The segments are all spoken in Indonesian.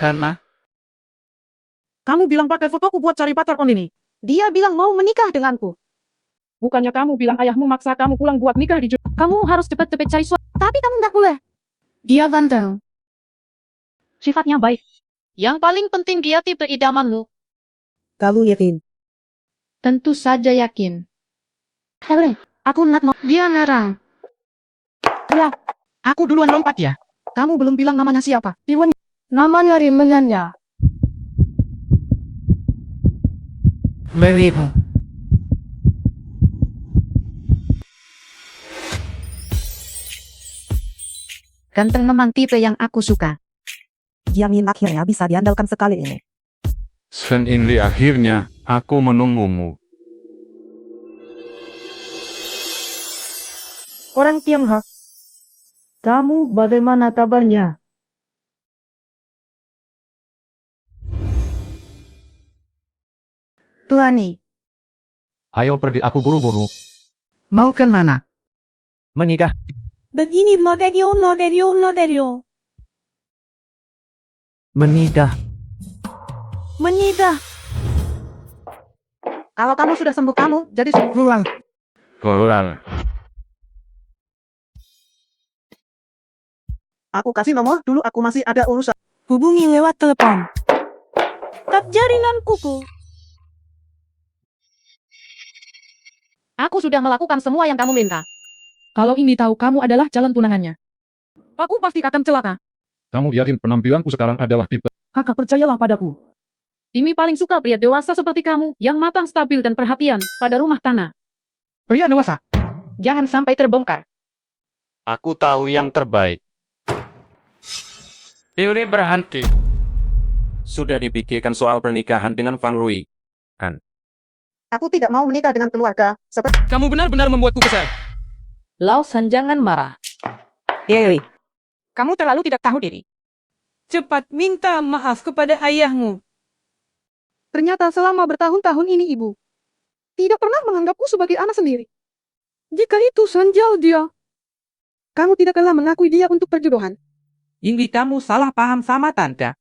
Hana, Kamu bilang pakai fotoku buat cari pacar on ini. Dia bilang mau menikah denganku. Bukannya kamu bilang ayahmu maksa kamu pulang buat nikah di Kamu harus cepat-cepat cari suami. Tapi kamu nggak boleh. Dia bandel. Sifatnya baik. Yang paling penting dia tipe idamanmu. Kamu yakin? Tentu saja yakin. Helen, aku nak dia ngerang. Ya, aku duluan lompat ya. Kamu belum bilang namanya siapa? Iwan. Namanya Rimenanya. beribu. Ganteng memang tipe yang aku suka. Yamin akhirnya bisa diandalkan sekali ini. Sven Inri, akhirnya aku menunggumu. Orang Tionghoa. Kamu bagaimana kabarnya? Tuani, Ayo pergi, aku buru-buru. Mau ke mana? Menikah. begini modelio. Menikah. Menikah. Kalau kamu sudah sembuh kamu jadi pulang. Keluar. Aku kasih nomor dulu, aku masih ada urusan. Hubungi lewat telepon. Tap jaringan kuku. Aku sudah melakukan semua yang kamu minta. Kalau ini tahu kamu adalah calon tunangannya, aku pasti akan celaka. Kamu yakin penampilanku sekarang adalah tipe? Kakak percayalah padaku. Timi paling suka pria dewasa seperti kamu, yang matang, stabil, dan perhatian pada rumah tangga. Pria dewasa. Jangan sampai terbongkar. Aku tahu yang terbaik. Yuri berhenti. Sudah dipikirkan soal pernikahan dengan Van Rui. Aku tidak mau menikah dengan keluarga seperti. Kamu benar-benar membuatku kesal. Lausan jangan marah. Yeay. Kamu terlalu tidak tahu diri. Cepat minta maaf kepada ayahmu. Ternyata selama bertahun-tahun ini ibu tidak pernah menganggapku sebagai anak sendiri. Jika itu sanjal dia, kamu tidak kalah mengakui dia untuk perjodohan. Ingrid, kamu salah paham sama tante.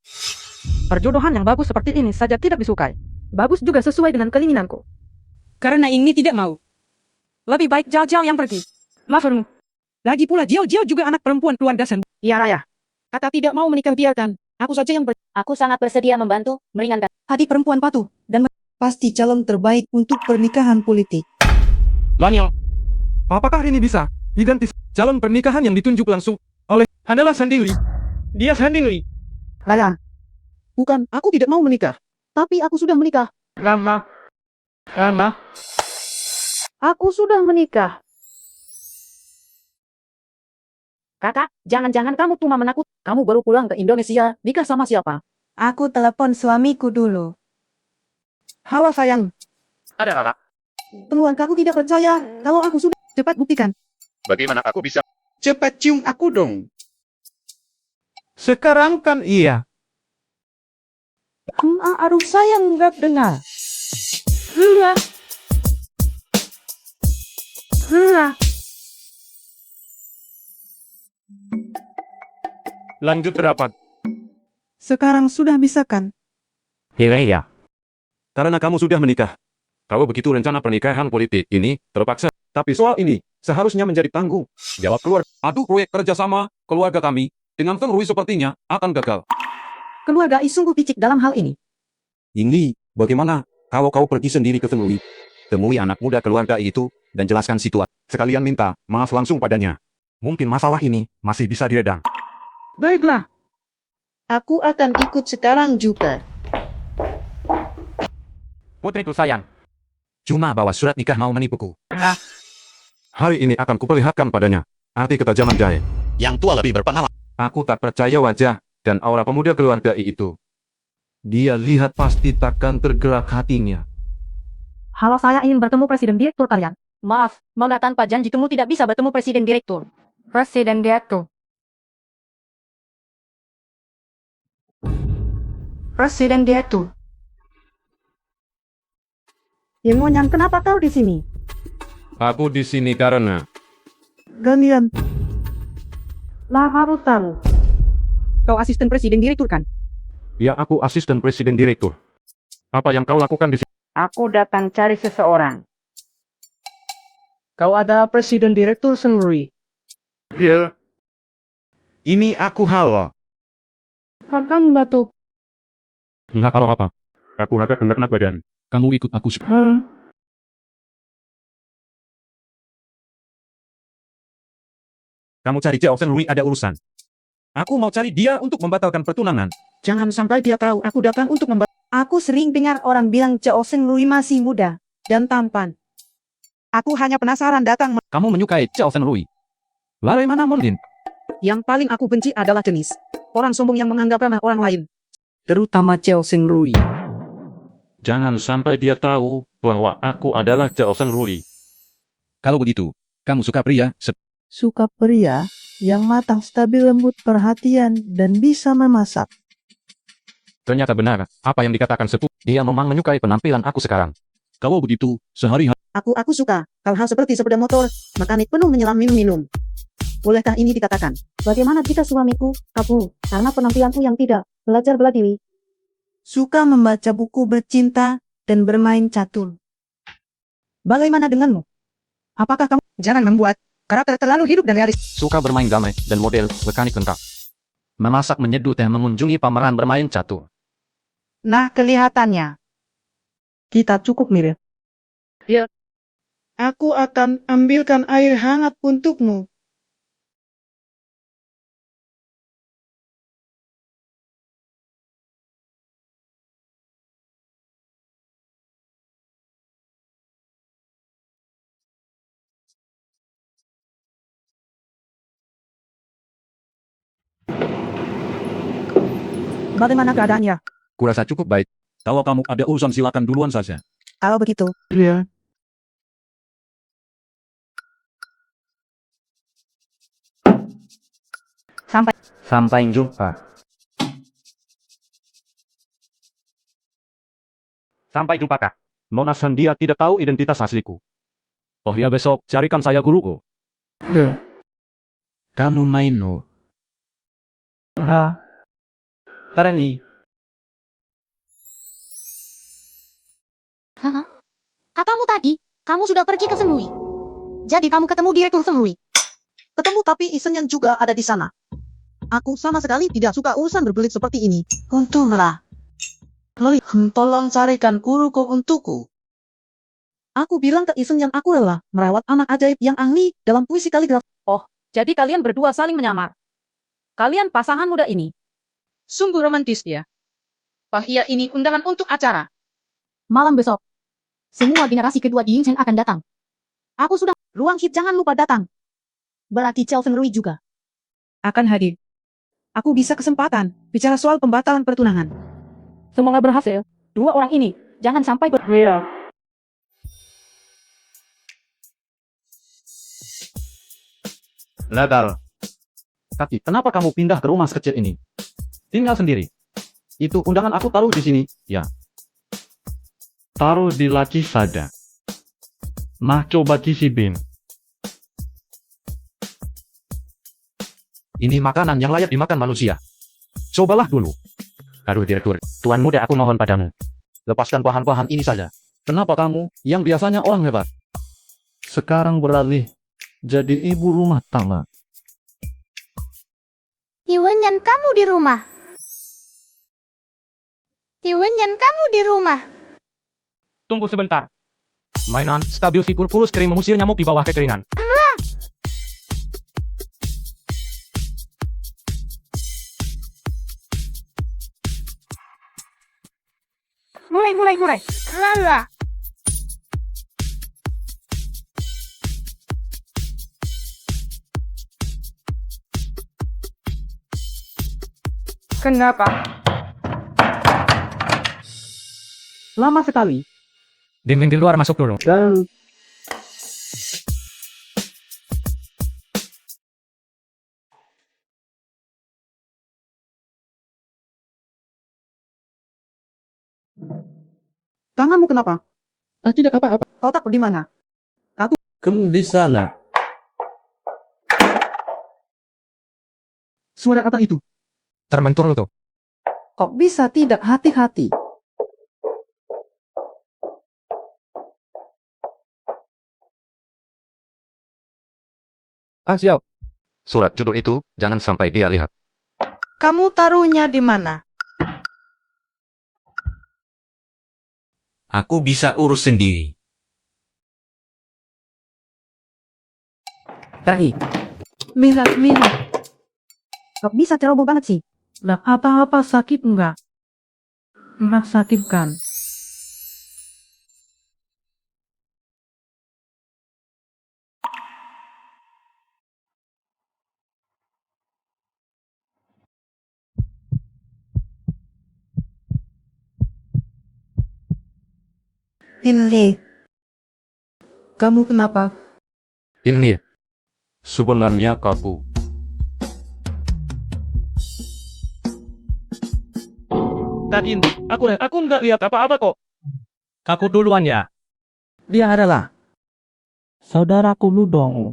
Perjodohan yang bagus seperti ini saja tidak disukai. Bagus juga sesuai dengan keinginanku. Karena Ingrid tidak mau. Lebih baik Jiao yang pergi. Maafmu. Lagi pula Jiao juga anak perempuan keluarga sendiri. Ya Raya. Kata tidak mau menikah, biarkan. Aku saja yang Aku sangat bersedia membantu, meringankan. Hati perempuan patuh dan pasti calon terbaik untuk pernikahan politik. Daniel, apakah ini bisa diganti calon pernikahan yang ditunjuk langsung oleh Hanela sendiri? Dia sendiri. Raya. Bukan, aku tidak mau menikah. Tapi aku sudah menikah. Lama. Aku sudah menikah. Kakak, jangan-jangan kamu cuma menakut. Kamu baru pulang ke Indonesia, nikah sama siapa? Aku telepon suamiku dulu. Halo sayang. Ada kakak. Keluargaku tidak percaya kalau aku sudah. Cepat buktikan. Bagaimana aku bisa? Cepat cium aku dong. Sekarang kan iya. Aduh, sayang nggak dengar. Lanjut rapat. Sekarang sudah bisa kan? Iya. Karena kamu sudah menikah. Kalau begitu rencana pernikahan politik ini terpaksa. Tapi soal ini seharusnya menjadi tanggung jawab keluarga. Aduh, proyek kerjasama keluarga kami dengan Feng Rui sepertinya akan gagal. Keluarga sungguh picik dalam hal ini. Ingrid, bagaimana kalau kau pergi sendiri ke Feng Rui? Temui anak muda keluarga itu dan jelaskan situasi. Sekalian minta maaf langsung padanya. Mungkin masalah ini masih bisa diredam. Baiklah. Aku akan ikut sekarang juga. Putriku sayang. Cuma bawa surat nikah mau menipuku. Hari ini akan kuperlihatkan padanya arti ketajaman jahe. Yang tua lebih berpengalaman. Aku tak percaya wajah dan aura pemuda keluarga itu. Dia lihat pasti takkan tergerak hatinya. Halo, saya ingin bertemu Presiden Direktur kalian. Maaf, Mona tanpa janji kamu tidak bisa bertemu Presiden Direktur. Presiden Direktur. Presiden Direktur. Yemonyan, kenapa kau di sini? Aku di sini karena Gantian. Lah harus tahu. Kau asisten Presiden Direktur kan? Ya, aku asisten presiden direktur. Apa yang kau lakukan di sini? Aku datang cari seseorang. Kau ada presiden direktur sendiri. Iya. Ini aku Hawa. Akan batuk. Nggak kalau apa. Aku agak enak badan. Kamu ikut aku. Kamu cari Jackson Rui ada urusan. Aku mau cari dia untuk membatalkan pertunangan. Jangan sampai dia tahu aku datang untuk Aku sering dengar orang bilang Chao Seng Rui masih muda dan tampan. Aku hanya penasaran datang. Kamu menyukai Jackson Rui. Bagaimana mungkin? Yang paling aku benci adalah jenis orang sombong yang menganggap remeh orang lain. Terutama Chao Seng Rui. Jangan sampai dia tahu bahwa aku adalah Jackson Rui. Kalau begitu, kamu suka pria Suka pria yang matang, stabil, lembut, perhatian, dan bisa memasak. Ternyata benar, apa yang dikatakan sepupu. Dia memang menyukai penampilan aku sekarang. Kalau begitu, sehari-hari Aku suka hal-hal seperti sepeda motor, mekanik penuh menyelam minum-minum. Bolehkah ini dikatakan? Bagaimana jika suamiku, kamu, karena penampilanku yang tidak belajar bela diri? Suka membaca buku, bercinta, dan bermain catur. Bagaimana denganmu? Apakah kamu jangan membuat karakter terlalu hidup dan realis? Suka bermain game dan model mekanik lengkap. Memasak, menyeduh, dan mengunjungi pameran bermain catur. Nah, kelihatannya kita cukup mirip. Ya. Aku akan ambilkan air hangat untukmu. Bagaimana keadaannya? kurasa cukup baik. Kalau kamu ada urusan silakan duluan saja. Kalau begitu, Ya. Sampai jumpa. Sampai jumpa, Kak. Nona Sandia tidak tahu identitas asliku. Oh ya, besok carikan saya guruku. Ya. Kamu main no. Tarani, Hah? Katamu tadi, kamu sudah pergi ke Senui. Jadi kamu ketemu direktur Senui. ketemu tapi Isenyan juga ada di sana. Aku sama sekali tidak suka urusan berbelit seperti ini. Untunglah. Tolong carikan guruku untukku. Aku bilang ke Isenyan aku lelah merawat anak ajaib yang ahli dalam puisi kaligrafi. Jadi kalian berdua saling menyamar. Kalian pasangan muda ini. Sungguh romantis ya. Pahia ini undangan untuk acara. Malam besok, semua generasi kedua di Yingchen akan datang. Aku sudah, Ruang hit jangan lupa datang. Berarti Chao Feng Rui juga akan hadir. Aku bisa kesempatan bicara soal pembatalan pertunangan. semoga berhasil. Dua orang ini, jangan sampai Ya. Ladal. Tapi kenapa kamu pindah ke rumah sekecil ini? Tinggal sendiri. Itu undangan aku taruh di sini, ya. Taruh di laci saja. Nah, coba cicipin. Ini makanan yang layak dimakan manusia. Cobalah dulu. Aduh, direktur. Tuan muda, aku mohon padamu. Lepaskan bahan-bahan ini saja. Kenapa kamu, yang biasanya orang hebat, sekarang beralih jadi ibu rumah tangga? Iwenyan kamu di rumah. Iwenyan kamu di rumah. Tunggu sebentar. Mainan stabil figur pulus kering mengusir nyamuk di bawah kekeringan. Mulai. Lala. Kenapa? Lama sekali. Dinding di luar masuk dulu. Dan Tanganmu kenapa? tidak apa-apa. Otak di mana? Kamu di sana. Suara apa itu? Termentur lu tuh. Kok bisa tidak hati-hati? Siap. Surat judul itu, jangan sampai dia lihat. Kamu taruhnya di mana? Aku bisa urus sendiri. Terakhir. Lihat. Kok bisa ceroboh banget sih? Lah apa-apa sakit enggak? Enggak sakit kan? Ini. Kamu kenapa? Ini. Sebenarnya kamu. Tadin, aku nggak lihat apa-apa kok. Aku duluan ya. Dia adalah saudaraku Ludong.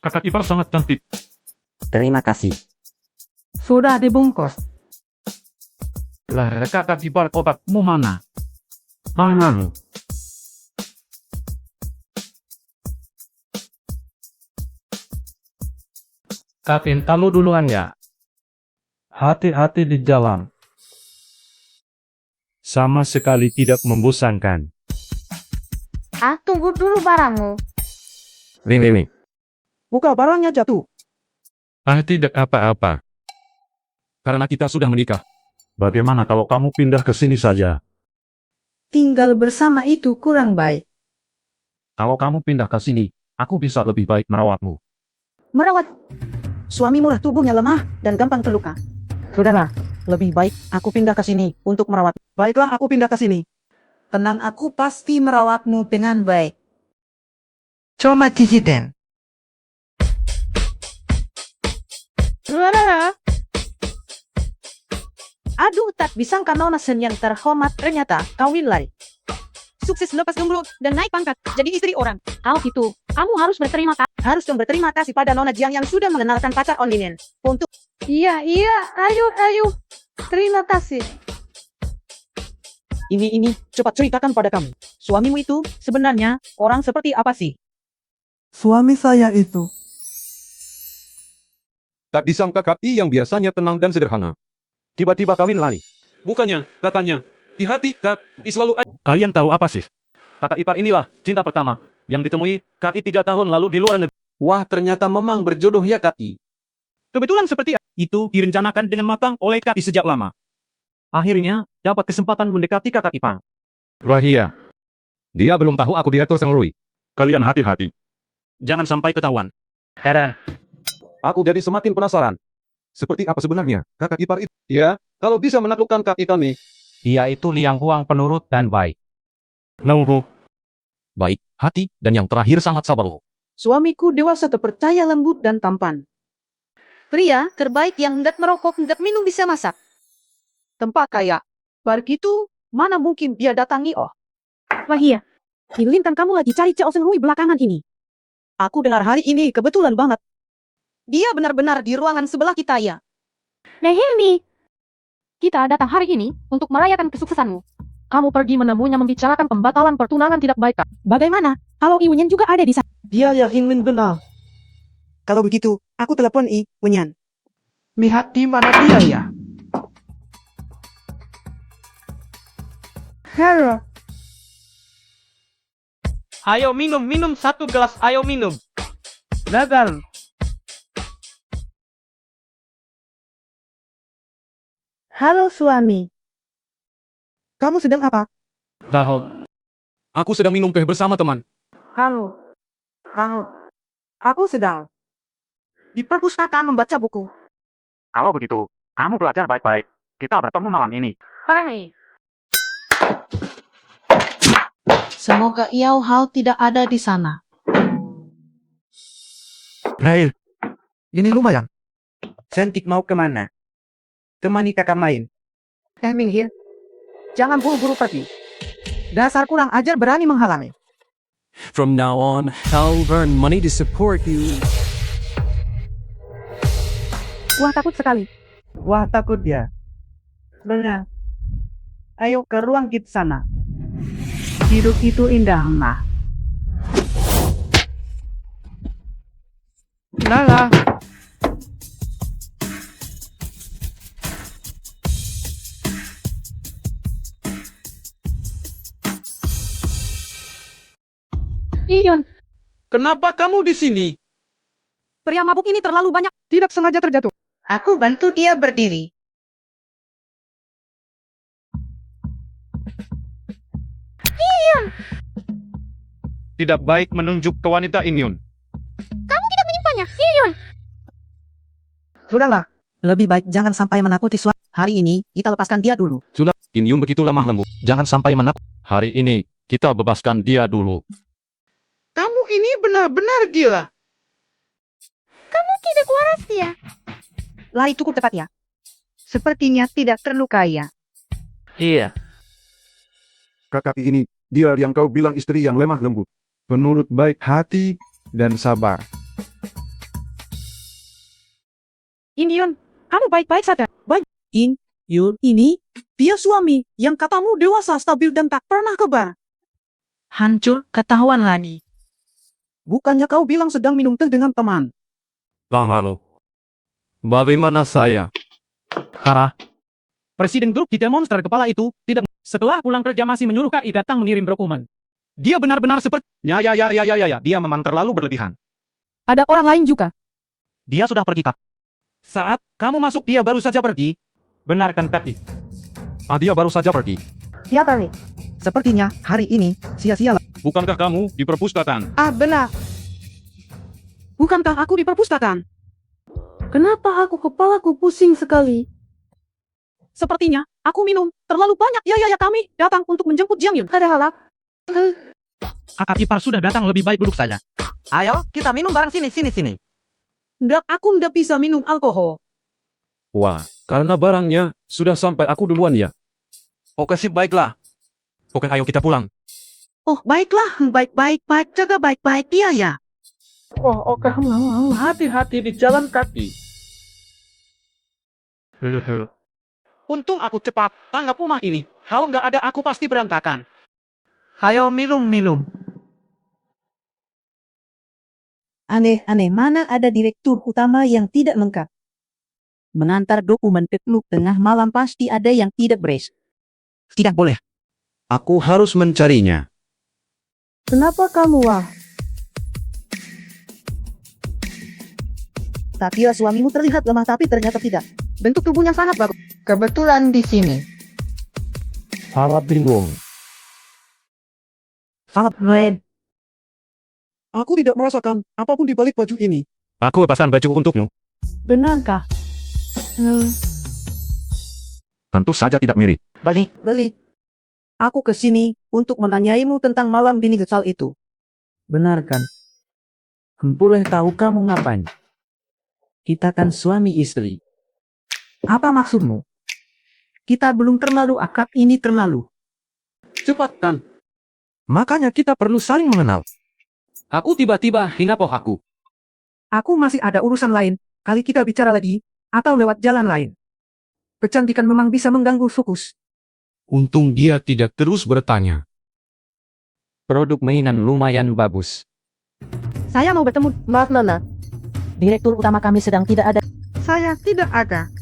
Kakak ipar sangat cantik. Terima kasih. Sudah dibungkus. Lah, kakak ipar obatmu mana? Mana? Kevin, kamu duluan ya. Hati-hati di jalan. Sama sekali tidak membosankan. Ah, tunggu dulu barangmu. Ring. Buka barangnya jatuh. Tidak apa-apa. Karena kita sudah menikah. Bagaimana kalau kamu pindah ke sini saja? Tinggal bersama itu kurang baik. Kalau kamu pindah ke sini, aku bisa lebih baik merawatmu. Merawat. Suami murah tubuhnya lemah dan gampang terluka. Sudahlah, lebih baik aku pindah ke sini untuk merawat. Baiklah, aku pindah ke sini. Tenang, aku pasti merawatmu dengan baik. Coba cicipin. Aduh, tak disangka Nona Sen yang terhormat ternyata kawin lari. Sukses lepas gembrot dan naik pangkat jadi istri orang. Oh gitu, kamu harus berterima kasih. Harus dong berterima kasih pada Nona Jiang yang sudah mengenalkan pacar online. Untuk Iya, ayo. Terima kasih. ini, cepat ceritakan pada kami. Suamimu itu sebenarnya orang seperti apa sih? Suami saya itu. Tak disangka Kaki yang biasanya tenang dan sederhana. Tiba-tiba kawin lari. Bukannya, katanya. Di hati, Kaki selalu ada. Kalian tahu apa sih? Kakak ipar inilah cinta pertama yang ditemui Kaki 3 tahun lalu di luar negeri. Wah, ternyata memang berjodoh ya Kaki. Kebetulan seperti itu direncanakan dengan matang oleh Kaki sejak lama. Akhirnya, dapat kesempatan mendekati kakak ipar. Rahia. Dia belum tahu aku diatur Sengrui. Kalian hati-hati. Jangan sampai ketahuan. Aku jadi semakin penasaran. Seperti apa sebenarnya kakak ipar itu? Ya, kalau bisa menaklukkan kaki kami. Dia itu Liang Huang penurut dan baik. Baik, hati, dan yang terakhir sangat sabar. Suamiku dewasa, terpercaya, lembut dan tampan. Pria terbaik yang hendak merokok, hendak minum, bisa masak. Tempat kaya. Begitu, mana mungkin dia datangi? Oh, Wahia, Lintang, kamu lagi cari Chao Sengrui belakangan ini. Aku dengar hari ini kebetulan banget. Dia benar-benar di ruangan sebelah kita ya. Nehemi, kita datang hari ini untuk merayakan kesuksesanmu. Kamu pergi menemuinya membicarakan pembatalan pertunangan tidak baik. Bagaimana? Kalau Iwenyan juga ada di sana. Dia yang ingin benar. Kalau begitu, aku telepon Iwenyan. Lihat di mana dia ya. Halo. Ayo minum satu gelas, ayo minum. Gagal. Halo suami. Kamu sedang apa? Aku sedang minum teh bersama teman. Halo. Aku sedang di perpustakaan membaca buku. Kalau begitu, kamu belajar baik-baik. Kita bertemu malam ini. Hai. Semoga Yao Hao tidak ada di sana. Rail, ini lumayan. Cantik mau kemana? Temani kakak main. Minghir, jangan buru-buru pergi. Dasar kurang ajar berani menghalangi. From now on, I'll earn money to support you. Wah, takut sekali. Wah, takut dia. Benar. Ayo ke ruang kita sana. Hidup itu indah, Ma. Lala. Iyon, Kenapa kamu di sini? Pria mabuk ini terlalu banyak, tidak sengaja terjatuh. Aku bantu dia berdiri. Tidak baik menunjuk ke wanita Inyun. Sudahlah. Lebih baik jangan sampai menakuti suami. Hari ini, kita lepaskan dia dulu. Sudah, Inyun begitu lemah lembut. Jangan sampai menakut. Hari ini, kita bebaskan dia dulu. Kamu ini benar-benar gila. Tidak waras dia. Lari cukup tepat ya. Sepertinya tidak terluka ya. Iya. Kakak ini, dia yang kau bilang istri yang lemah lembut. Penurut baik hati dan sabar. Indion, kamu baik-baik saja. Ini, dia suami yang katamu dewasa, stabil dan tak pernah kebar. Hancur, ketahuan lagi. Bukannya kau bilang sedang minum teh dengan teman. Halo. Bagaimana saya? Presiden grup kita monster kepala itu tidak setelah pulang kerja masih menyuruh KI datang mengirim dokumen. Dia benar-benar seperti ya, dia memang terlalu berlebihan. Ada orang lain juga. Dia sudah pergi, Kak. Saat kamu masuk dia baru saja pergi. Benarkan, Kak? Dia baru saja pergi. Ya kali. Sepertinya hari ini sia-sia. Bukankah kamu di perpustakaan? Ah, benar. Bukankah aku di perpustakaan? Kenapa kepalaku pusing sekali? Sepertinya aku minum terlalu banyak. Ya, kami datang untuk menjemput Jiang Yun. Ada halak. Kakak ipar sudah datang, lebih baik duduk saja. Ayo, kita minum bareng sini. Aku ndak bisa minum alkohol. Wah, karena barangnya sudah sampai aku duluan ya. Oke sih, baiklah. Oke, ayo kita pulang. Oh, baiklah, baik, jaga baik-baik dia ya. Oh, oke. Hati-hati di jalan kaki. Untung aku cepat tanggap rumah ini. Kalau nggak ada aku pasti berantakan. Ayo minum. Aneh, mana ada direktur utama yang tidak lengkap. Mengantar dokumen ke klub tengah malam pasti ada yang tidak beres. Tidak boleh. Aku harus mencarinya. Kenapa kamu Tatira suamimu terlihat lemah tapi ternyata tidak. Bentuk tubuhnya sangat bagus. Kebetulan di sini. Sangat bingung. Sangat red. Aku tidak merasakan apapun di balik baju ini. Aku lepaskan baju untukmu. Benarkah? Tentu saja tidak mirip. Beli. Aku ke sini untuk menanyaimu tentang malam bini kesal itu. Benar kan? Boleh tahu kamu ngapain? Kita kan suami istri. Apa maksudmu? Kita belum terlalu akrab, ini terlalu. Cepat kan? Makanya kita perlu saling mengenal. Aku tiba-tiba hingapoh aku. Aku masih ada urusan lain. Kali kita bicara lagi, atau lewat jalan lain. Kecantikan memang bisa mengganggu fokus. Untung dia tidak terus bertanya. Produk mainan lumayan bagus. Saya mau bertemu. Maaf, Nona. Direktur utama kami sedang tidak ada. Saya tidak ada.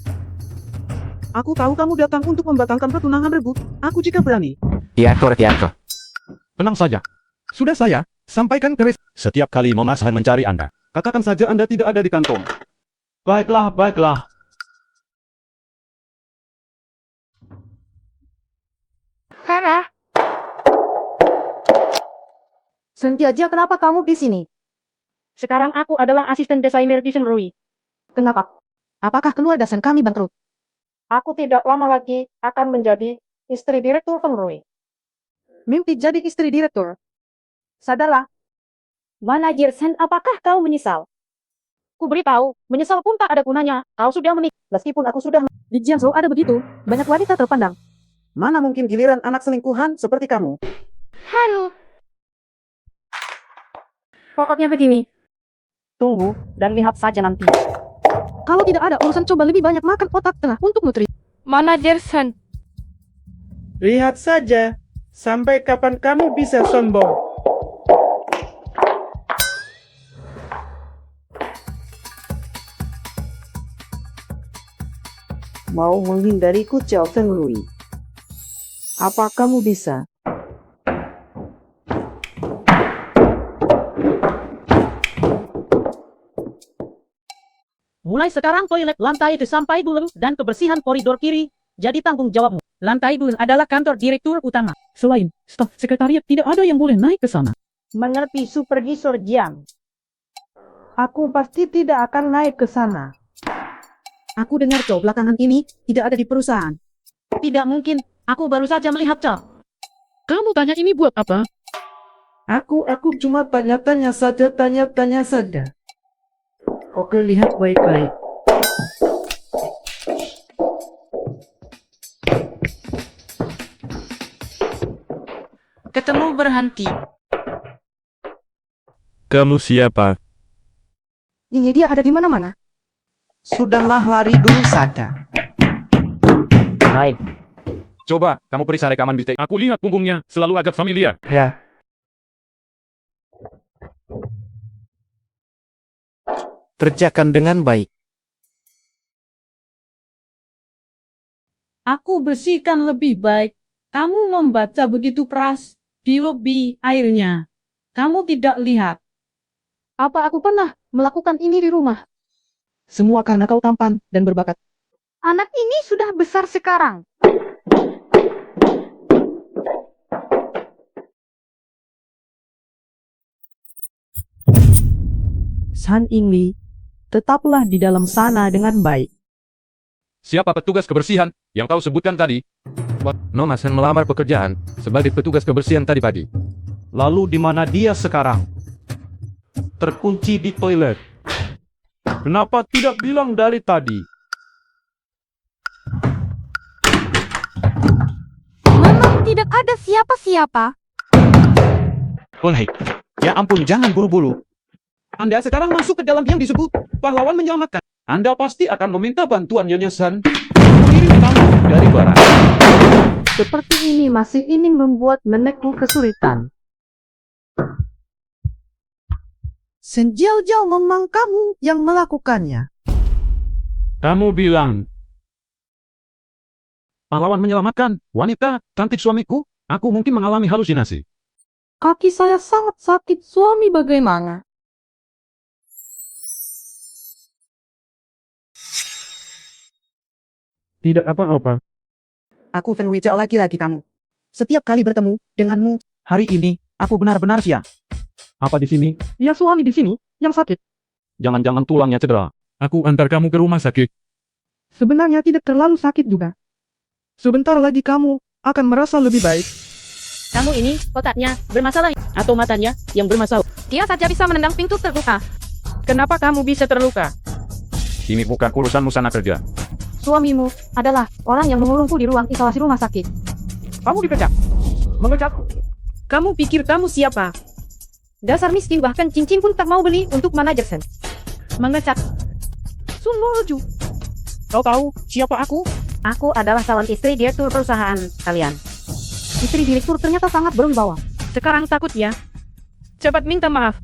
Aku tahu kamu datang untuk membatalkan pertunangan rebut. Aku jika berani. Teater. Tenang saja. Sudah saya sampaikan ke Setiap kali Monas mencari Anda, katakan saja Anda tidak ada di kantong. Baiklah. Hara, Sengaja kenapa kamu di sini? Sekarang aku adalah asisten desainer di Shenrui. Kenapa? Apakah keluarga Sen kami bangkrut? Aku tidak lama lagi akan menjadi istri direktur Shenrui. Mimpi jadi istri direktur. Sadarlah. Manajer Sen, apakah kau menyesal? Ku beritahu, menyesal pun tak ada gunanya. Kau sudah menikah. Meskipun aku sudah Di Jiangsu ada begitu, banyak wanita terpandang. mana mungkin giliran anak selingkuhan seperti kamu. Haru, Pokoknya begini. Tunggu dan lihat saja nanti. Kalau tidak ada urusan, coba lebih banyak makan otak tengah untuk nutri. Manajer Sen. Lihat saja, sampai kapan kamu bisa sombong? Mau menghindariku, Chao Fenglui? Apa kamu bisa? Mulai sekarang toilet lantai itu sampai dulu dan kebersihan koridor kiri jadi tanggung jawabmu. Lantai dulu adalah kantor direktur utama. Selain staf sekretariat tidak ada yang boleh naik ke sana. Mengerti Supervisor Jiang? Aku pasti tidak akan naik ke sana. Aku dengar Chow belakangan ini tidak ada di perusahaan. Tidak mungkin, aku baru saja melihat Chow. Kamu tanya ini buat apa? Aku cuma tanya-tanya saja. Oke, lihat baik-baik. Ketemu berhenti. Kamu siapa? Ini dia ada di mana-mana. Sudahlah, lari dulu saja. Baik. Coba, kamu periksa rekaman BT. Aku lihat punggungnya, selalu agak familiar. Ya. Kerjakan dengan baik. Aku bersihkan lebih baik. Kamu membaca begitu keras di lobi airnya. Kamu tidak lihat. Apa aku pernah melakukan ini di rumah? Semua karena kau tampan dan berbakat. Anak ini sudah besar sekarang. San Ingli, tetaplah di dalam sana dengan baik. Siapa petugas kebersihan yang kau sebutkan tadi? Nona Sen melamar pekerjaan sebagai petugas kebersihan tadi pagi. Lalu di mana dia sekarang? Terkunci di toilet. Kenapa tidak bilang dari tadi? Memang tidak ada siapa-siapa. Hei, ya ampun, jangan buru-buru. Anda sekarang masuk ke dalam yang disebut pahlawan menyelamatkan. Anda pasti akan meminta bantuan Nyonya San mengirim tamu dari barat. Seperti ini masih ingin membuat nenekku kesulitan. Senjal-jal memang kamu yang melakukannya. Kamu bilang pahlawan menyelamatkan wanita cantik suamiku. Aku mungkin mengalami halusinasi. Kaki saya sangat sakit. Suami bagaimana? Tidak apa-apa. Aku Fenwei Chao laki-laki kamu. Setiap kali bertemu denganmu, Hari ini aku benar-benar siap. Apa di sini? Ya suami di sini yang sakit. Jangan-jangan tulangnya cedera. Aku antar kamu ke rumah sakit. Sebenarnya tidak terlalu sakit juga. Sebentar lagi kamu akan merasa lebih baik. Kamu ini otaknya bermasalah atau matanya yang bermasalah. Dia saja bisa menendang pintu terbuka. Kenapa kamu bisa terluka? Ini bukan urusanmu sana kerja. Suamimu adalah orang yang mengurungku di ruang isolasi rumah sakit. Kamu dipecat. Mengecat. Kamu pikir kamu siapa? Dasar miskin, bahkan cincin pun tak mau beli untuk manajer Sen. Mengecat. Sun Moju. Kau tahu siapa aku? Aku adalah calon istri direktur perusahaan kalian. Istri direktur ternyata sangat berwibawa. Sekarang takut ya? Cepat minta maaf.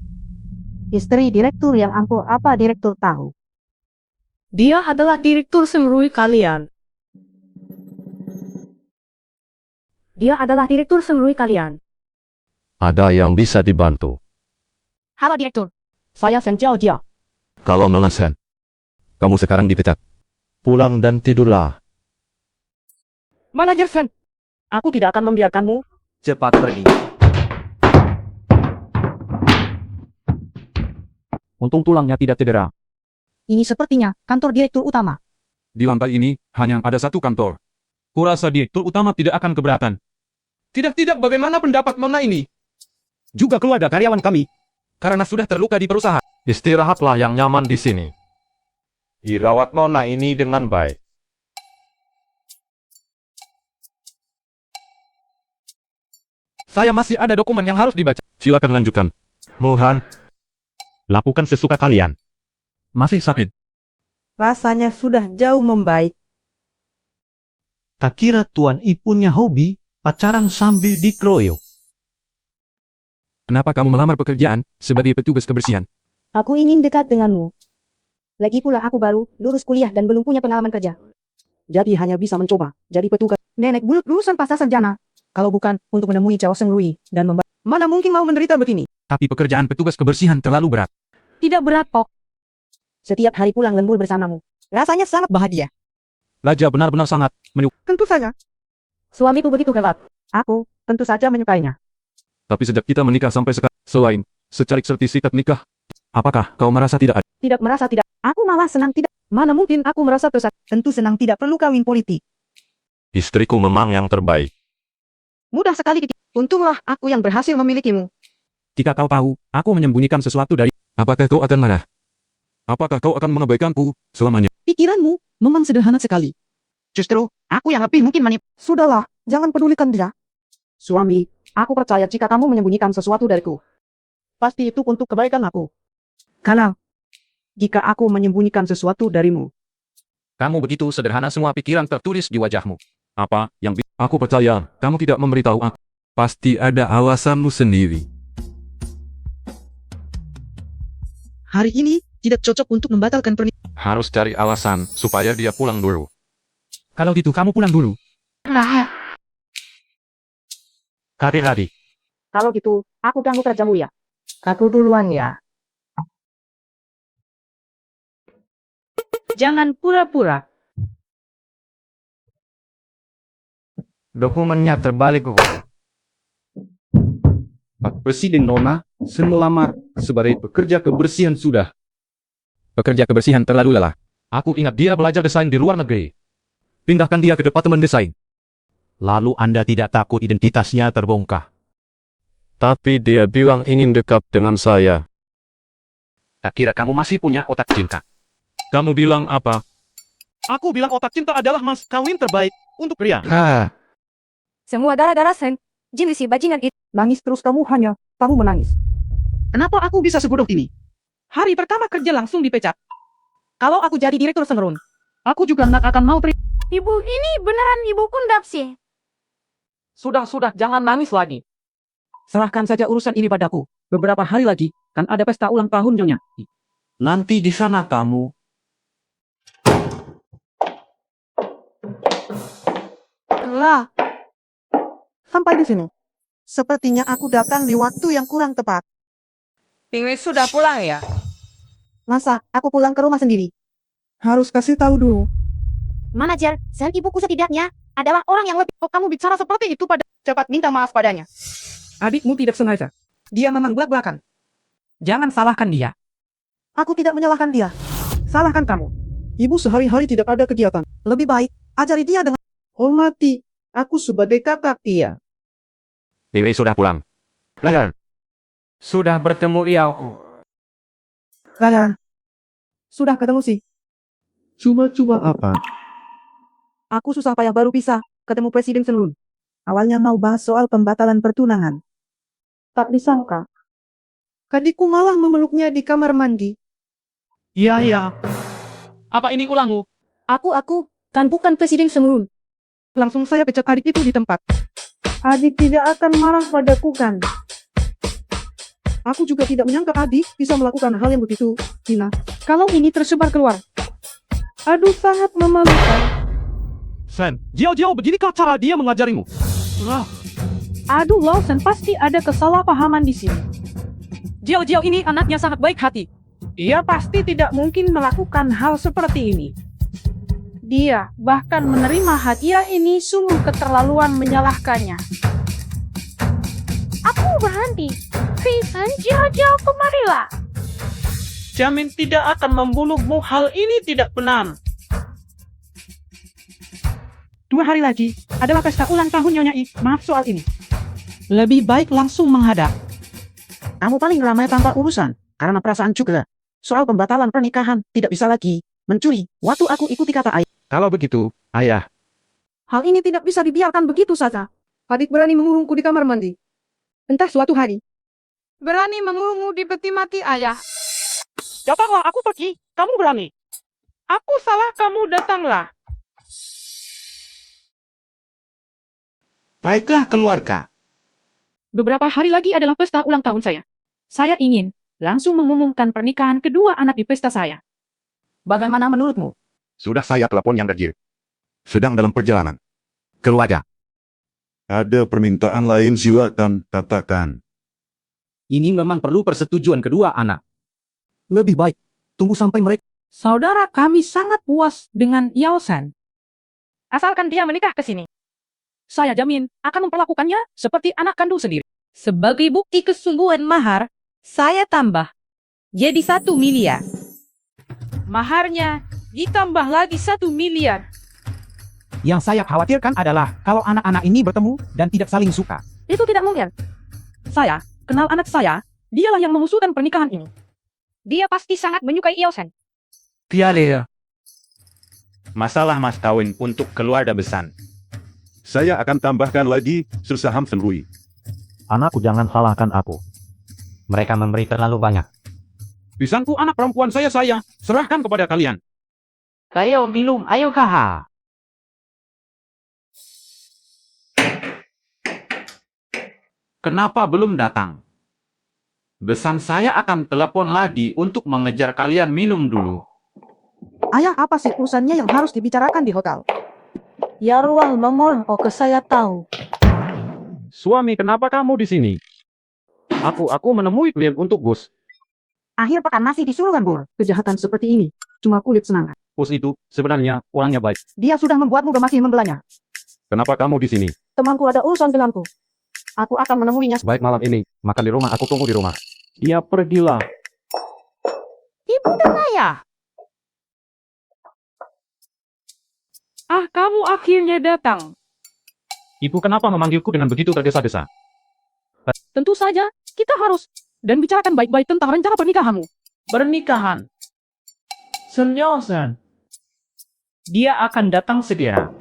istri direktur yang ampuh apa direktur tahu. Dia adalah direktur semrui kalian. Dia adalah direktur semrui kalian. Ada yang bisa dibantu. Halo direktur. Saya Sen Jiao Jia. Kalau Nona Sen, kamu sekarang dipecat. Pulang dan tidurlah. Manajer Sen, aku tidak akan membiarkanmu. Cepat pergi. Untung tulangnya tidak cedera. Ini sepertinya kantor direktur utama. Di lantai ini hanya ada satu kantor. Kurasa direktur utama tidak akan keberatan. Tidak, bagaimana pendapat Nona ini? Juga keluarga karyawan kami. Karena sudah terluka di perusahaan. Istirahatlah yang nyaman di sini. Dirawat Nona ini dengan baik. Saya masih ada dokumen yang harus dibaca. Silakan lanjutkan. Muhan, Lakukan sesuka kalian. Masih sakit. Rasanya sudah jauh membaik. Tak kira Tuan I punya hobi pacaran sambil dikeroyok. Kenapa kamu melamar pekerjaan sebagai petugas kebersihan? Aku ingin dekat denganmu. Lagi pula aku baru lulus kuliah dan belum punya pengalaman kerja. Jadi hanya bisa mencoba jadi petugas. Nenek bulut lulusan pasca sarjana. Kalau bukan untuk menemui Cao Seng Lui dan mana mungkin mau menderita begini? Tapi pekerjaan petugas kebersihan terlalu berat. Tidak berat, Pok. Setiap hari pulang lembur bersamamu. Rasanya sangat bahagia. Raja benar-benar sangat Tentu saja. Suamiku begitu hebat. Aku tentu saja menyukainya. Tapi sejak kita menikah sampai sekarang, selain secarik sertifikat nikah, apakah kau merasa tidak adil? Tidak merasa tidak. Aku malah senang tidak. Mana mungkin aku merasa tersakiti. Tentu senang tidak perlu kawin politik. Istriku memang yang terbaik. Mudah sekali untunglah aku yang berhasil memilikimu. Jika kau tahu, aku menyembunyikan sesuatu dari... Apakah kau akan marah? Apakah kau akan mengabaikanku selamanya? Pikiranmu memang sederhana sekali. Justru, aku yang lebih mungkin Sudahlah, jangan pedulikan dia. Suami, aku percaya jika kamu menyembunyikan sesuatu dariku. Pasti itu untuk kebaikan aku. Kalau jika aku menyembunyikan sesuatu darimu, Kamu begitu sederhana, semua pikiran tertulis di wajahmu. Apa yang aku percaya, kamu tidak memberitahu aku. Pasti ada alasanmu sendiri. hari ini tidak cocok untuk membatalkan pernikahan. Harus cari alasan supaya dia pulang dulu. Kalau gitu kamu pulang dulu. Hari-hari. Kalau gitu, aku ganggu kerjamu ya. Aku duluan ya. Jangan pura-pura. Dokumennya terbalik kok. Pak Presiden Nona melamar sebagai pekerja kebersihan sudah. Pekerja kebersihan terlalu lelah. Aku ingat dia belajar desain di luar negeri. Pindahkan dia ke departemen desain. Lalu Anda tidak takut identitasnya terbongkar. Tapi dia bilang ingin dekat dengan saya. Tak kira kamu masih punya otak cinta. Kamu bilang apa? Aku bilang otak cinta adalah mas kawin terbaik untuk pria. Semua gara-gara Sen. Jin si bajingan itu. Nangis terus kamu menangis. Kenapa aku bisa sebodoh ini? Hari pertama kerja langsung dipecat. Kalau aku jadi direktur Sengerun, aku juga nggak akan mau terima. Ibu ini beneran ibu kundap sih. Sudah, jangan nangis lagi. Serahkan saja urusan ini padaku. Beberapa hari lagi, kan ada pesta ulang tahun Nyonya. Nanti di sana kamu. Lah, sampai di sini. Sepertinya aku datang di waktu yang kurang tepat. Pingwin sudah pulang ya? Masa aku pulang ke rumah sendiri? Harus kasih tahu dulu. Manajer, Sen ibuku setidaknya adalah orang yang lebih. Oh, kamu bicara seperti itu pada cepat minta maaf padanya. Adikmu tidak sengaja. Dia memang belak-belakan. Jangan salahkan dia. Aku tidak menyalahkan dia. Salahkan kamu. Ibu sehari-hari tidak ada kegiatan. Lebih baik, ajari dia dengan hormati. Aku sebagai kakak dia. Dewi sudah pulang. Lagan. Sudah bertemu Liao. Lalan. Sudah ketemu sih. Cuma-cuma apa? Aku susah payah baru bisa ketemu Presiden Senlun. Awalnya mau bahas soal pembatalan pertunangan. Tak disangka. Kadikku malah memeluknya di kamar mandi. Iya. Apa ini ulangmu? Aku, kan bukan Presiden Sengerun. Langsung saya pecat adik itu di tempat. Adik tidak akan marah padaku kan? Aku juga tidak menyangka adik bisa melakukan hal yang begitu, Tina. Kalau ini tersebar keluar. Aduh, sangat memalukan. Sen, jauh-jauh beginikah cara dia mengajarimu? Aduh, Lawson pasti ada kesalahpahaman di sini. Jiao ini anaknya sangat baik hati. Ia pasti tidak mungkin melakukan hal seperti ini. Dia bahkan menerima hadiah ini sungguh keterlaluan menyalahkannya. Aku berhenti. Vincent, jauh-jauh kemarilah. Jamin tidak akan membunuhmu. Hal ini tidak benar. 2 hari lagi adalah pesta ulang tahun Nyonya I. Maaf soal ini. Lebih baik langsung menghadap. Kamu paling ramai tanpa urusan. Karena perasaan juga. Soal pembatalan pernikahan tidak bisa lagi mencuri waktu aku ikuti kata ayah. Kalau begitu, ayah. Hal ini tidak bisa dibiarkan begitu saja. Adik berani mengurungku di kamar mandi. Entah suatu hari. Berani mengurungmu di peti mati ayah. Datanglah, aku pergi. Kamu berani. Aku salah, kamu datanglah. Baiklah keluarga. Beberapa hari lagi adalah pesta ulang tahun saya. Saya ingin langsung mengumumkan pernikahan kedua anak di pesta saya. Bagaimana menurutmu? Sudah saya telepon yang Dajjal. Sedang dalam perjalanan. Keluarga. Ada permintaan lain silakan katakan. Ini memang perlu persetujuan kedua anak. Lebih baik, tunggu sampai mereka. Saudara kami sangat puas dengan Yao San. Asalkan dia menikah ke sini. Saya jamin akan memperlakukannya seperti anak kandung sendiri. Sebagai bukti kesungguhan mahar, saya tambah jadi 1 miliar. Maharnya ditambah lagi 1 miliar. Yang saya khawatirkan adalah kalau anak-anak ini bertemu dan tidak saling suka. Itu tidak mungkin. Saya kenal anak saya, dialah yang mengusulkan pernikahan ini. Dia pasti sangat menyukai Yao San. Tiada. Masalah mas kawin untuk keluarga besar. Saya akan tambahkan lagi sesaham sendiri. Anakku jangan salahkan aku. Mereka memberi terlalu banyak. Pisangku anak perempuan saya, serahkan kepada kalian. Kayo minum, ayo kaha. Kenapa belum datang? Besan saya akan telepon lagi untuk mengejar kalian minum dulu. Ayah, apa sih urusannya yang harus dibicarakan di hotel? Ya ruang memol, oke saya tahu. Suami, kenapa kamu di sini? Aku menemui klien untuk bos. Akhir pekan masih disuruh lembur. Kejahatan seperti ini, cuma kulit senang. Bos itu sebenarnya orangnya baik. Dia sudah membuatmu bermasih membelanya. Kenapa kamu di sini? Temanku ada urusan denganku. Aku akan menemuinya. Baik, malam ini makan di rumah, aku tunggu di rumah. Ya pergilah. Ibu dan ayah. Ah, kamu akhirnya datang. Ibu kenapa memanggilku dengan begitu tergesa-gesa? Tentu saja, kita harus dan bicarakan baik-baik tentang rencana pernikahanmu. Pernikahan. Sun Yao San. Dia akan datang segera.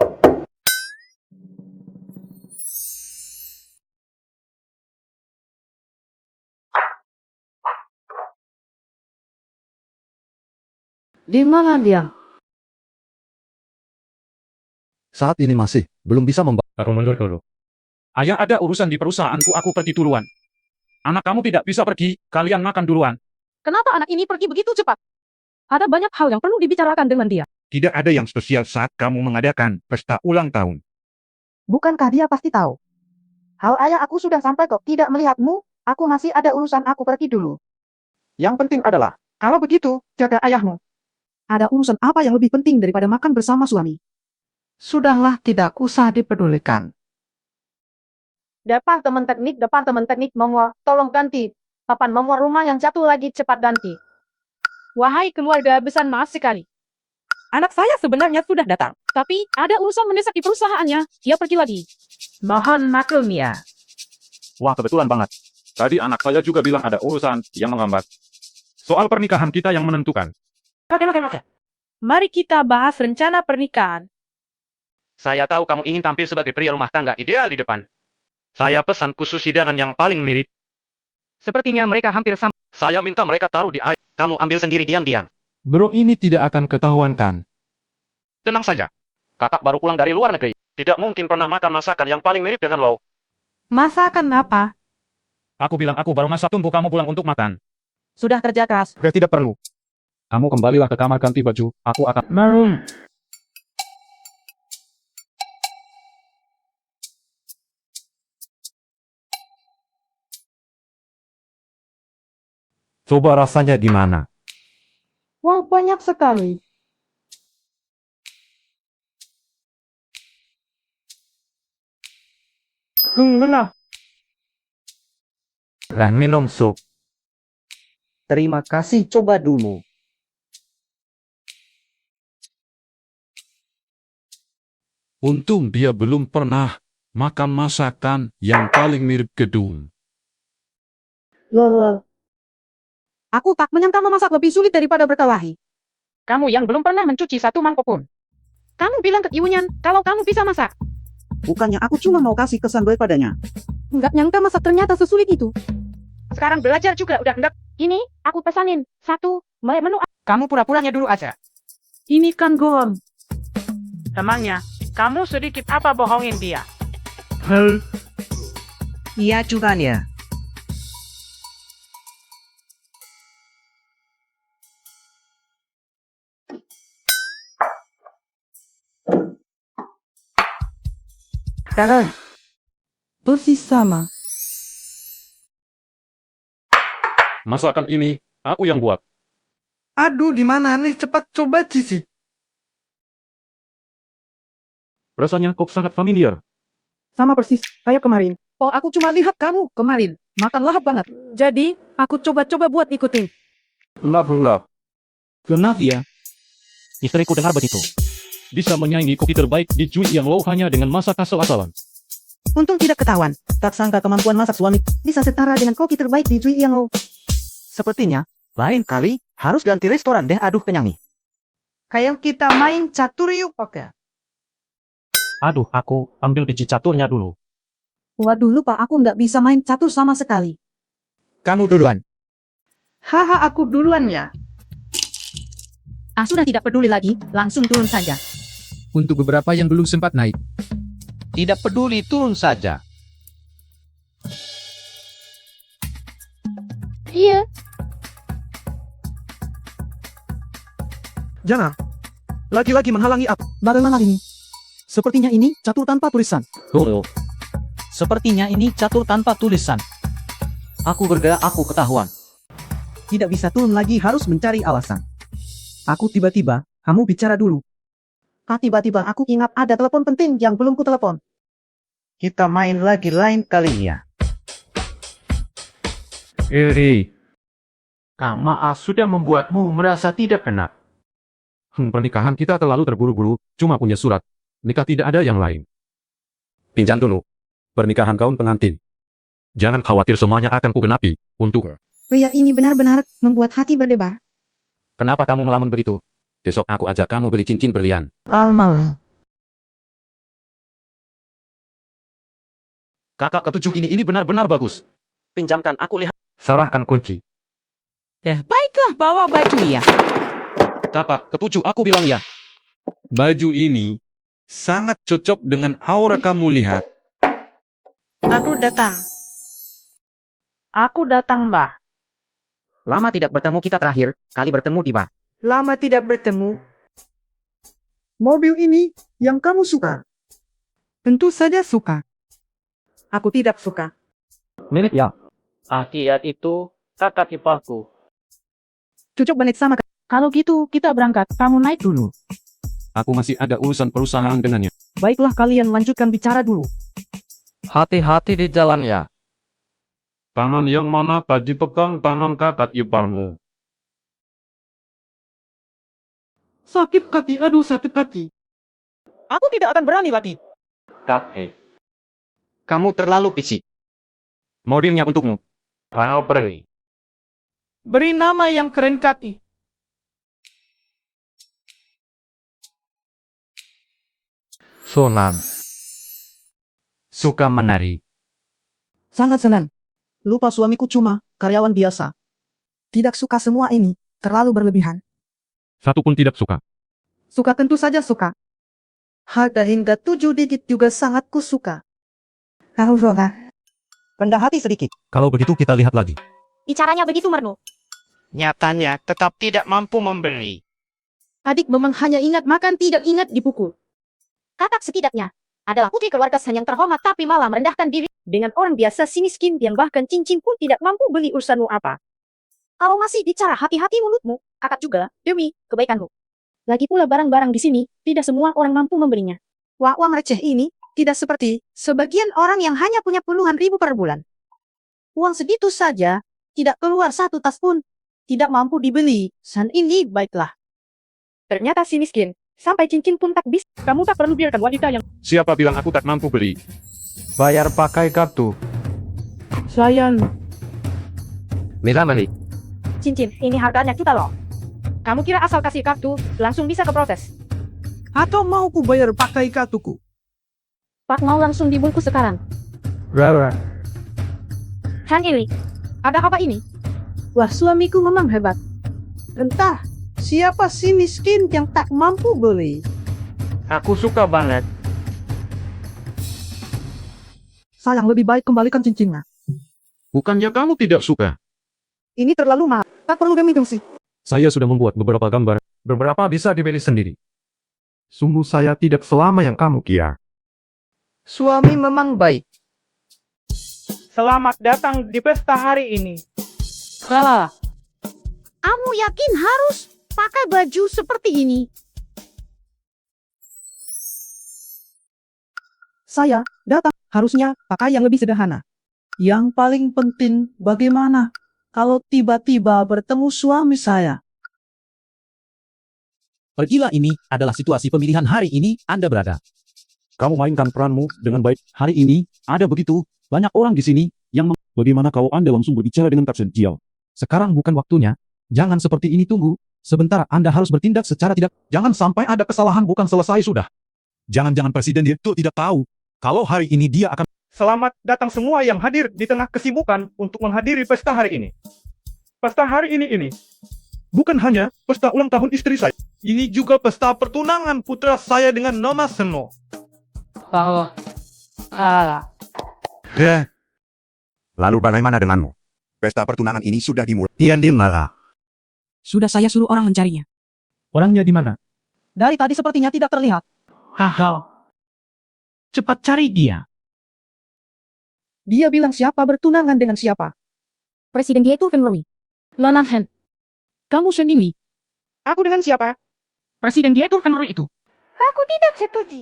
Di mana dia? Saat ini masih belum bisa membawa. Aku mundur dulu. Ayah, ada urusan di perusahaanku, aku pergi duluan. Anak kamu tidak bisa pergi, kalian makan duluan. Kenapa anak ini pergi begitu cepat? Ada banyak hal yang perlu dibicarakan dengan dia. Tidak ada yang spesial saat kamu mengadakan pesta ulang tahun. Bukankah dia pasti tahu? Hal ayah, aku sudah sampai kok. Tidak melihatmu, aku masih ada urusan, aku pergi dulu. Yang penting adalah, kalau begitu, jaga ayahmu. Ada urusan apa yang lebih penting daripada makan bersama suami? Sudahlah, tidak usah dipedulikan. Departemen teknik memua, tolong ganti. Papan memua rumah yang jatuh lagi, cepat ganti. Wahai keluarga besar, maaf sekali. Anak saya sebenarnya sudah datang, tapi ada urusan mendesak di perusahaannya, dia pergi lagi. Mohon maklumnya. Wah, kebetulan banget. Tadi anak saya juga bilang ada urusan yang menghambat. Soal pernikahan kita yang menentukan. Oke. Mari kita bahas rencana pernikahan. Saya tahu kamu ingin tampil sebagai pria rumah tangga ideal di depan. Saya pesan khusus hidangan yang paling mirip. Sepertinya mereka hampir sama. Saya minta mereka taruh di air. Kamu ambil sendiri diam-diam. Bro, ini tidak akan ketahuan kan? Tenang saja. Kakak baru pulang dari luar negeri. Tidak mungkin pernah makan masakan yang paling mirip dengan lo. Masakan apa? Aku bilang aku baru masak, tunggu kamu pulang untuk makan. Sudah kerja keras. Tidak perlu. Kamu kembalilah ke kamar ganti baju. Aku akan... Maroon. Coba rasanya di mana? Wah, banyak sekali. Benar. Dan minum sup. Terima kasih, coba dulu. Untung dia belum pernah makan masakan yang paling mirip gedung. Lol. Aku tak menyangka memasak lebih sulit daripada berkelahi. Kamu yang belum pernah mencuci satu mangkok pun. Kamu bilang ke Iwunyan kalau kamu bisa masak. Bukannya aku cuma mau kasih kesan baik padanya. Nggak nyangka masak ternyata sesulit itu. Sekarang belajar juga udah hendak. Ini, aku pesanin. Satu, menu. Kamu pura-puranya dulu aja. Ini kan Gon. Emangnya, kamu sedikit apa bohongin dia? Iya juga ya. Kakak, persis sama. Masakan ini, aku yang buat. Aduh, di mana nih? Cepat coba Cici. Rasanya kok sangat familiar. Sama persis, kayak kemarin. Oh, aku cuma lihat kamu kemarin. Makan lahap banget. Jadi, aku coba-coba buat ikutin. Love. Kenapa ya? Istriku dengar begitu. Bisa menyaingi koki terbaik di Cui Yang Low hanya dengan masak asal-asalan. Untung tidak ketahuan. Tak sangka kemampuan masak suami bisa setara dengan koki terbaik di Cui Yang Lo. Sepertinya, lain kali harus ganti restoran deh. Aduh, kenyang nih. Kayak kita main catur yuk, oke? Aduh, aku ambil biji caturnya dulu. Waduh, lupa aku nggak bisa main catur sama sekali. Kamu duluan. Haha, aku duluan ya. Ah, sudah tidak peduli lagi, langsung turun saja. Untuk beberapa yang belum sempat naik, Tidak peduli, turun saja. Iya. Jangan. Lagi-lagi menghalangi aku. Bagaimana ini? Sepertinya ini catur tanpa tulisan. Tunggu. Sepertinya ini catur tanpa tulisan. Aku bergerak, aku ketahuan. Tidak bisa turun lagi, harus mencari alasan. Aku tiba-tiba, kamu bicara dulu. Tiba-tiba aku ingat ada telepon penting yang belum kutelepon. Kita main lagi lain kali ya. Kama sudah membuatmu merasa tidak enak. Pernikahan kita terlalu terburu-buru, cuma punya surat. Nikah tidak ada yang lain. Pinjam dulu. Pernikahan kaum pengantin. Jangan khawatir, semuanya akan kugenapi. Untuk. Pria ini benar-benar membuat hati berdebar. Kenapa kamu melamun begitu? Besok aku ajak kamu beli cincin berlian. Almal. Kakak ketujuh ini benar-benar bagus. Pinjamkan aku lihat. Serahkan kunci. Baiklah, bawa baju ya. Kakak ketujuh aku bilang ya. baju ini sangat cocok dengan aura kamu lihat. Aku datang. Aku datang, Mbak. Lama tidak bertemu kita terakhir, kali bertemu di bar. Lama tidak bertemu. Mobil ini yang kamu suka. Tentu saja suka. Aku tidak suka. Milik ya. Kiat itu kakak iparku. Cocok banget sama. Kalau gitu, kita berangkat. Kamu naik dulu. Aku masih ada urusan perusahaan dengannya. Baiklah, kalian lanjutkan bicara dulu. Hati-hati di jalan ya. Tangan yang mana tadi pegang tangan kakak iparmu. Sakit kaki, aduh sakit kaki. Aku tidak akan berani lagi. Kakek. Kamu terlalu pisik. Mobilnya untukmu. Kau pergi. Beri nama yang keren kaki. Sunan. Suka menari. Sangat senang. Lupa suamiku cuma karyawan biasa. Tidak suka semua ini, terlalu berlebihan. Satu pun tidak suka. Suka tentu saja suka. Harga hingga 7 digit juga sangat kusuka. Tahu Zora. Rendah hati sedikit. Kalau begitu kita lihat lagi. Bicaranya begitu merdu. Nyatanya tetap tidak mampu membeli. Adik memang hanya ingat makan, tidak ingat dipukul. Kakak setidaknya adalah putri keluarga San yang terhormat tapi malah merendahkan diri dengan orang biasa si miskin yang bahkan cincin pun tidak mampu beli urusanmu apa. Kalau masih bicara hati-hati mulutmu, kakak juga demi kebaikanmu. Lagi pula barang-barang di sini tidak semua orang mampu membelinya. Wah, uang receh ini tidak seperti sebagian orang yang hanya punya puluhan ribu per bulan. Uang segitu saja tidak keluar satu tas pun tidak mampu dibeli. San ini baiklah. Ternyata si miskin. Sampai cincin pun tak bisa. Kamu tak perlu biarkan wanita yang... Siapa bilang aku tak mampu beli? Bayar pakai kartu. Sayang. Mila beli. Cincin, ini harganya juta loh. Kamu kira asal kasih kartu, langsung bisa ke proses? Atau mau ku bayar pakai kartuku? Pak mau langsung dibungkus sekarang. Rara. Han ini. Ada apa ini? Wah, suamiku memang hebat. Entah, siapa si miskin yang tak mampu beli? Aku suka banget. Sayang, lebih baik kembalikan cincinnya. Bukannya kamu tidak suka? Ini terlalu mahal. Tak perlu demi sih. Saya sudah membuat beberapa gambar. Beberapa bisa dibeli sendiri. Sungguh saya tidak selama yang kamu kira. Suami memang baik. Selamat datang di pesta hari ini. Kamu yakin harus pakai baju seperti ini? Saya datang harusnya pakai yang lebih sederhana. Yang paling penting bagaimana kalau tiba-tiba bertemu suami saya? Pergilah, ini adalah situasi pemilihan hari ini Anda berada. Kamu mainkan peranmu dengan baik. Hari ini, ada begitu banyak orang di sini yang Bagaimana kalau Anda langsung berbicara dengan Kapten Jiao? sekarang bukan waktunya. Jangan seperti ini, tunggu. Sebentar, Anda harus bertindak secara tidak. Jangan sampai ada kesalahan bukan selesai sudah. Jangan-jangan Presiden itu tidak tahu kalau hari ini dia akan. Selamat datang semua yang hadir di tengah kesibukan untuk menghadiri pesta hari ini. Pesta hari ini bukan hanya pesta ulang tahun istri saya. Ini juga pesta pertunangan putra saya dengan Noma Seno. Lalu bagaimana denganmu? Pesta pertunangan ini sudah dimulai. Dian dimana? Sudah saya suruh orang mencarinya. Orangnya di mana? Dari tadi sepertinya tidak terlihat. Cepat cari dia. Dia bilang siapa bertunangan dengan siapa. Presiden dia itu Fenloi. Lonahan. Kamu sendiri. Aku dengan siapa? Presiden dia itu Fenloi itu. Aku tidak setuju.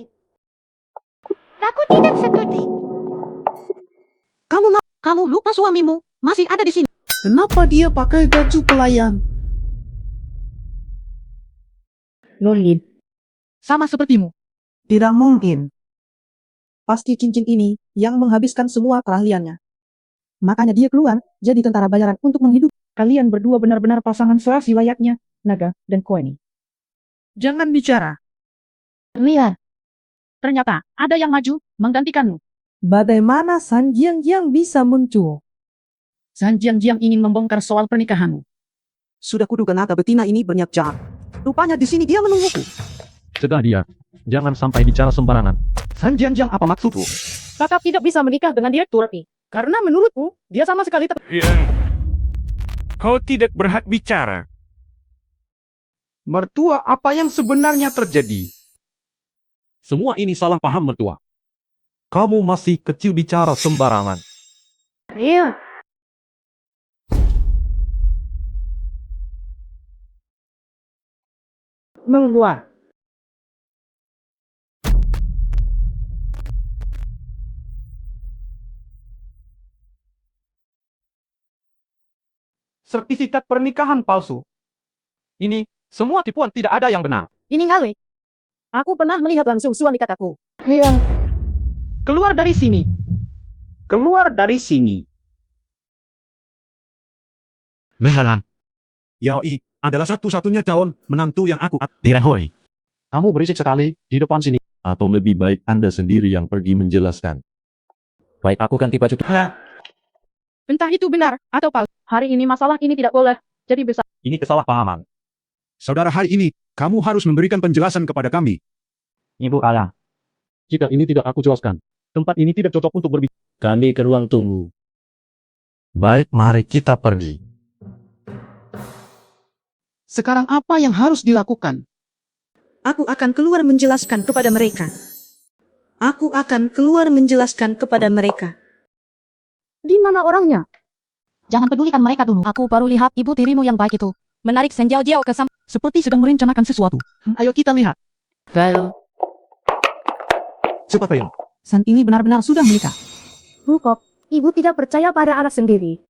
Aku tidak setuju. Kamu lupa suamimu masih ada di sini. Kenapa dia pakai baju pelayan? Lolin. Sama sepertimu. Tidak mungkin. Pasti cincin ini yang menghabiskan semua keahliannya. Makanya dia keluar jadi tentara bayaran untuk menghidup. Kalian berdua benar-benar pasangan serasi layaknya Naga dan Koeni. Jangan bicara. Lihat. Ternyata ada yang maju menggantikanmu. Bagaimana San Jiang bisa muncul? San Jiang ingin membongkar soal pernikahanmu. Sudah kuduga naga betina ini berniat jahat. Rupanya di sini dia menungguku. Cegah dia. Jangan sampai bicara sembarangan. San Jiang apa maksudmu? Kakak tidak bisa menikah dengan direktur Pi. Karena menurutku, dia sama sekali tak. Kau tidak berhak bicara. Mertua, apa yang sebenarnya terjadi? Semua ini salah paham mertua. Kamu masih kecil bicara sembarangan. Iya. Mengeluar. Sertifikat pernikahan palsu. Ini semua tipuan, tidak ada yang benar. Ini ngale. Aku pernah melihat langsung suami kataku. Iya. Keluar dari sini. Keluar dari sini. Mehalan. Yaoi adalah satu-satunya calon menantu yang aku. Dirahoi. Kamu berisik sekali di depan sini. Atau lebih baik Anda sendiri yang pergi menjelaskan. Baik, aku ganti baju. Entah itu benar atau palsu. Hari ini masalah ini tidak boleh jadi besar. Ini kesalahpahaman. Saudara, hari ini kamu harus memberikan penjelasan kepada kami. Ibu Alang. Jika ini tidak aku jelaskan, tempat ini tidak cocok untuk berbicara. Kami ke ruang tunggu. Baik, mari kita pergi. Sekarang apa yang harus dilakukan? Aku akan keluar menjelaskan kepada mereka. Aku akan keluar menjelaskan kepada mereka. Di mana orangnya? Jangan pedulikan mereka dulu. Aku baru lihat ibu tirimu yang baik itu. Menarik Sen Jiao ke seperti sedang merencanakan sesuatu. Ayo kita lihat. Cepat, Payon. San ini benar-benar sudah menikah. Bukop, ibu tidak percaya pada anak sendiri.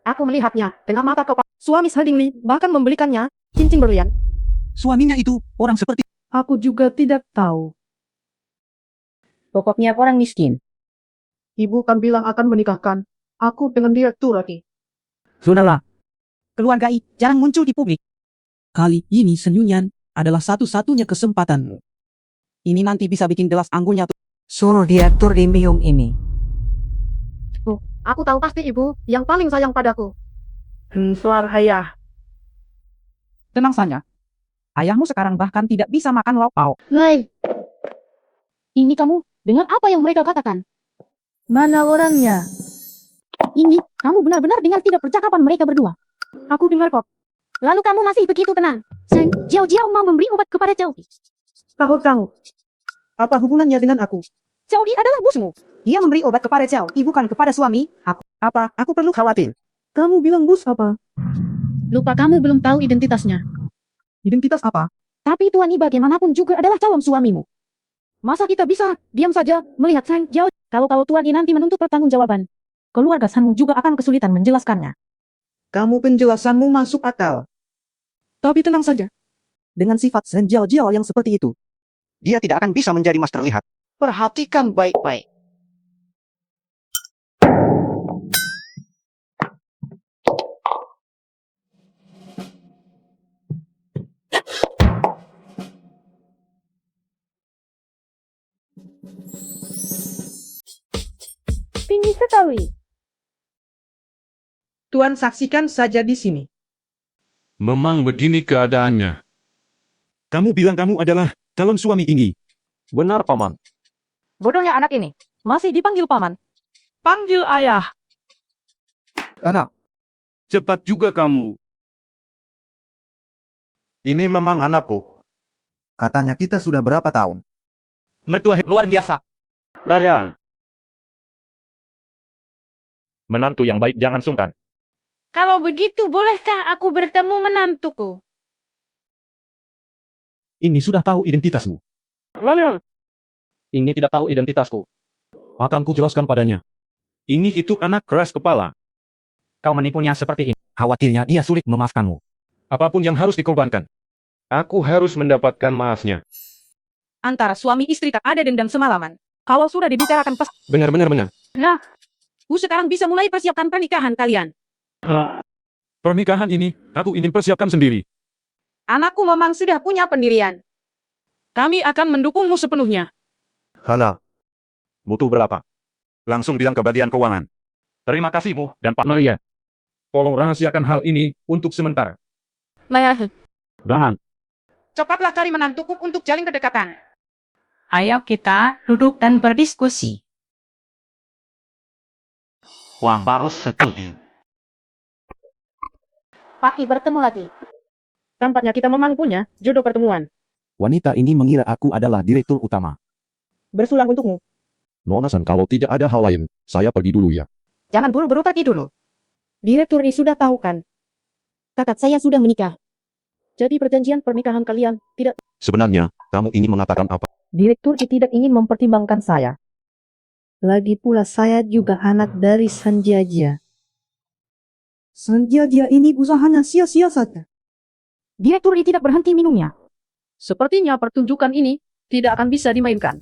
Aku melihatnya dengan mata kepala. Suami Sadingli bahkan membelikannya cincin berlian. Suaminya itu orang seperti. Aku juga tidak tahu. Pokoknya orang miskin. Ibu kan bilang akan menikahkan aku dengan direktur lagi. Sudahlah. Keluarga I jarang muncul di publik. Kali ini Senyunyan adalah satu-satunya kesempatanmu. Ini nanti bisa bikin gelas anggurnya tuh. Suruh direktur di minum ini. Aku tahu pasti ibu yang paling sayang padaku. Suar hayah. Tenang saja. Ayahmu sekarang bahkan tidak bisa makan lauk pauk. Hai. Ini kamu, dengan apa yang mereka katakan? Mana orangnya? Ini, kamu benar-benar dengar tidak percakapan mereka berdua. Aku dengar kok. Lalu kamu masih begitu tenang. Seng Jiao Jiao mau memberi obat kepada Zhao Li. Tahukah kamu? Apa hubungannya dengan aku? Zhao Li adalah bosmu. Dia memberi obat kepada Zhao, bukan kepada suami aku. Apa? Aku perlu khawatir. Kamu bilang bos apa? Lupa kamu belum tahu identitasnya. Identitas apa? Tapi Tuan Yi bagaimanapun juga adalah calon suamimu. Masa kita bisa diam saja melihat Seng Jiao? Kalau Tuan Yi nanti menuntut pertanggungjawaban, keluarga Sanmu juga akan kesulitan menjelaskannya. Kamu penjelasanmu masuk akal. Tapi tenang saja. Dengan sifat Shen Jiao Jiao yang seperti itu, dia tidak akan bisa menjadi master lihat. Perhatikan baik-baik. Tinggi sekali. Tuan saksikan saja di sini. Memang begini keadaannya. Kamu bilang kamu adalah calon suami ini. Benar, Paman. Bodohnya anak ini. Masih dipanggil paman. Panggil ayah. Anak, Cepat juga kamu. ini memang anakku. Katanya kita sudah berapa tahun? Mertua luar biasa. Darian. Menantu yang baik jangan sungkan. Kalau begitu, bolehkah aku bertemu menantuku? Ini sudah tahu identitasmu. Lalu, Ini tidak tahu identitasku. Akan ku jelaskan padanya. Ini itu anak keras kepala. kau menipunya seperti ini. Khawatirnya dia sulit memaafkanmu. Apapun yang harus dikorbankan. Aku harus mendapatkan maafnya. Antara suami istri tak ada dendam semalaman. Kalau sudah dibicarakan pas, Benar. ku sekarang bisa mulai persiapkan pernikahan kalian. Pernikahan ini, aku ingin persiapkan sendiri. Anakku memang sudah punya pendirian. Kami akan mendukungmu sepenuhnya. Hana, Butuh berapa? Langsung bilang ke bagian keuangan. Terima kasihmu dan Pak Maria. Tolong rahasiakan hal ini untuk sementara. Dan Cepatlah cari menantuku untuk jalin kedekatan. Ayo kita duduk dan berdiskusi. Wang Baros setuju. Pak Yi bertemu lagi. Tampaknya kita memang punya jodoh pertemuan. Wanita ini mengira aku adalah direktur utama. Bersulang untukmu. Nona San, kalau tidak ada hal lain, saya pergi dulu ya. Jangan buru-buru pergi dulu. Direktur Yi sudah tahu kan? Kakak saya sudah menikah. Jadi perjanjian pernikahan kalian tidak... Sebenarnya, kamu ingin mengatakan apa? Direktur Yi tidak ingin mempertimbangkan saya. Lagi pula saya juga anak dari Sanjia. Sanjia ini usahanya sia-sia saja. Direktur Yi tidak berhenti minumnya. Sepertinya pertunjukan ini tidak akan bisa dimainkan.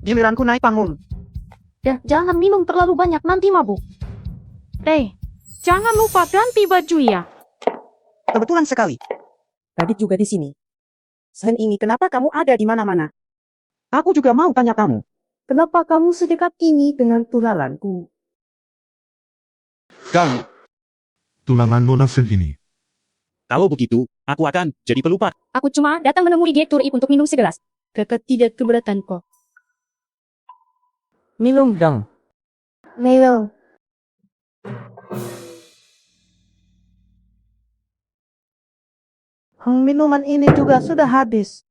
Giliranku naik panggung. Ya, jangan minum terlalu banyak, nanti mabuk. Jangan lupa ganti baju ya. Kebetulan sekali. Tadi juga di sini. Selain ini, kenapa kamu ada di mana-mana? Aku juga mau tanya kamu. Kenapa kamu sedekat ini dengan tulalanku? Kang, tulangan Nona Sen ini. Kalau begitu, aku akan jadi pelupa. Aku cuma datang menemui Direktur I untuk minum segelas. Kakak tidak keberatan kok. Minum dong. Mewel. Minuman ini juga sudah habis.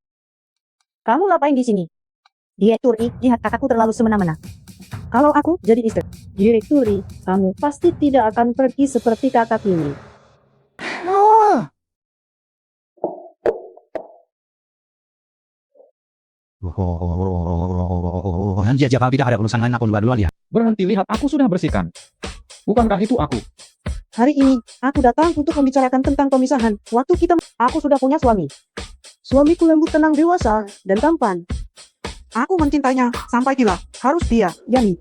Kamu ngapain di sini? Direktur I, lihat kakakku terlalu semena-mena. Kalau aku jadi istri Direktur I, kamu pasti tidak akan pergi seperti kakak ini. Jika tidak ada urusan lain, aku dua lihat. Berhenti lihat, aku sudah bersihkan. Bukankah itu aku? Hari ini, aku datang untuk membicarakan tentang pemisahan. Waktu aku sudah punya suami. Suamiku lembut, tenang, dewasa, dan tampan. Aku mencintainya sampai gila. Harus dia, Yani.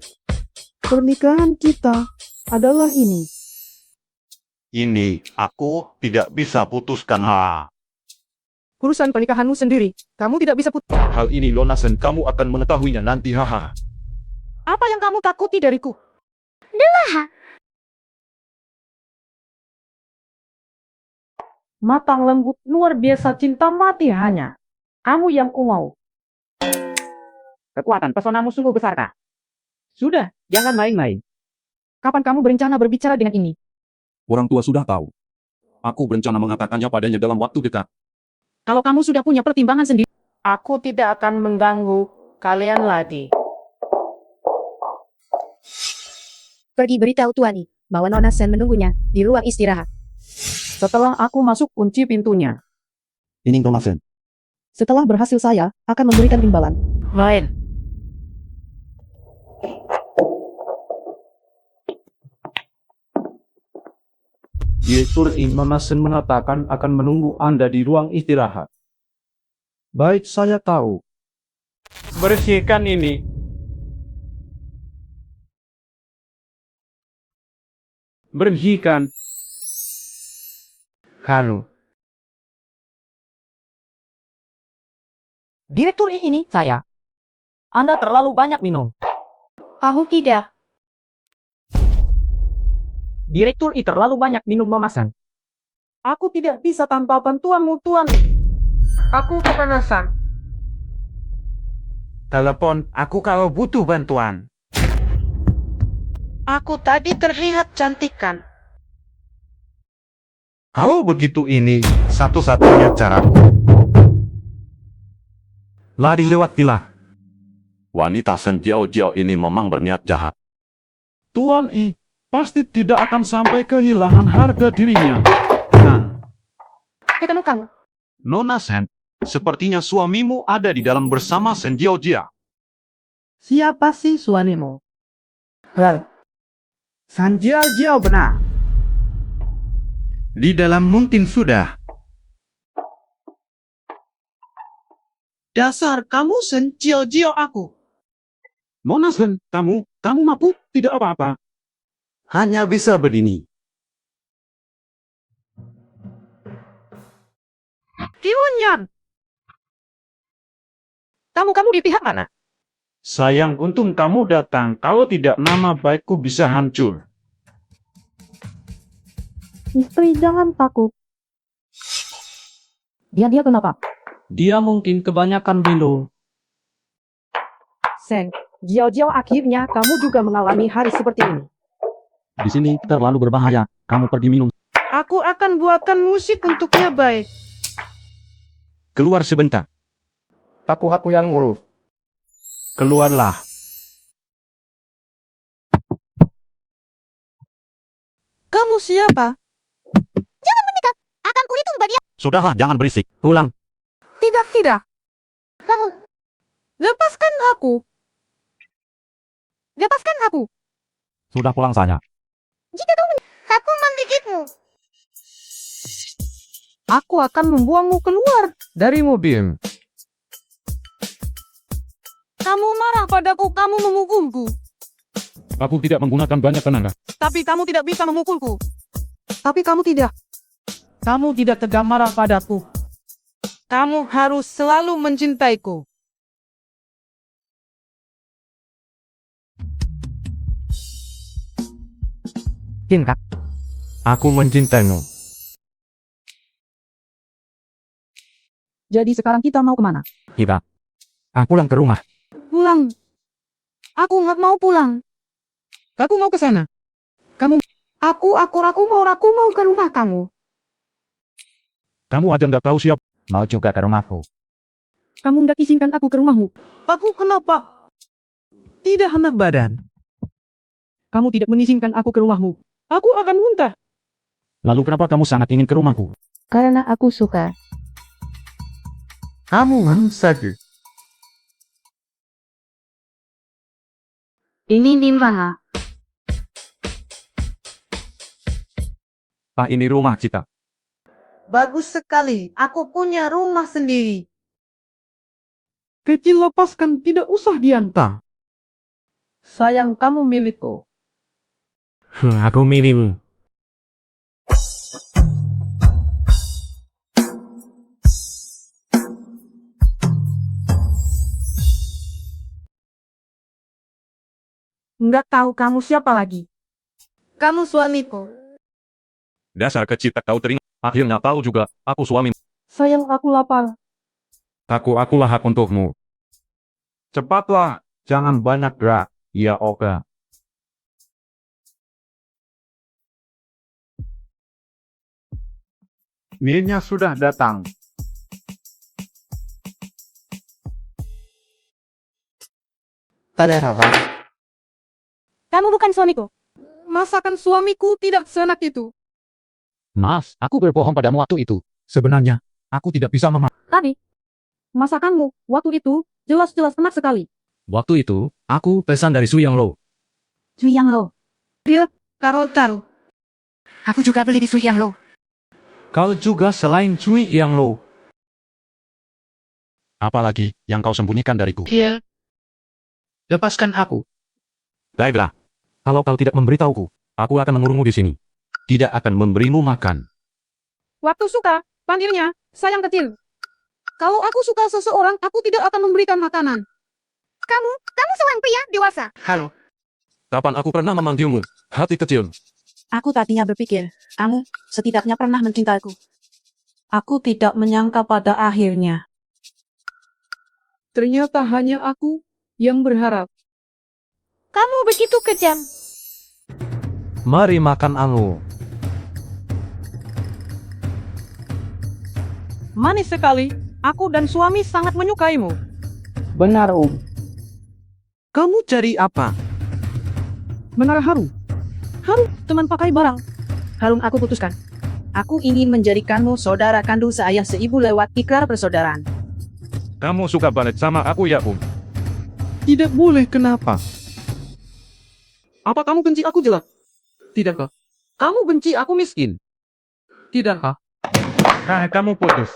Pernikahan kita adalah ini. Ini aku tidak bisa putuskan. Urusan pernikahanmu sendiri. Kamu tidak bisa Hal ini Nona Sen, kamu akan mengetahuinya nanti, haha. Apa yang kamu takuti dariku? Matang lembut, luar biasa, cinta mati hanya. Kamu yang ku mau. Kekuatan pesonamu sungguh besar, Kak. Sudah, Jangan main-main. Kapan kamu berencana berbicara dengan ini? Orang tua sudah tahu. Aku berencana mengatakannya padanya dalam waktu dekat. Kalau kamu sudah punya pertimbangan sendiri, Aku tidak akan mengganggu kalian lagi. Pergi beritahu Tuani bahwa Nona Sen menunggunya di ruang istirahat. Setelah aku masuk, kunci pintunya. Ini Thomasen. Setelah berhasil saya akan memberikan imbalan. Lain. Direktur Imamasen mengatakan akan menunggu Anda di ruang istirahat. Baik, saya tahu. Bersihkan ini. Bersihkan. Kamu. direktur ini saya. Anda terlalu banyak minum. Aku tidak. Direktur I terlalu banyak minum memasan. Aku tidak bisa tanpa bantuanmu, Tuan. Aku kepanasan. Telepon aku kalau butuh bantuan. Aku tadi terlihat cantik kan? Kalau begitu ini satu-satunya caraku. Lari lewat villa. Wanita Sen Jiao ini memang berniat jahat. Tuan I pasti tidak akan sampai kehilangan harga dirinya. Ketemu kamu. Nona Sen, sepertinya suamimu ada di dalam bersama Sen Jiao. Siapa sih suamimu? Well, San Jiao benar. Di dalam mungkin sudah. Dasar kamu Sen Jiao aku. Nona Sen, kamu mabuk? Tidak apa-apa. Hanya bisa begini. Tiwonyan! Kamu di pihak mana? Sayang, untung kamu datang. Kalau tidak, nama baikku bisa hancur. Istri, jangan takut. Dia kenapa? Dia mungkin kebanyakan minum. Sen, Jiao akhirnya kamu juga mengalami hari seperti ini. Di sini terlalu berbahaya. Kamu pergi minum. Aku akan buatkan musik untuknya, baik. Keluar sebentar. Aku yang ngurus. Keluarlah. Kamu siapa? Akan kuhitung bagian. Sudahlah, jangan berisik. Pulang. Tidak. Kamu. Lepaskan aku. Lepaskan aku. Sudah pulang saja. Jika kau aku menggigitmu. Aku akan membuangmu keluar Dari mobil. Kamu marah padaku, kamu memukulku. Aku tidak menggunakan banyak tenaga. Tapi kamu tidak bisa memukulku. Tapi kamu tidak. Kamu tidak tegang marah padaku. Kamu harus selalu mencintaiku. Cinta. Aku mencintaimu. Jadi sekarang kita mau kemana? Kita. Aku pulang ke rumah. Pulang. Aku nggak mau pulang. Aku mau ke sana. Kamu. Aku mau ke rumah kamu. Kamu aja nggak tahu siapa. Mau juga ke rumahku. Kamu nggak izinkan aku ke rumahmu. Aku kenapa? Tidak enak badan. Kamu tidak mengizinkan aku ke rumahmu. Aku akan muntah. Lalu kenapa kamu sangat ingin ke rumahku? Karena aku suka. Kamu saja. Ini Nimbaha. Pak, ini rumah kita. Bagus sekali. Aku punya rumah sendiri. Kecil, lepaskan, tidak usah diantar. Sayang, kamu milikku. Aku milikmu. Nggak tahu kamu siapa lagi. Kamu suamiku. Dasar kecil tak tahu teringat. Akhirnya tahu juga, aku suami. Sayang, aku lapar. Akulah hak untukmu. Cepatlah. Jangan banyak gerak. Ya, Oka. Minnya sudah datang. Padahal, Kamu bukan suamiku. Masakan suamiku tidak seenak itu. Maaf, aku berbohong padamu waktu itu. Sebenarnya, aku tidak bisa Tadi, masakanmu waktu itu jelas-jelas enak sekali. Waktu itu, aku pesan dari Su Yang Lo. Yang Lo. Karo taruh. Aku juga beli di Yang Lo. Kau juga selain Cui Yang Lo. Apalagi yang kau sembunyikan dariku. Dia. Lepaskan aku. Baiklah. Kalau kau tidak memberitahuku, aku akan mengurungmu di sini. Tidak akan memberimu makan. Waktu suka, panggilnya, sayang kecil. Kalau aku suka seseorang, aku tidak akan memberikan makanan. Kamu seorang pria dewasa. Halo. Kapan aku pernah memanggilmu, hati kecil? aku tadinya berpikir, kamu setidaknya pernah mencintaiku. Aku tidak menyangka pada akhirnya. Ternyata hanya aku yang berharap. Kamu begitu kejam. Mari makan anu. Manis sekali, aku dan suami sangat menyukaimu. Benar, Kamu cari apa? Menara haru. Haru, teman pakai barang. Harum aku putuskan. Aku ingin menjadikanmu saudara kandung seayah seibu lewat ikrar persaudaraan. Kamu suka banget sama aku ya, Tidak boleh, kenapa? Apa kamu benci aku jelek? Tidakkah? Kamu benci aku miskin? Tidakkah? Nah, kamu putus.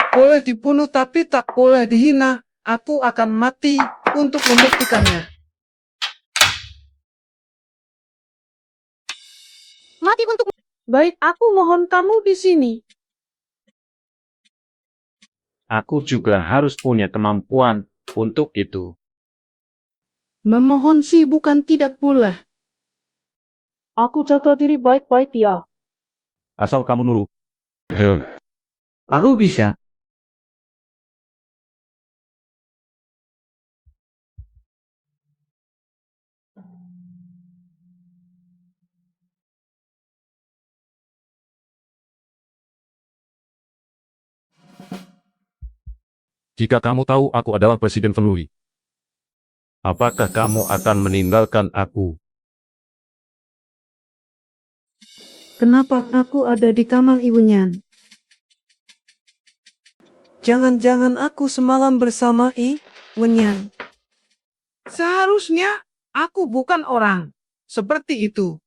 Boleh dibunuh tapi tak boleh dihina. Aku akan mati untuk membuktikannya. Mati untuk... Baik, aku mohon kamu di sini. Aku juga harus punya kemampuan untuk itu. Memohon sih bukan tidak boleh. Aku jaga diri baik-baik ya. Asal kamu nurut. Aku bisa. Jika kamu tahu aku adalah Presiden Fenlui, apakah kamu akan meninggalkan aku? Kenapa aku ada di kamar ibunya? Jangan-jangan aku semalam bersama Wenyan. Seharusnya aku bukan orang seperti itu.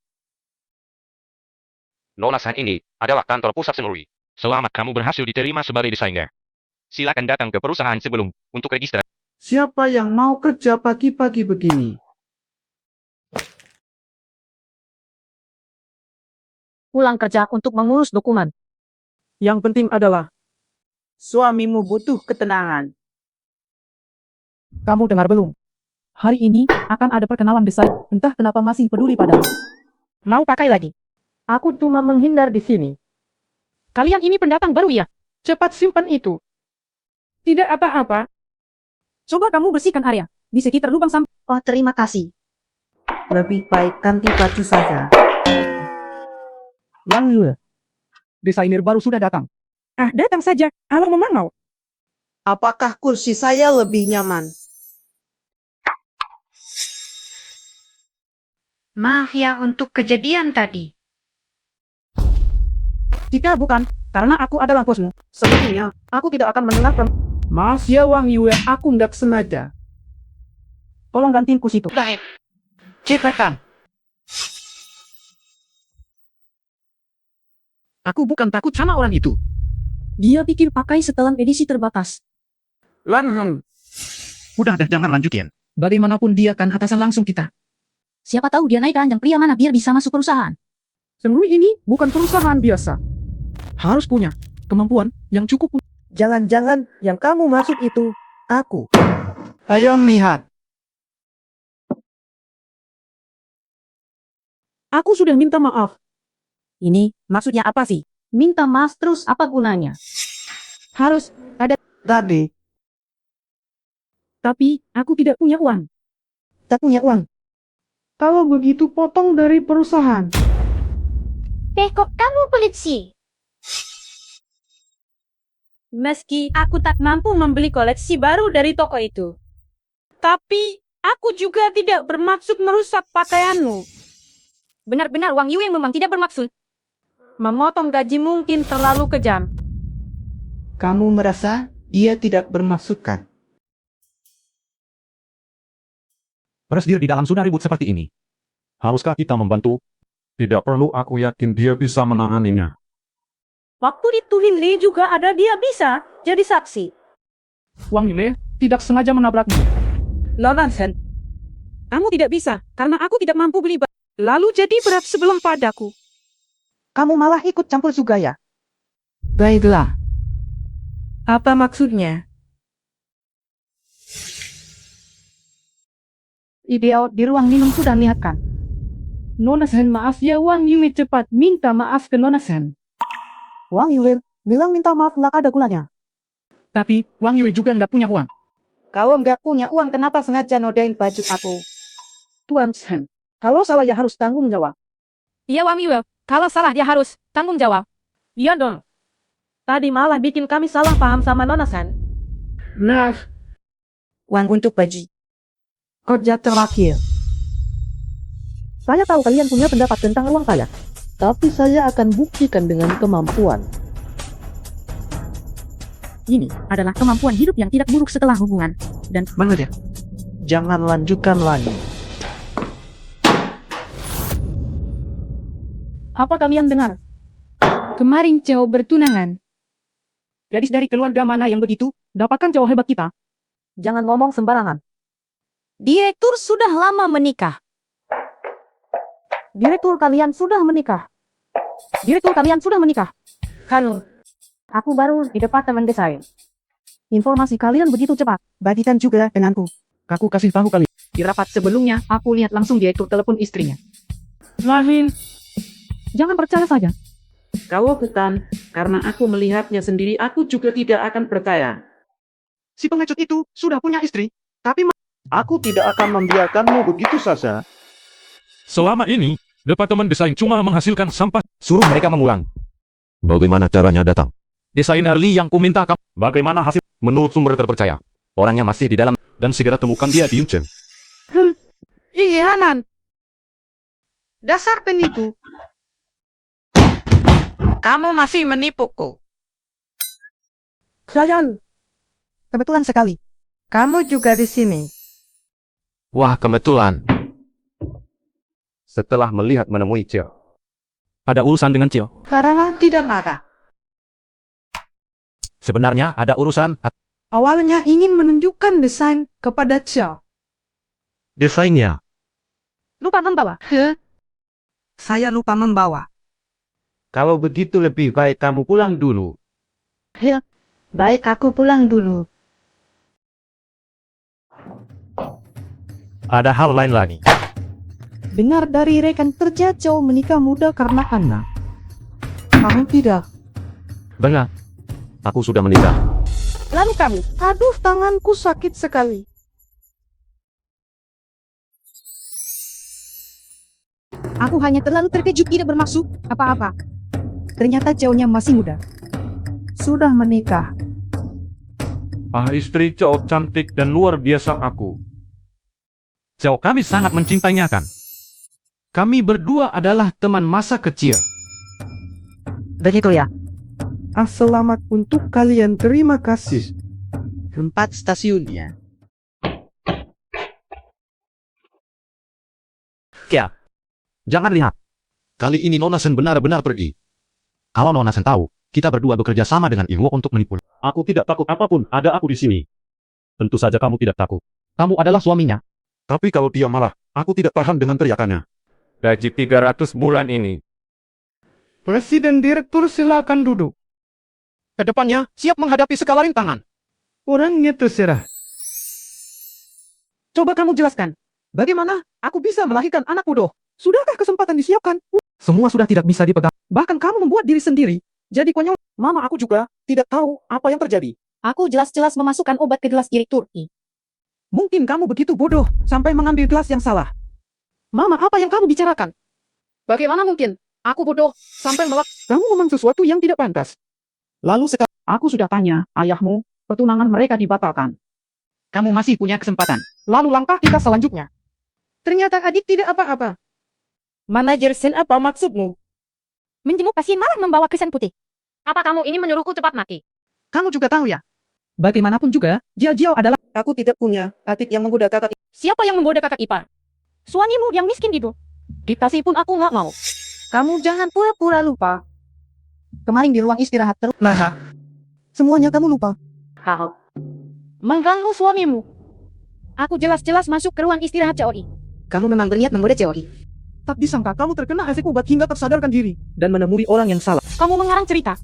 Nona San ini adalah kantor pusat Fenlui. Selamat kamu berhasil diterima sebagai desainer. Silakan datang ke perusahaan sebelum untuk registrasi. Siapa yang mau kerja pagi-pagi begini? Pulang kerja untuk mengurus dokumen. Yang penting adalah suamimu butuh ketenangan. Kamu dengar belum? Hari ini akan ada perkenalan desain. Entah kenapa masih peduli padamu. Mau pakai lagi? Aku cuma menghindar di sini. Kalian ini pendatang baru ya? Cepat simpan itu. Tidak apa-apa. Coba kamu bersihkan area di sekitar lubang sampah. Oh, terima kasih. Lebih baik ganti baju saja. Yang desainer baru sudah datang. Ah, datang saja. Allah memang. Apakah kursi saya lebih nyaman? Maaf ya untuk kejadian tadi. Jika bukan, karena aku adalah bosmu. Sepertinya, aku tidak akan mendengarkan. Maaf ya Wang Yue, aku tidak sengaja. Tolong gantiin kursi itu. Baik. Cepetan. Aku bukan takut sama orang itu. Dia pikir pakai setelan edisi terbatas. Udah deh, jangan lanjutin. Bagaimanapun dia kan atasan langsung kita. Siapa tahu dia naik ranjang pria mana biar bisa masuk perusahaan. Semua ini bukan perusahaan biasa. Harus punya kemampuan yang cukup. Jangan-jangan yang kamu maksud itu aku. Ayo lihat. Aku sudah minta maaf. Ini maksudnya apa sih? Minta maaf terus apa gunanya? Harus ada. Tadi. Tapi aku tidak punya uang. Tak punya uang. Kalau begitu potong dari perusahaan. Kok kamu pelit sih? Meski aku tak mampu membeli koleksi baru dari toko itu. Tapi, aku juga tidak bermaksud merusak pakaianmu. Benar-benar Wang Yue memang tidak bermaksud. Memotong gaji mungkin terlalu kejam. Kamu merasa dia tidak bermaksud kan? Presdir di dalam sudah ribut seperti ini. Haruskah kita membantu? Tidak perlu, aku yakin dia bisa menanganinya. Waktu di Tuhin Li juga ada dia bisa jadi saksi. Wang Yue tidak sengaja menabrakmu. Nonsense. Kamu tidak bisa, karena aku tidak mampu beli lalu jadi berat sebelum padaku. Kamu malah ikut campur juga ya? Baiklah, Apa maksudnya? Ideal di ruang minum sudah lihatkan. Nona Sen, maaf ya, Wang Yue cepat minta maaf ke Nona Sen. Wang Yue bilang minta maaf nggak ada gunanya. Tapi Wang Yue juga nggak punya uang. Kalau nggak punya uang, kenapa sengaja nodain baju aku? Tuan Sen, kalau salah ya harus tanggung jawab. Iya Wang Yue, kalau salah dia harus tanggung jawab. Iya dong. Tadi malah bikin kami salah paham sama Nona Sen. Nah, Uang untuk baju. Kerja terakhir. Saya tahu kalian punya pendapat tentang uang saya. Tapi saya akan buktikan dengan kemampuan. Ini adalah kemampuan hidup yang tidak buruk setelah hubungan. Dan banget ya. Jangan lanjutkan lagi. Apa kalian dengar? Kemarin Cao bertunangan. Gadis dari keluarga mana yang begitu? Dapatkan cowok hebat kita. Jangan ngomong sembarangan. direktur sudah lama menikah. Direktur kalian sudah menikah. Direktur kalian sudah menikah. Halo. Aku baru di departemen desain. Informasi kalian begitu cepat. Bagikan juga denganku. aku kasih tahu kalian. Di rapat sebelumnya, aku lihat langsung direktur telepon istrinya. Lavin, Jangan percaya saja. Kau bukan, karena aku melihatnya sendiri, aku juga tidak akan percaya. si pengecut itu sudah punya istri. Tapi aku tidak akan membiarkanmu begitu saja. Selama ini, Departemen Desain cuma menghasilkan sampah. Suruh mereka mengulang. Bagaimana caranya datang? Desainer Li yang kuminta kamu. Bagaimana hasil? Menurut sumber terpercaya. Orangnya masih di dalam. Dan segera temukan dia di Yunchen. Iya, Nan. Dasar penipu. Kamu masih menipuku. Sayang. Kebetulan sekali. Kamu juga di sini. Wah, kebetulan. Setelah melihat menemui Cio. Ada urusan dengan Cio? Karena tidak ada. Sebenarnya ada urusan. Awalnya ingin menunjukkan desain kepada Xiao. Desainnya. Lupa membawa. Saya lupa membawa. Kalau begitu lebih baik kamu pulang dulu. Baik, aku pulang dulu. Ada hal lain lagi. Dengar dari rekan kerja Chow menikah muda karena anak. Kamu tidak. Benar. Aku sudah menikah. Lalu kamu? Aduh, tanganku sakit sekali. Aku hanya terlalu terkejut, tidak bermaksud apa-apa. Ternyata Chow-nya masih muda. Sudah menikah. Istri Cao cantik dan luar biasa aku. Xiao, kami sangat mencintainya kan? Kami berdua adalah teman masa kecil. Begitu ya? Selamat untuk kalian, terima kasih. Tempat stasiunnya. Ya. Jangan lihat. Kali ini Nona Sen benar-benar pergi. Kalau Nona Sen tahu, kita berdua bekerja sama dengan Ilmu untuk menipu. Aku tidak takut apapun, ada aku di sini. Tentu saja kamu tidak takut. Kamu adalah suaminya. Tapi kalau dia malah, aku tidak tahan dengan teriakannya. Gaji 300 bulan ini. Presiden direktur silakan duduk. Kedepannya, siap menghadapi segala rintangan. Orangnya terserah. Coba kamu jelaskan. Bagaimana aku bisa melahirkan anak bodoh? Sudahkah kesempatan disiapkan? Semua sudah tidak bisa dipegang. Bahkan kamu membuat diri sendiri. Jadi konyol. Mama aku juga tidak tahu apa yang terjadi. Aku jelas-jelas memasukkan obat ke gelas direktur. Mungkin kamu begitu bodoh sampai mengambil gelas yang salah. Mama, apa yang kamu bicarakan? Bagaimana mungkin? Aku bodoh sampai Kamu ngomong sesuatu yang tidak pantas. Lalu sekarang Aku sudah tanya ayahmu, pertunangan mereka dibatalkan. Kamu masih punya kesempatan. Lalu langkah kita selanjutnya. Ternyata adik tidak apa-apa. Manajer Sen, apa maksudmu? Menjenguk pasien malah membawa kesan putih. Apa kamu ini menyuruhku cepat mati? Kamu juga tahu ya? Bagaimanapun juga, Jiao adalah Aku tidak punya adik yang menggoda kakak. Siapa yang menggoda kakak ipar? Suamimu yang miskin itu. Dikasih pun aku nggak mau. Kamu jangan pura-pura lupa. Kemarin di ruang istirahat terus. Nah, Semuanya kamu lupa. Hal. Mengganggu suamimu. Aku jelas-jelas masuk ke ruang istirahat Chaori. Kamu memang berniat menggoda Chaori tak disangka kamu terkena efek obat hingga tersadarkan diri dan menemui orang yang salah. Kamu mengarang cerita.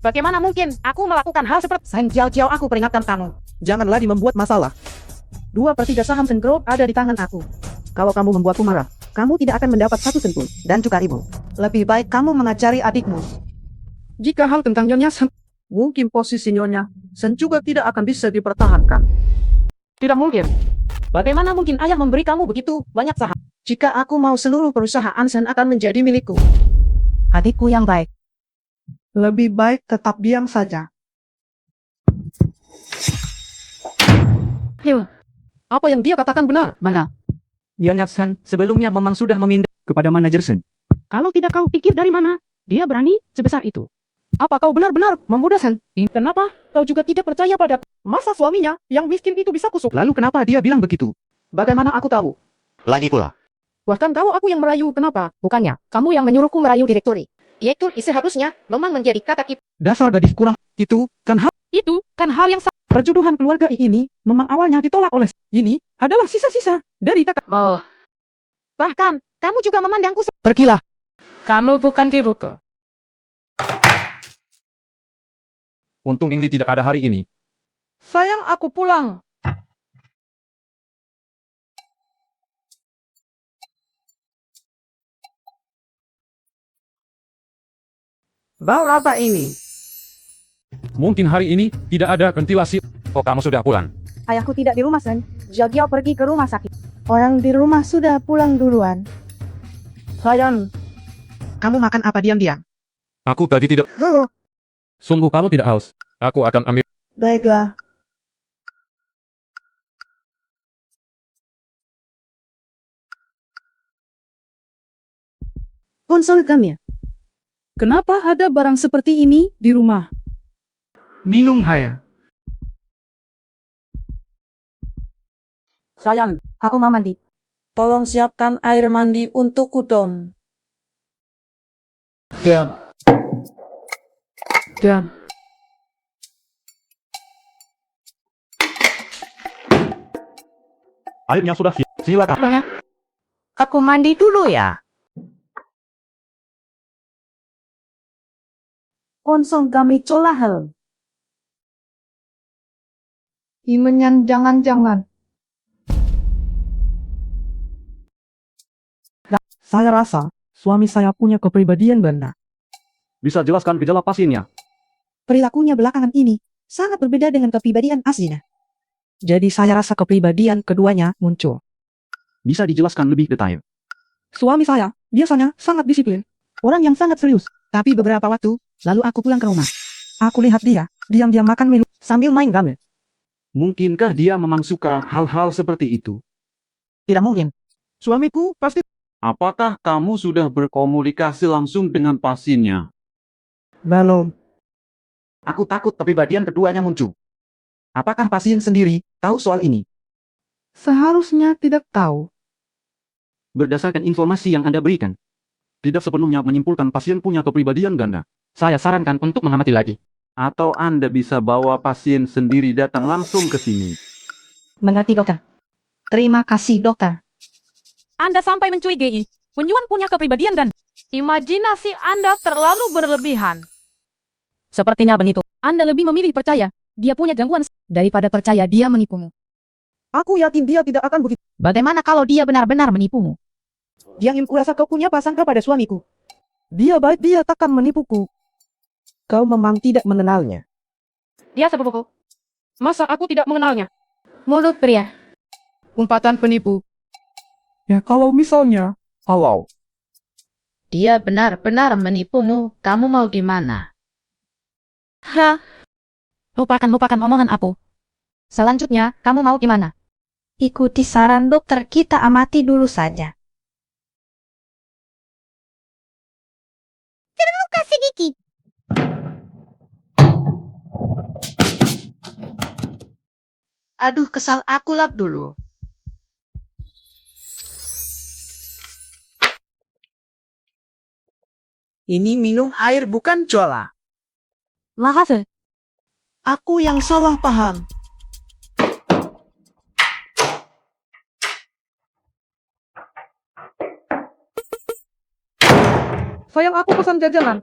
Bagaimana mungkin aku melakukan hal seperti... Sen Jiao, aku peringatkan kamu. Jangan lagi membuat masalah. 2/3 saham Sen Group ada di tangan aku. Kalau kamu membuatku marah, kamu tidak akan mendapat 1 sen pun. Dan juga ibu. Lebih baik kamu mengajari adikmu. Jika hal tentang Nyonya Sen, mungkin posisi Nyonya Sen juga tidak akan bisa dipertahankan. Tidak mungkin. Bagaimana mungkin ayah memberi kamu begitu banyak saham? Jika aku mau seluruh perusahaan Sen akan menjadi milikku. Adikku yang baik. Lebih baik tetap diam saja. Hiu. Apa yang dia katakan benar? Mana? Nyonya Sen sebelumnya memang sudah meminta kepada manajer Sen. Kalau tidak kau pikir dari mana, dia berani sebesar itu. Apa kau benar-benar memudah Sen? Kenapa kau juga tidak percaya padaku? Masa suaminya yang miskin itu bisa kusuk? Lalu kenapa dia bilang begitu? Bagaimana aku tahu? Lagi pula. Bahkan tahu aku yang merayu, kenapa? Bukannya, kamu yang menyuruhku merayu direktori. Direktur seharusnya memang menjadi kakak ipar. Dasar gadis kurang. Itu kan hal yang perjodohan keluarga ini memang awalnya ditolak oleh ini adalah sisa-sisa dari kakak. Oh. Bahkan, kamu juga memandangku Pergilah. Kamu bukan diriku. Untung ini tidak ada hari ini. Sayang, aku pulang. Bau apa ini? Mungkin hari ini tidak ada ventilasi. Oh, kamu sudah pulang. Ayahku tidak di rumah Sen. Jiao pergi ke rumah sakit. Orang di rumah sudah pulang duluan. Sayang, Kamu makan apa diam-diam? Aku tadi tidak... Sungguh kamu tidak haus. Aku akan ambil... Baiklah. Konsol kami. kenapa ada barang seperti ini di rumah? minum Haya. Sayang, aku mau mandi. Tolong siapkan air mandi untuk Kudon. Dan airnya sudah siap. Silakan. Aku mandi dulu ya. Konsol kami colahel. Imenyan jangan-jangan. Saya rasa suami saya punya kepribadian ganda. Bisa jelaskan gejala pasiennya? Perilakunya belakangan ini sangat berbeda dengan kepribadian aslinya. Jadi saya rasa kepribadian keduanya muncul. Bisa dijelaskan lebih detail? Suami saya biasanya sangat disiplin. Orang yang sangat serius. Tapi beberapa waktu lalu aku pulang ke rumah. Aku lihat dia diam-diam makan minum sambil main game. Mungkinkah dia memang suka hal-hal seperti itu? Tidak mungkin. Suamiku pasti... Apakah kamu sudah berkomunikasi langsung dengan pasiennya? Belum. Aku takut kepribadian keduanya muncul. Apakah pasien sendiri tahu soal ini? Seharusnya tidak tahu. Berdasarkan informasi yang Anda berikan, tidak sepenuhnya menyimpulkan pasien punya kepribadian ganda. Saya sarankan untuk mengamati lagi. Atau Anda bisa bawa pasien sendiri datang langsung ke sini. Mengerti dokter. Terima kasih dokter. Anda sampai mencurigai. Penyuan punya kepribadian dan imajinasi Anda terlalu berlebihan. Sepertinya begitu. Anda lebih memilih percaya dia punya gangguan daripada percaya dia menipumu. Aku yakin dia tidak akan begitu. Bagaimana kalau dia benar-benar menipumu? Dia ingin kurasa kau punya prasangka pada suamiku. Dia baik, dia takkan menipuku. Kau memang tidak mengenalnya. Dia sepupuku. Masa aku tidak mengenalnya? Mulut pria. Umpatan penipu. Ya kalau misalnya, kalau Dia benar-benar menipumu. Kamu mau gimana? Hah? Lupakan omongan aku. Selanjutnya, kamu mau gimana? Ikuti saran dokter, kita amati dulu saja. Terluka sedikit. Aduh, kesal, aku lap dulu. Ini minum air bukan cola. Lahase. Aku yang salah paham. Sayang, aku pesan jajanan.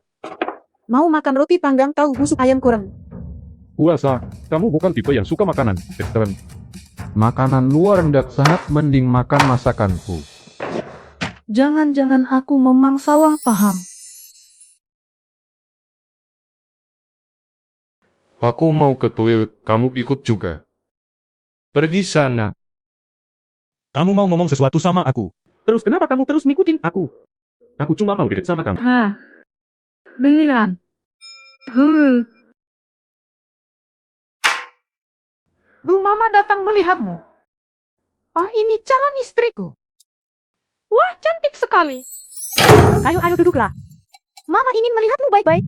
Mau makan roti panggang tahu busuk ayam kurang. Kuasa, kamu bukan tipe yang suka makanan ekstrem. Makanan luar ndak sangat mending makan masakanku. Jangan-jangan aku memang salah paham. Aku mau ke toilet, kamu ikut juga. Pergi sana. Kamu mau ngomong sesuatu sama aku. Terus kenapa kamu terus ngikutin aku? Aku cuma mau deket sama kamu. Hah. Beneran. Bu Mama datang melihatmu. Ah, ini calon istriku. Wah, cantik sekali. Ayo duduklah. Mama ingin melihatmu baik-baik.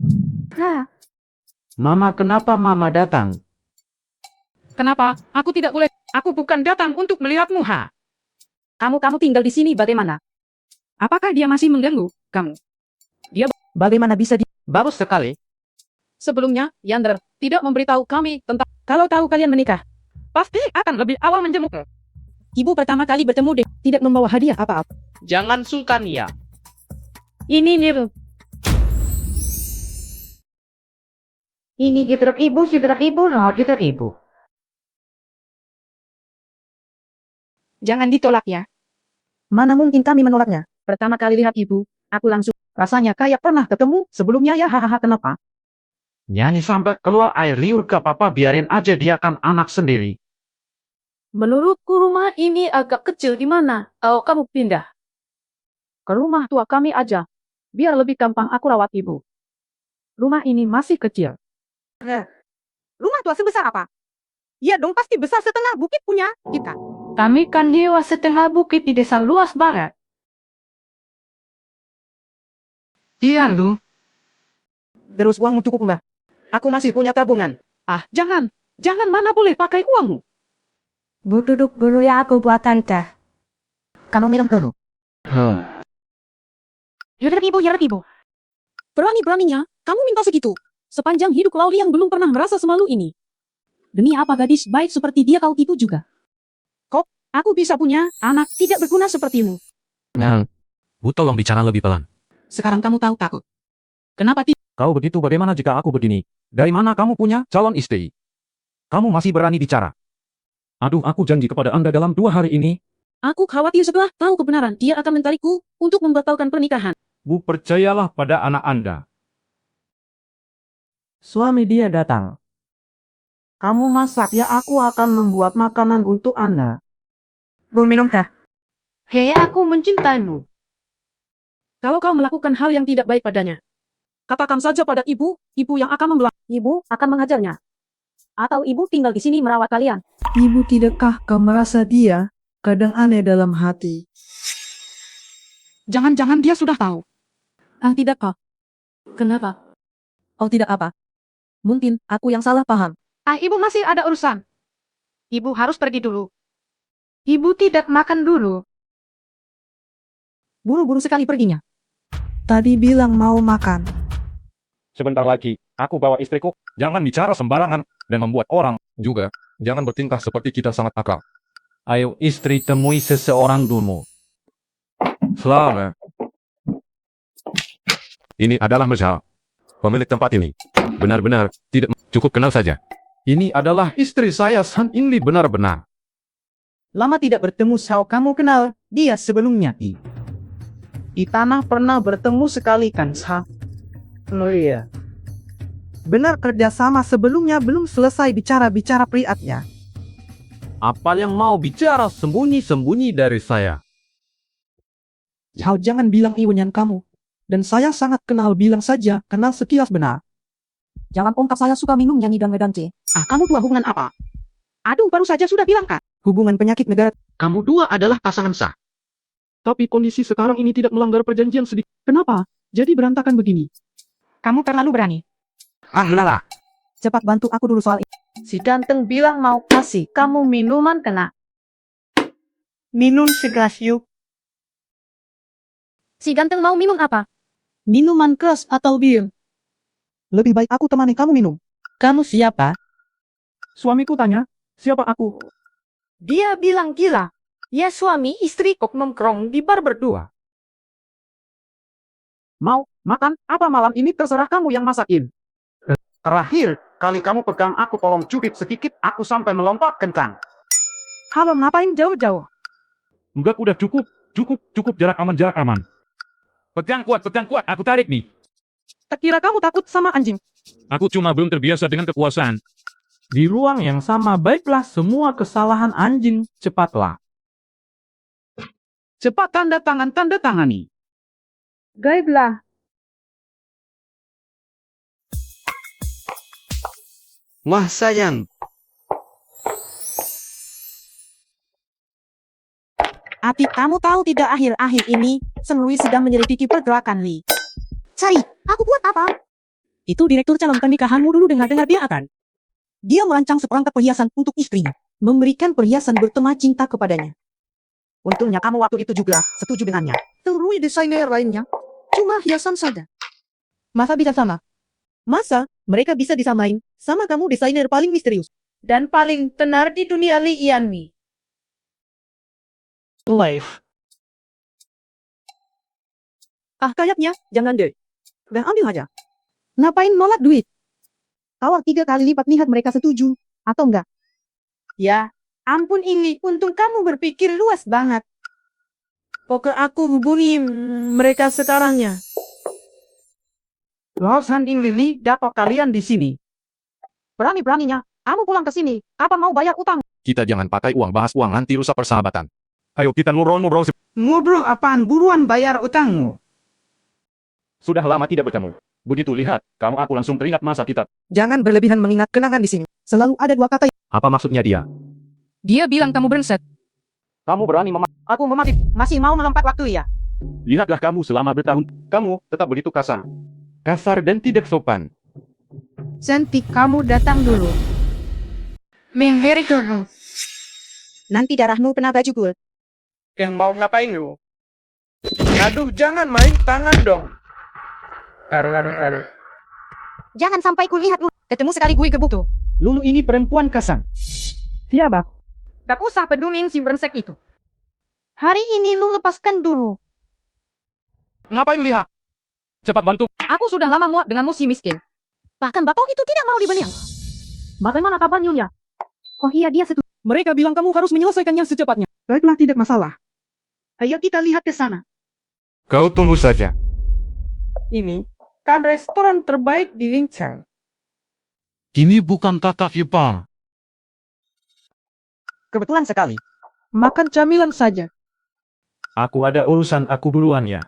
Mama, kenapa Mama datang? Kenapa? Aku tidak boleh. Aku bukan datang untuk melihatmu, ha. Kamu tinggal di sini bagaimana? Apakah dia masih mengganggu kamu? Bagaimana bisa di... Bagus sekali. Sebelumnya, Yander tidak memberitahu kami tentang kalau tahu kalian menikah. Pasti akan lebih awal menjengukmu. Ibu pertama kali bertemu tidak membawa hadiah apa-apa. Jangan sungkan ya. Ini nih. Ini gitar ibu, no, gitar ibu. Jangan ditolak ya. Mana mungkin kami menolaknya? Pertama kali lihat ibu, aku langsung rasanya kayak pernah ketemu sebelumnya ya, hahaha. Kenapa? Nyanyi sampai keluar air liur ke papa, biarin aja dia kan anak sendiri. Menurutku rumah ini agak kecil. Di mana? Oh, kamu pindah Ke rumah tua kami aja, biar lebih gampang aku rawat ibu. Rumah ini masih kecil. Rumah tua sebesar apa? Ya dong, pasti besar setengah bukit punya kita. Kami kan nyewa setengah bukit di desa luas barat. Iya lu. Terus uangmu cukup, Mbak. Aku masih punya tabungan. Ah, jangan mana boleh pakai uangmu. Bu, duduk dulu ya, aku buatan teh. Kamu minum dulu. Yaudah ibu. Berani-beraninya, kamu minta segitu. Sepanjang hidup Lauli yang belum pernah merasa semalu ini. Demi apa gadis baik seperti dia kau tipu juga? Kok, aku bisa punya anak tidak berguna sepertimu? Nah, Bu tolong bicara lebih pelan. Sekarang kamu tahu takut. Kenapa tidak? Kau begitu, bagaimana jika aku begini? Dari mana kamu punya calon istri? Kamu masih berani bicara? Aduh, aku janji kepada Anda dalam 2 hari ini. Aku khawatir setelah tahu kebenaran, dia akan mentarikku untuk membatalkan pernikahan. Bu, percayalah pada anak Anda. Suami dia datang. Kamu masak ya, aku akan membuat makanan untuk Anda. Bu, minum teh. Hei, aku mencintaimu. Kalau kau melakukan hal yang tidak baik padanya, katakan saja pada ibu yang akan membelah. Ibu akan mengajarnya. Atau ibu tinggal di sini merawat kalian. Ibu, tidakkah kau merasa dia kadang aneh dalam hati? Jangan-jangan dia sudah tahu. Ah, tidak kau. Kenapa? Oh, tidak apa. Mungkin aku yang salah paham. Ah, ibu masih ada urusan. Ibu harus pergi dulu. Ibu tidak makan dulu. Buru-buru sekali perginya. Tadi bilang mau makan. Sebentar lagi, aku bawa istriku. Jangan bicara sembarangan dan membuat orang juga. Jangan bertingkah seperti kita sangat akal. Ayo istri, temui seseorang dulu. Selamat. Ini adalah Michelle, pemilik tempat ini. Benar-benar tidak cukup kenal saja. Ini adalah istri saya, San. Ini benar-benar. Lama tidak bertemu, Sao. Kamu kenal dia sebelumnya? Di tanah pernah bertemu sekali kan, Sao? Oh iya. Benar, kerjasama sebelumnya belum selesai bicara-bicara priatnya. Apa yang mau bicara sembunyi-sembunyi dari saya? Sao, jangan bilang ibunya kamu. Dan saya sangat kenal, bilang saja kenal sekilas benar. Jangan ungkap saya suka minum yang ngedang-ngedang. Ah, kamu dua hubungan apa? Aduh, baru saja sudah bilang kan. Hubungan penyakit negara. Kamu dua adalah pasangan sah. Tapi kondisi sekarang ini tidak melanggar perjanjian sedikit. Kenapa? Jadi berantakan begini. Kamu terlalu berani. Ah, lala. Cepat bantu aku dulu soal ini. Si ganteng bilang mau kasih kamu minuman kena. Minum segelas yuk. Si ganteng mau minum apa? Minuman keras atau bir? Lebih baik aku temani kamu minum. Kamu siapa? Suamiku tanya, siapa aku? Dia bilang gila. Ya suami istri kok nongkrong di bar berdua. Mau makan apa malam ini terserah kamu yang masakin. Terakhir kali kamu pegang aku tolong cubit sedikit, aku sampai melompat kencang. Halo, ngapain jauh-jauh? Enggak, udah cukup jarak aman. Pegang kuat, aku tarik nih. Tak kira kamu takut sama anjing. Aku cuma belum terbiasa dengan kekuasaan. Di ruang yang sama, baiklah semua kesalahan anjing, cepatlah. Cepat tanda tangani. Gaiblah. Wah sayang. Atik, kamu tahu tidak akhir-akhir ini, Sen Louis sedang menyelidiki pergerakan Li. Cari, aku buat apa? Itu direktur calon pernikahanmu dulu dengar-dengar dia akan. Dia merancang seperangkat perhiasan untuk istrinya, memberikan perhiasan bertema cinta kepadanya. Untungnya kamu waktu itu juga setuju dengannya. Terus desainer lainnya, cuma hiasan saja. Masa bisa sama? Masa mereka bisa disamain sama kamu desainer paling misterius? Dan paling tenar di dunia Li Yanmi. Life. Kayaknya jangan deh. Dan ambil aja. Ngapain nolak duit? Tawar 3 kali lipat lihat mereka setuju, atau enggak? Ya, ampun ini, untung kamu berpikir luas banget. Pokok aku hubungi mereka sekarang ya. Los handing Lili dapat kalian di sini. Berani-beraninya, kamu pulang ke sini, kapan mau bayar utang? Kita jangan pakai uang, bahas uang, nanti rusak persahabatan. Ayo kita ngobrol. Ngobrol apaan, buruan bayar utangmu. Sudah lama tidak bertemu. Begitu lihat, kamu aku langsung teringat masa kita. Jangan berlebihan mengingat kenangan di sini. Selalu ada 2 kata. Apa maksudnya dia? Dia bilang kamu brengsek. Kamu berani Aku memati, masih mau melompat waktu ya? Lihatlah kamu selama bertahun, kamu tetap begitu kasar. Kasar dan tidak sopan. Cantik, kamu datang dulu. Mengheri dulu. Nanti darahmu kena baju gue. Yang mau ngapain lu? Aduh, jangan main tangan dong. Aduh. Jangan sampai kulihat lu. Ketemu sekali gue gebuk tuh. Lulu ini perempuan kasar. Siapa? Gak usah peduliin si brengsek itu. Hari ini lu lepaskan dulu. Ngapain lihat? Cepat bantu. Aku sudah lama muak denganmu si miskin. Bahkan bapak itu tidak mau dibeli. Bagaimana kabarnya? Oh iya, dia setuju. Mereka bilang kamu harus menyelesaikannya secepatnya. Baiklah, tidak masalah. Ayo kita lihat ke sana. Kau tunggu saja. Ini kan restoran terbaik di Lincheng. Ini bukan tata ipar. Kebetulan sekali. Makan camilan saja. Aku ada urusan, aku duluan ya.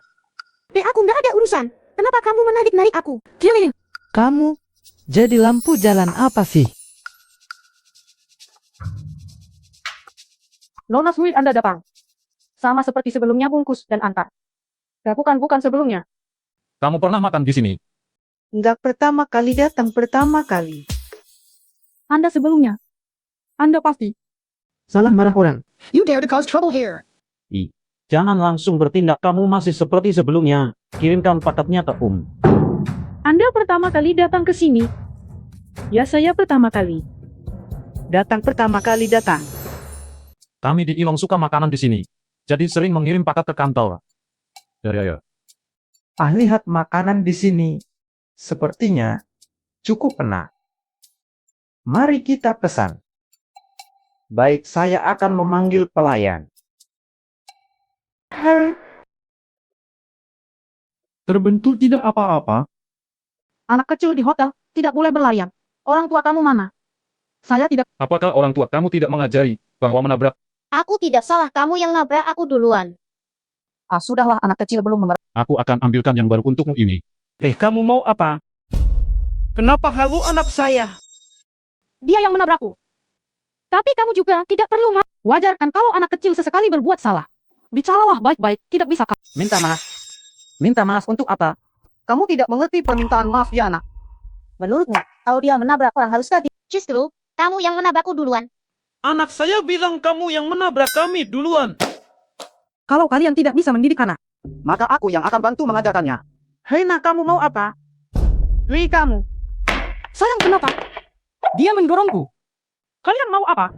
Aku nggak ada urusan. Kenapa kamu menarik-narik aku? Kililing. Kamu jadi lampu jalan apa sih? Nona Sweet Anda datang. Sama seperti sebelumnya bungkus dan antar. Bukan sebelumnya. Kamu pernah makan di sini? Enggak pertama kali datang, pertama kali. Anda sebelumnya. Anda pasti. Salah marah orang. You dare to cause trouble here. Jangan langsung bertindak, kamu masih seperti sebelumnya. Kirimkan paketnya ke Anda pertama kali datang ke sini. Ya, saya pertama kali. Datang pertama kali datang. Kami di Ilong suka makanan di sini. Jadi sering mengirim paket ke kantor. Ya. Lihat makanan di sini. Sepertinya cukup enak. Mari kita pesan. Baik, saya akan memanggil pelayan. Terbentur tidak apa-apa. Anak kecil di hotel tidak boleh berlayar. Orang tua kamu mana? Saya tidak. Apakah orang tua kamu tidak mengajari bahwa menabrak? Aku tidak salah, kamu yang nabrak aku duluan. Sudahlah, anak kecil belum Aku akan ambilkan yang baru untukmu ini. Kamu mau apa? Kenapa halu anak saya? Dia yang menabrakku. Tapi kamu juga tidak perlu wajar kan kalau anak kecil sesekali berbuat salah. Bicaralah baik-baik, tidak bisa Minta maaf. Minta maaf untuk apa? Kamu tidak mengerti permintaan maaf ya anak. Menurutmu, kalau dia menabrak orang haruskah Justru, kamu yang menabrakku duluan. Anak saya bilang kamu yang menabrak kami duluan. Kalau kalian tidak bisa mendidik anak, maka aku yang akan bantu mengajarkannya. Hei nak, kamu mau apa? Hei kamu. Sayang kenapa? Dia mendorongku. Kalian mau apa?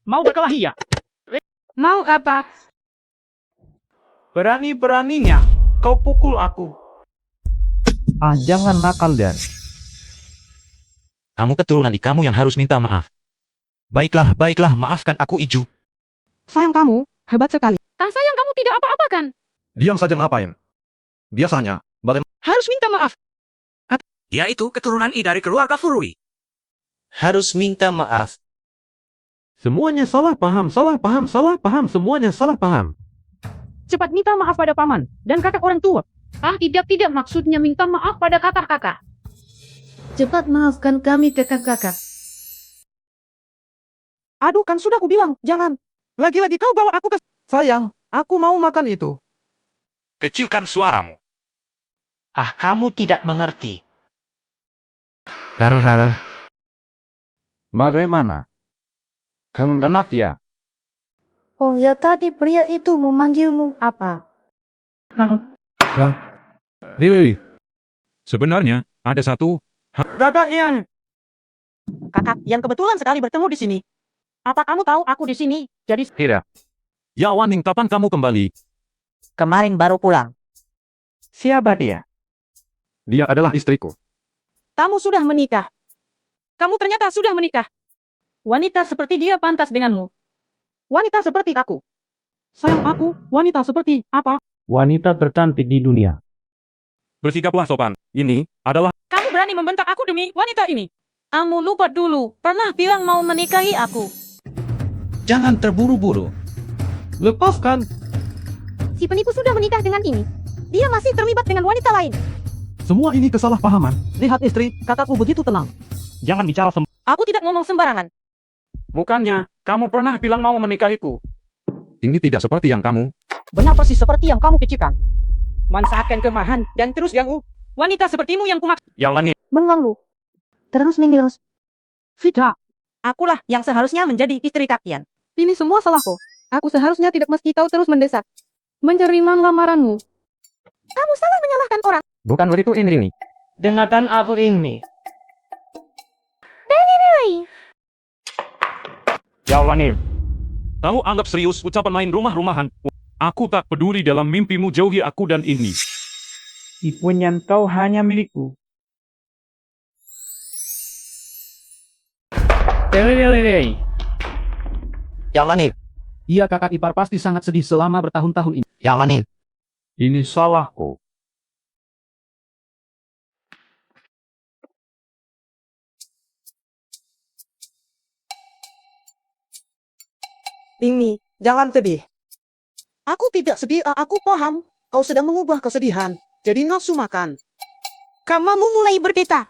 Mau berkelahi ya? Mau apa? Berani-beraninya kau pukul aku. Jangan nakal dan. Kamu keturunan di kamu yang harus minta maaf. Baiklah, baiklah, maafkan aku Iju. Sayang kamu, hebat sekali. Tak sayang kamu tidak apa-apakan. Diam saja ngapain? Biasanya, Harus minta maaf. Dia itu keturunan I dari keluarga Furui. Harus minta maaf. Semuanya salah paham, semuanya salah paham. Cepat minta maaf pada paman dan kakak orang tua. Tidak maksudnya minta maaf pada kakak-kakak. Cepat maafkan kami kakak-kakak. Aduh, kan sudah aku bilang, jangan. Lagi-lagi kau bawa aku ke... Sayang, aku mau makan itu. Kecilkan suaramu. Kamu tidak mengerti. Bagaimana? Kamu enak ya? Oh ya, tadi pria itu memanggilmu apa? Riri. Sebenarnya, ada satu. Kakak Ian. Kakak, yang kebetulan sekali bertemu di sini. Apa kamu tahu aku di sini? Jadi Hira. Ya Waning, kapan kamu kembali? kemarin baru pulang. Siapa dia? Dia adalah istriku. Kamu sudah menikah. Kamu ternyata sudah menikah. Wanita seperti dia pantas denganmu. Wanita seperti aku. Sayang aku, wanita seperti apa? Wanita tercantik di dunia. Bersikaplah sopan. Ini adalah Kamu berani membentak aku demi wanita ini. Kamu lupa dulu, pernah bilang mau menikahi aku. Jangan terburu-buru. Lepaskan. Si penipu sudah menikah dengan ini. Dia masih terlibat dengan wanita lain. Semua ini kesalahpahaman. Lihat istri, kakakku begitu tenang. Jangan bicara Aku tidak ngomong sembarangan. Bukannya, kamu pernah bilang mau menikahiku. ini tidak seperti yang kamu. Benar persis seperti yang kamu pikirkan. Manfaatkan kelemahan dan terus ganggu. Wanita sepertimu yang kumaksud. Yang langit. Bengong lu. Terus Minggirus. Tidak. Akulah yang seharusnya menjadi istri kalian. Ini semua salahku. Aku seharusnya tidak meski kau terus mendesak. Menerima lamaranmu. Kamu salah menyalahkan orang. Bukan begitu ini. Dengarkan aku ini. Ya Waning. Kamu anggap serius ucapan main rumah-rumahan. Aku tak peduli dalam mimpimu jauhi aku dan ini. Tipunya kau hanya milikku. Yang langit. Iya kakak ipar pasti sangat sedih selama bertahun-tahun ini. Yang langit. Ini salahku. Ini, jangan sedih. Aku tidak sedih, aku paham. Kau sedang mengubah kesedihan. Jadi nafsu makan. Kamu mulai berbeda.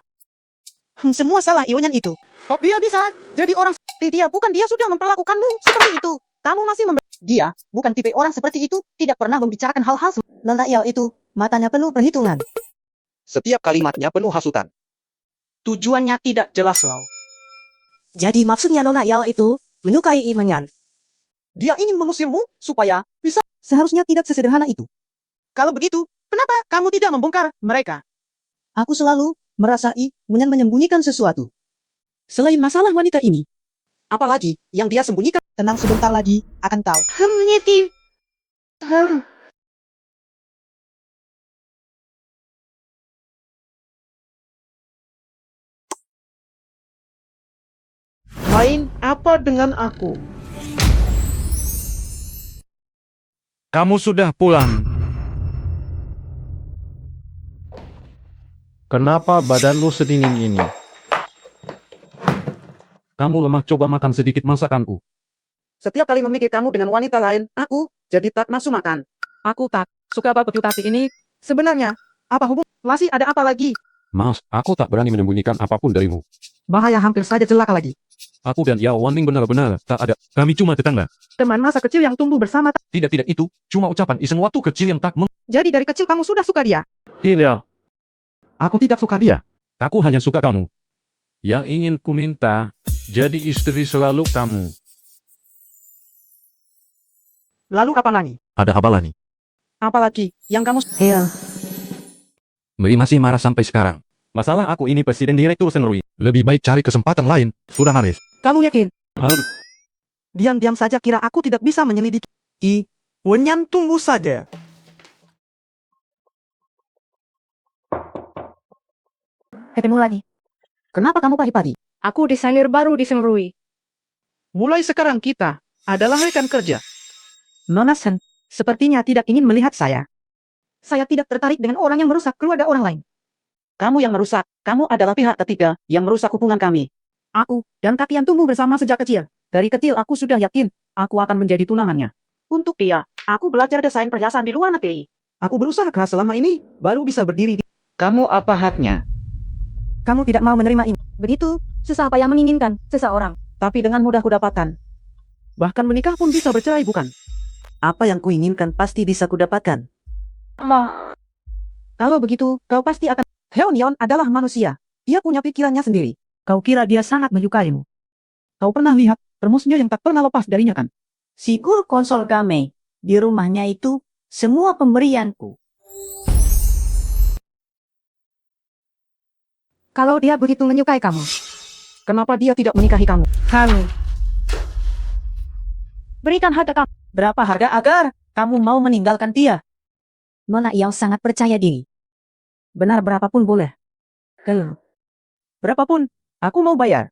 Semua salah Ionyan itu. Kok dia bisa jadi orang dia bukan dia sudah memperlakukanmu seperti itu. Kamu masih dia bukan tipe orang seperti itu, tidak pernah membicarakan hal-hal Nona Yao itu, matanya penuh perhitungan. Setiap kalimatnya penuh hasutan. Tujuannya tidak jelas loh. Jadi maksudnya Nona Yao itu menyukai Imanyan. Dia ingin mengusirmu supaya bisa. Seharusnya tidak sesederhana itu. Kalau begitu, kenapa kamu tidak membongkar mereka? Aku selalu merasa Imanyan menyembunyikan sesuatu. Selain masalah wanita ini, apalagi yang dia sembunyikan. Tenang, sebentar lagi akan tahu. Main apa dengan aku? Kamu sudah pulang. Kenapa badanmu sedingin ini? Kamu lemah, coba makan sedikit masakanku. Setiap kali memikir kamu dengan wanita lain, aku jadi tak nafsu makan. Aku tak suka barbecue tapi ini sebenarnya apa hubung? Masih ada apa lagi? Mas, aku tak berani menyembunyikan apapun darimu. Bahaya hampir saja celaka lagi. Aku dan Yao Wanning benar-benar tak ada. Kami cuma tetangga. Teman masa kecil yang tumbuh bersama. Tidak itu, cuma ucapan iseng waktu kecil yang tak Jadi dari kecil kamu sudah suka dia? Tidak. Aku tidak suka dia. Aku hanya suka kamu. Yang ingin ku minta, jadi istri selalu kamu. Lalu kapan lagi? Ada apa lagi? Apalagi yang kamu... Hel. Mei masih marah sampai sekarang. Masalah aku ini presiden direktur Senrui. Lebih baik cari kesempatan lain. Sudah Haris. Kamu yakin? Harus. Diam-diam saja kira aku tidak bisa menyelidiki. Wenyan tunggu saja. Ketemu lagi. Kenapa kamu pagi-pagi? Aku desainer baru di Senrui. Mulai sekarang kita adalah rekan kerja. Nona Sen, sepertinya tidak ingin melihat saya. Saya tidak tertarik dengan orang yang merusak keluarga orang lain. Kamu yang merusak. Kamu adalah pihak ketiga yang merusak hubungan kami. Aku dan Katian tumbuh bersama sejak kecil. Dari kecil aku sudah yakin aku akan menjadi tunangannya. Untuk dia, aku belajar desain perhiasan di luar negeri. Aku berusaha keras selama ini, baru bisa berdiri. Kamu apa haknya? Kamu tidak mau menerima ini. Begitu, susah payah menginginkan seseorang. Tapi dengan mudah kudapatkan. Bahkan menikah pun bisa bercerai, bukan? Apa yang kuinginkan pasti bisa kudapatkan. Kalau begitu, kau pasti akan... Heonion adalah manusia. Dia punya pikirannya sendiri. Kau kira dia sangat menyukaimu. Kau pernah lihat termosnya yang tak pernah lepas darinya kan? Sikur konsol kami. Di rumahnya itu, semua pemberianku. Kalau dia begitu menyukai kamu, kenapa dia tidak menikahi kamu? Kamu, Berikan harga kamu. berapa harga agar kamu mau meninggalkan dia? Nona Yao sangat percaya diri. Benar berapapun boleh. Kalau berapapun, aku mau bayar.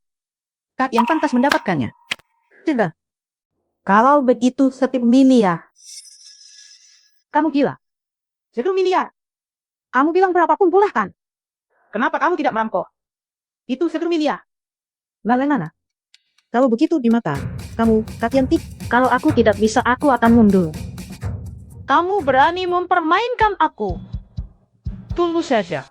Kak yang pantas mendapatkannya. Tidak. Kalau begitu 10 miliar. Kamu gila. 10 miliar. Kamu bilang berapapun boleh kan? Kenapa kamu tidak merampok? Itu 10 miliar. Lalengana. Kalau begitu di mata, kamu Katian tik. Kalau aku tidak bisa, aku akan mundur. Kamu berani mempermainkan aku. Tunggu saja.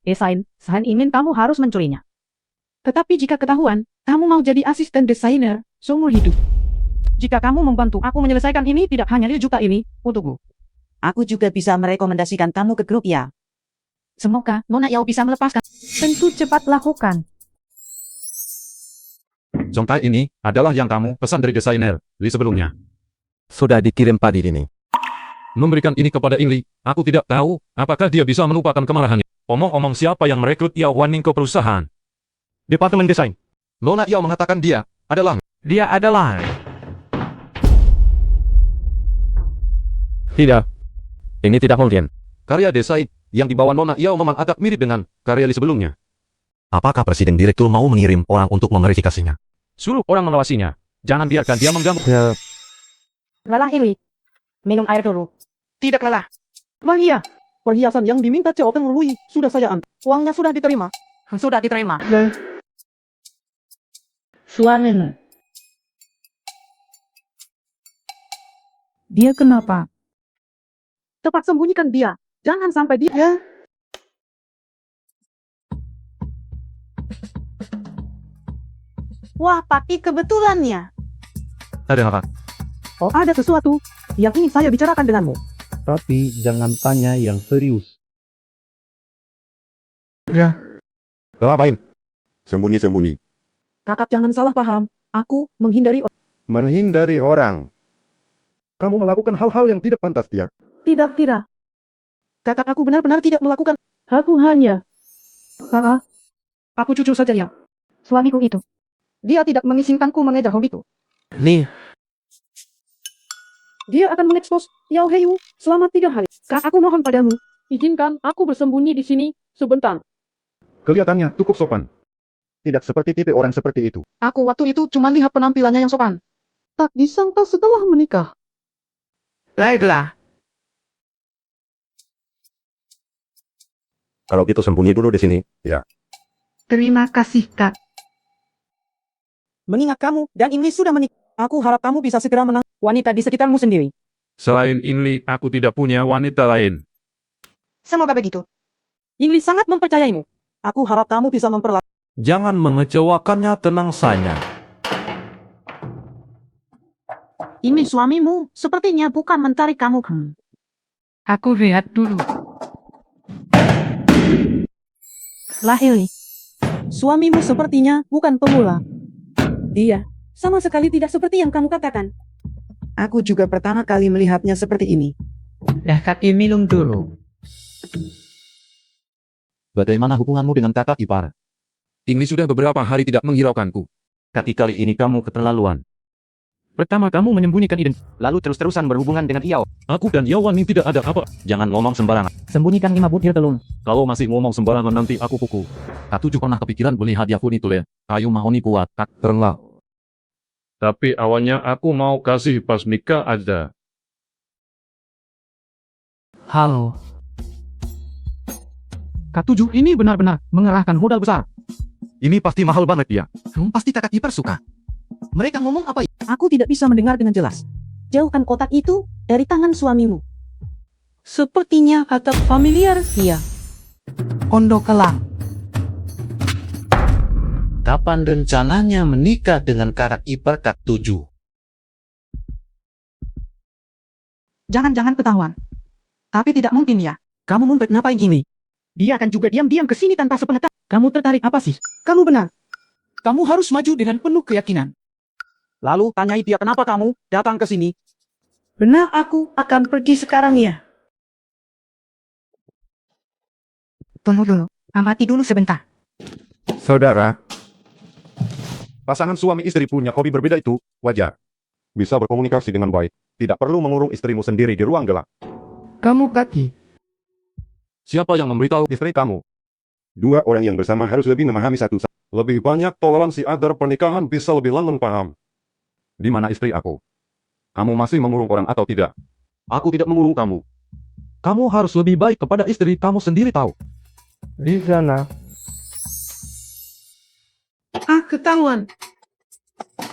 Desain ingin kamu harus mencurinya. Tetapi jika ketahuan, kamu mau jadi asisten desainer seumur hidup. Jika kamu membantu aku menyelesaikan ini, tidak hanya 5 juta ini untukku. Aku juga bisa merekomendasikan kamu ke grup ya. Semoga Nona Yao bisa melepaskan. Tentu cepat lakukan. Zongtai ini adalah yang kamu pesan dari desainer Li sebelumnya. Sudah dikirim pagi ini. Memberikan ini kepada Ingli, aku tidak tahu apakah dia bisa melupakan kemarahannya. Omong-omong siapa yang merekrut Yao Wanning ke perusahaan? Departemen Desain. Nona Yao mengatakan dia adalah... Dia adalah... Tidak. Ini tidak mungkin. Karya desain yang dibawa Nona Yao memang agak mirip dengan karya Li sebelumnya. Apakah presiden direktur mau mengirim orang untuk memverifikasinya? Suruh orang mengawasinya. Jangan biarkan dia mengganggu. Lelah ini. Minum air dulu. Tidak lelah. Maria. Perhiasan yang diminta Cao Peng Lui sudah saya antar. Uangnya sudah diterima. Sudah diterima. Suamimu. Dia kenapa? Cepat sembunyikan dia. Jangan sampai dia... Wah, pasti kebetulannya. Ada apa? Oh, ada sesuatu yang ingin saya bicarakan denganmu. Tapi jangan tanya yang serius. Ngapain? Sembunyi-sembunyi. Kakak jangan salah paham. Aku menghindari... Menghindari orang. Kamu melakukan hal-hal yang tidak pantas dia. Tidak. Kakak aku benar-benar tidak melakukan... Aku hanya... Kakak. Aku jujur saja ya. Suamiku itu. Dia tidak mengizinkanku mengejar hobiku. Nih, Dia akan mengekspos Yao Heiyu selama 3 hari. Kak, aku mohon padamu. izinkan aku bersembunyi di sini sebentar. Kelihatannya cukup sopan. Tidak seperti tipe orang seperti itu. Aku waktu itu cuma lihat penampilannya yang sopan. Tak disangka setelah menikah. baiklah. Kalau gitu sembunyi dulu di sini. Ya. Terima kasih, Kak. Mengingat kamu dan ini sudah menikah, aku harap kamu bisa segera menang wanita di sekitarmu sendiri. Selain ini, aku tidak punya wanita lain. Semoga begitu. Ingrid sangat mempercayaimu. Aku harap kamu bisa memperlakukan. Jangan mengecewakannya, tenang saja. Ini suamimu, sepertinya bukan mencari kamu. Aku lihat dulu. Lahiri. Suamimu sepertinya bukan pemula. Dia sama sekali tidak seperti yang kamu katakan. Aku juga pertama kali melihatnya seperti ini. Kaki minum dulu. Bagaimana hubunganmu dengan kakak ipar? Ini sudah beberapa hari tidak menghiraukanku. Kaki kali ini kamu keterlaluan. Pertama kamu menyembunyikan lalu terus-terusan berhubungan dengan Yao. Aku dan Yawan ini tidak ada apa. Jangan ngomong sembarangan. Sembunyikan 5 butir telur. Kalau masih ngomong sembarangan nanti aku pukul. Katu juga pernah kepikiran beli hadiah pun itu le. Kayu mahoni kuat. Terlah. Tapi awalnya aku mau kasih pas nikah aja. Halo. K7 ini benar-benar mengerahkan modal besar. Ini pasti mahal banget ya. Pasti kakak ipar suka. Mereka ngomong apa? Aku tidak bisa mendengar dengan jelas. Jauhkan kotak itu dari tangan suamimu. Sepertinya atap familiar dia. Ondo kelang. Kapan rencananya menikah dengan kakak ipar K7? Jangan-jangan ketahuan. Tapi tidak mungkin ya. Kamu mumpet ngapain gini? Dia akan juga diam-diam ke sini tanpa sepengetahuan. Kamu tertarik apa sih? Kamu benar. Kamu harus maju dengan penuh keyakinan. Lalu tanyai dia kenapa kamu datang ke sini. Benar, aku akan pergi sekarang ya. Tunggu dulu. Amati dulu sebentar. Saudara, pasangan suami istri punya hobi berbeda itu wajar. Bisa berkomunikasi dengan baik. Tidak perlu mengurung istrimu sendiri di ruang gelap. Kamu kaki. Siapa yang memberitahu istri kamu? Dua orang yang bersama harus lebih memahami satu sama. Lebih banyak toleransi agar pernikahan bisa lebih langgeng paham. Di mana istri aku? Kamu masih mengurung orang atau tidak? Aku tidak mengurung kamu. Kamu harus lebih baik kepada istri kamu sendiri tahu. Di sana. Ketahuan.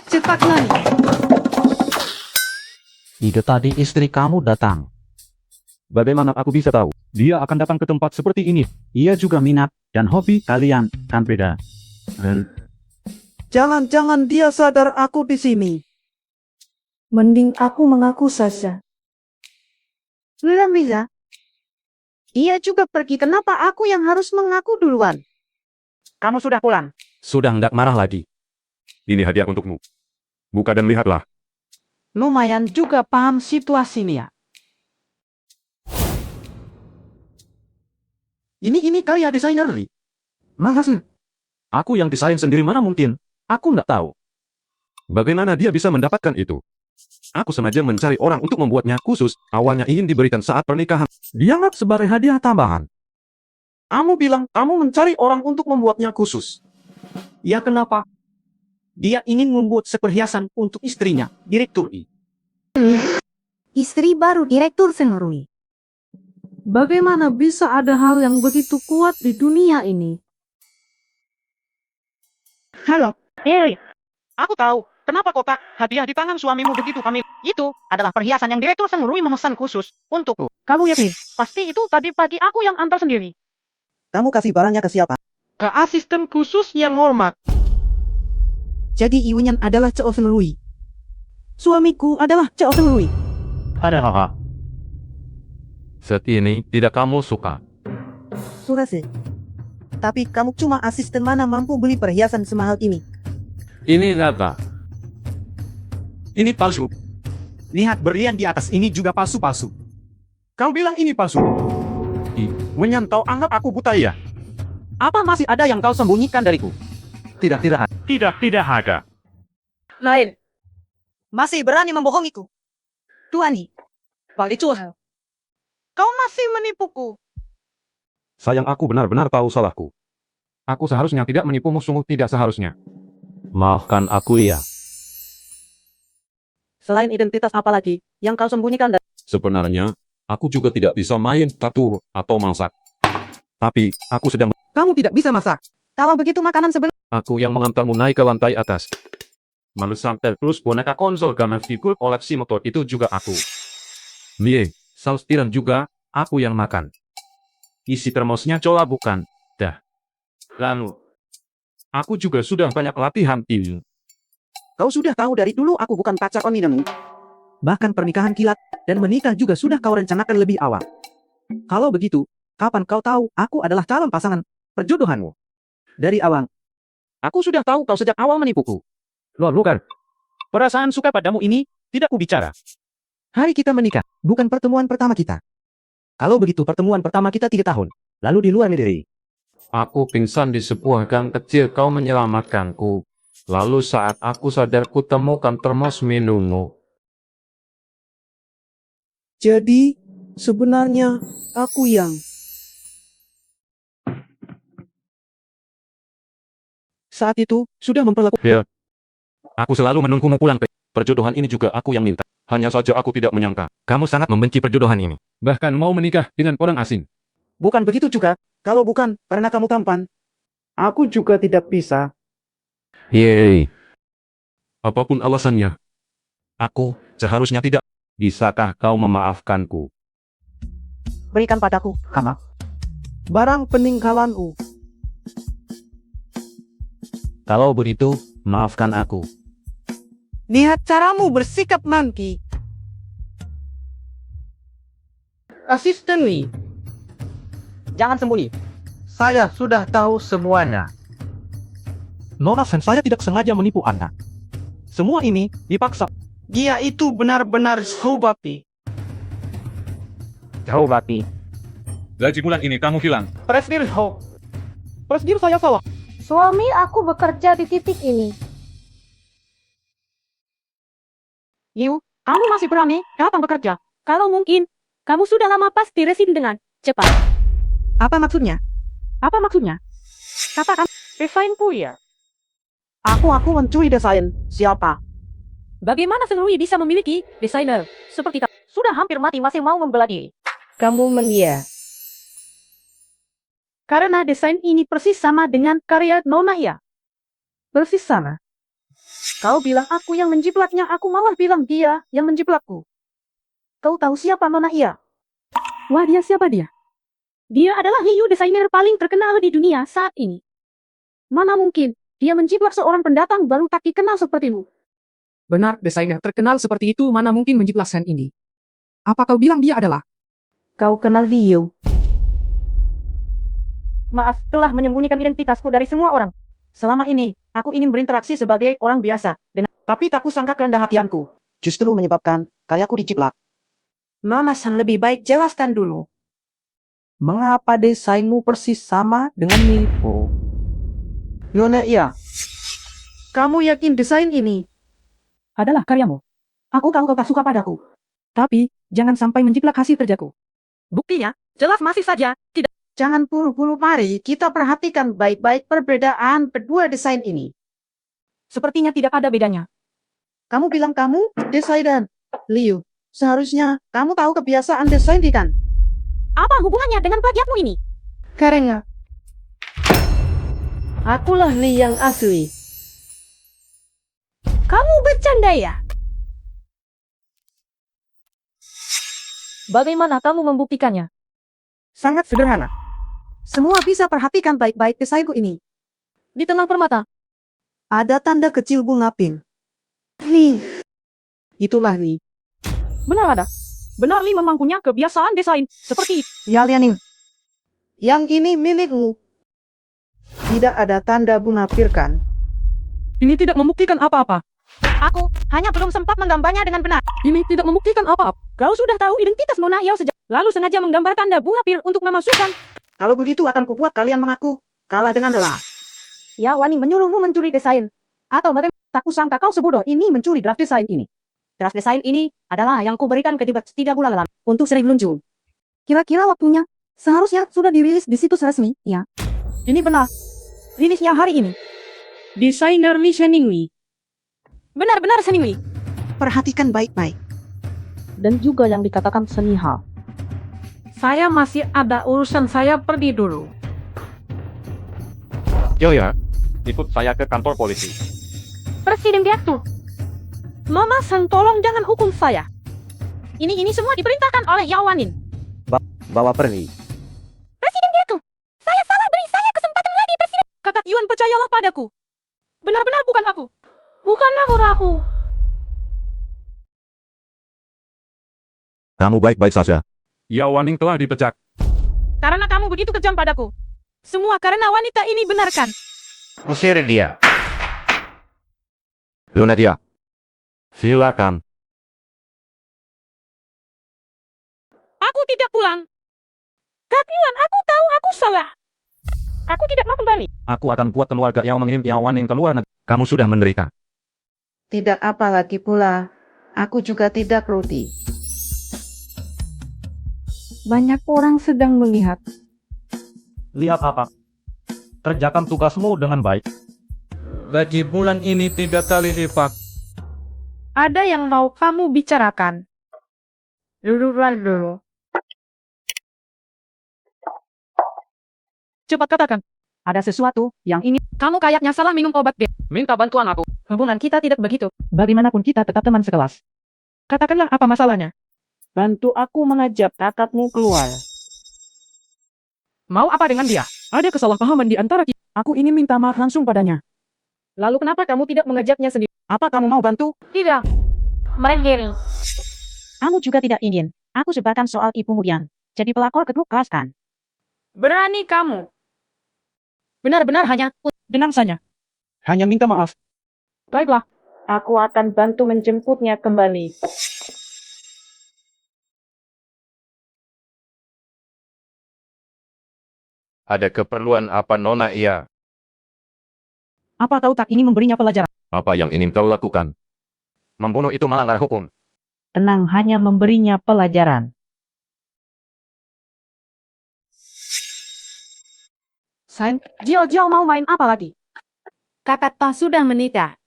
Cepat lari. Ide tadi istri kamu datang. Bagaimana aku bisa tahu? Dia akan datang ke tempat seperti ini. Ia juga minat dan hobi kalian kan beda. Jangan-jangan dia sadar aku di sini. Mending aku mengaku saja. Belum bisa. Ia juga pergi, kenapa aku yang harus mengaku duluan? Kamu sudah pulang. Sudah hendak marah lagi. Ini hadiah untukmu. Buka dan lihatlah. Lumayan juga paham situasinya. Ini karya desainer Ri. Makasih. Aku yang desain sendiri mana mungkin. Aku nggak tahu. Bagaimana dia bisa mendapatkan itu? Aku sengaja mencari orang untuk membuatnya khusus. Awalnya ingin diberikan saat pernikahan. Dianggap sebagai hadiah tambahan. Kamu bilang kamu mencari orang untuk membuatnya khusus. Ya kenapa? Dia ingin membuat seperhiasan untuk istrinya, Direktur I. Istri baru Direktur Senrui. Bagaimana bisa ada hal yang begitu kuat di dunia ini? Halo, aku tahu kenapa kotak hadiah di tangan suamimu begitu kami. Itu adalah perhiasan yang Direktur Senrui memesan khusus untukku. Kamu yakin? Pasti itu tadi pagi aku yang antar sendiri. Kamu kasih barangnya ke siapa? Ke asisten khusus yang hormat. Jadi ibunya adalah Cheo Senrui. Suamiku adalah Cheo Senrui. Ada haha. Set ini tidak kamu suka. Sudah sih. Tapi kamu cuma asisten mana mampu beli perhiasan semahal ini? Ini nyata. Ini palsu. Lihat berlian di atas ini juga palsu-palsu. Kau bilang ini palsu. Wenyan, kau anggap aku buta ya? Apa masih ada yang kau sembunyikan dariku? Tidak ada. Lain. Masih berani membohongiku? Tuani. Palicur. Kau masih menipuku. Sayang, aku benar-benar tahu salahku. Aku seharusnya tidak menipumu, sungguh tidak seharusnya. Maafkan aku ya. Selain identitas apa lagi yang kau sembunyikan dari? Sebenarnya, aku juga tidak bisa main catur atau masak. Tapi, aku sedang... Kamu tidak bisa masak. Kalau begitu makanan sebelum... Aku yang mengantarmu naik ke lantai atas. Malu sampai plus boneka konsol karena figur koleksi motor itu juga aku. Mie, saus tiram juga, aku yang makan. Isi termosnya coba bukan? Dah. Lalu, aku juga sudah banyak latihan ini. Kau sudah tahu dari dulu aku bukan pacar ominamu. Bahkan pernikahan kilat dan menikah juga sudah kau rencanakan lebih awal. Kalau begitu, kapan kau tahu aku adalah calon pasangan perjodohanmu? Dari awal. Aku sudah tahu kau sejak awal menipuku. Loh, bukan. Perasaan suka padamu ini tidak kubicara. Hari kita menikah, bukan pertemuan pertama kita. Kalau begitu pertemuan pertama kita 3 tahun, lalu di luar negeri. Aku pingsan di sebuah gang kecil, kau menyelamatkanku. Lalu saat aku sadar ku temukan termos minummu. Jadi, sebenarnya aku yang... Saat itu, sudah memperlakukan... Ya. Aku selalu menunggumu pulang. Perjodohan ini juga aku yang minta. Hanya saja aku tidak menyangka. Kamu sangat membenci perjodohan ini. Bahkan mau menikah dengan orang asing. Bukan begitu juga, kalau bukan karena kamu tampan. Aku juga tidak bisa. Yeay. Apapun alasannya, aku seharusnya tidak. Bisakah kau memaafkanku? Berikan padaku, Kama. Barang peninggalanku. Kalau begitu, maafkan aku. Lihat caramu bersikap nanti. Asisten Lee. Jangan sembunyi. Saya sudah tahu semuanya. Nona Sen, saya tidak sengaja menipu Anda. Semua ini dipaksa. Dia itu benar-benar Saubati. Saubati. Gaji bulan ini kamu hilang. Presdir saya salah. Suami aku bekerja di titik ini. Yu, kamu masih berani datang bekerja? Kalau mungkin, kamu sudah lama pasti resign dengan cepat. Apa maksudnya? Apa maksudnya? Katakan, desainku ya. Aku mencuri desain. Siapa? Bagaimana Senrui bisa memiliki desainer seperti kamu? Sudah hampir mati masih mau membela diri. Kamu menghia. Karena desain ini persis sama dengan karya Nona ya. Persis sama. Kau bilang aku yang menjiplaknya, aku malah bilang dia yang menjiplakku. Kau tahu siapa Nona Ia? Wah, dia siapa dia? Dia adalah Liu, desainer paling terkenal di dunia saat ini. Mana mungkin dia menjiplak seorang pendatang baru tak dikenal sepertimu? Benar, desainer terkenal seperti itu mana mungkin menjiplak sen ini. Apa kau bilang dia adalah? Kau kenal Liu? Maaf, telah menyembunyikan identitasku dari semua orang. Selama ini, aku ingin berinteraksi sebagai orang biasa. Tapi tak kusangka kerendah hatianku justru menyebabkan karyaku diciplak. Nona San, lebih baik jelaskan dulu. Mengapa desainmu persis sama dengan milikku? Nona Ia, kamu yakin desain ini Adalah karyamu. Aku tahu kau tak suka padaku. Tapi, jangan sampai menjiplak hasil kerjaku. Buktinya, jelas masih saja tidak. Jangan buru-buru, mari kita perhatikan baik-baik perbedaan kedua desain ini. Sepertinya tidak ada bedanya. Kamu bilang kamu desainer. Liu, seharusnya kamu tahu kebiasaan desain kan? Apa hubungannya dengan plagiatmu ini? Karena akulah Li yang asli. Kamu bercanda ya? Bagaimana kamu membuktikannya? Sangat sederhana. Semua bisa perhatikan baik-baik desainku ini. Di tengah permata. Ada tanda kecil bunga pink. Li. Itulah Li. Benar ada. Benar Li memang punya kebiasaan desain seperti itu. Ya Lianing. Yang ini milikmu. Tidak ada tanda bunga pink kan? Ini tidak membuktikan apa-apa. Aku hanya belum sempat menggambarnya dengan benar. Ini tidak membuktikan apa-apa. Kau sudah tahu identitas Nona Yao sejak lalu sengaja menggambar tanda bunga pil untuk memasukkan. Kalau begitu akan kubuat kalian mengaku kalah dengan lelah. Ya Wani menyuruhmu mencuri desain. Atau bagaimana? Tak kusangka kau sebodoh ini mencuri draft desain ini. Draft desain ini adalah yang kuberikan ke Dibet 3 bulan lalu untuk sering meluncur. Kira-kira waktunya seharusnya sudah dirilis di situs resmi, ya. Ini benar. Rilisnya hari ini. Desainer Li Sheningli. Benar-benar Sheningli. Perhatikan baik-baik. Dan juga yang dikatakan Seniha. Saya masih ada urusan, saya pergi dulu. Yo ya, ikut saya ke kantor polisi. Presiden Direktur. Nona San, tolong jangan hukum saya. Ini semua diperintahkan oleh Yao Wanin. Bawa pergi. Presiden Getu, saya salah, beri saya kesempatan lagi, Presiden. Kakak Yuan, percayalah padaku. Benar-benar bukan aku. Bukan aku. Kamu baik-baik saja. Yao Waning telah dipecat. Karena kamu begitu kejam padaku. Semua karena wanita ini, benarkan? Usir dia. Lunadia. Silakan. Aku tidak pulang. Kak Yuan, aku tahu aku salah. Aku tidak mau kembali. Aku akan buat keluarga yang mengirim Yao Waning ke luar negeri. Kamu sudah menderita. Tidak apa lagi pula. Aku juga tidak rudi. Banyak orang sedang melihat. Lihat apa? Kerjakan tugasmu dengan baik. Gaji bulan ini 3 kali lipat. Ada yang mau kamu bicarakan? Dulu. Cepat katakan. Ada sesuatu yang ingin. Kamu kayaknya salah minum obat, Beb. Minta bantuan aku. Hubungan kita tidak begitu. Bagaimanapun kita tetap teman sekelas. Katakanlah apa masalahnya. Bantu aku mengajak kakakmu keluar. Mau apa dengan dia? Ada kesalahpahaman di antara kita. Aku ingin minta maaf langsung padanya. Lalu kenapa kamu tidak mengajaknya sendiri? Apa kamu mau bantu? Tidak. Merengger. Kamu juga tidak ingin. Aku sebarkan soal ibumu yang jadi pelakor ke grup kelas kan? Berani kamu. Benar-benar hanya Tenang saja. Hanya minta maaf. Baiklah. Aku akan bantu menjemputnya kembali. Ada keperluan apa, Nona Ia? Apa kau tak ingin memberinya pelajaran? Apa yang ingin kau lakukan? Membunuh itu melanggar hukum. Tenang, hanya memberinya pelajaran. Jiao mau main apa lagi? Kakak Ta sudah menikah.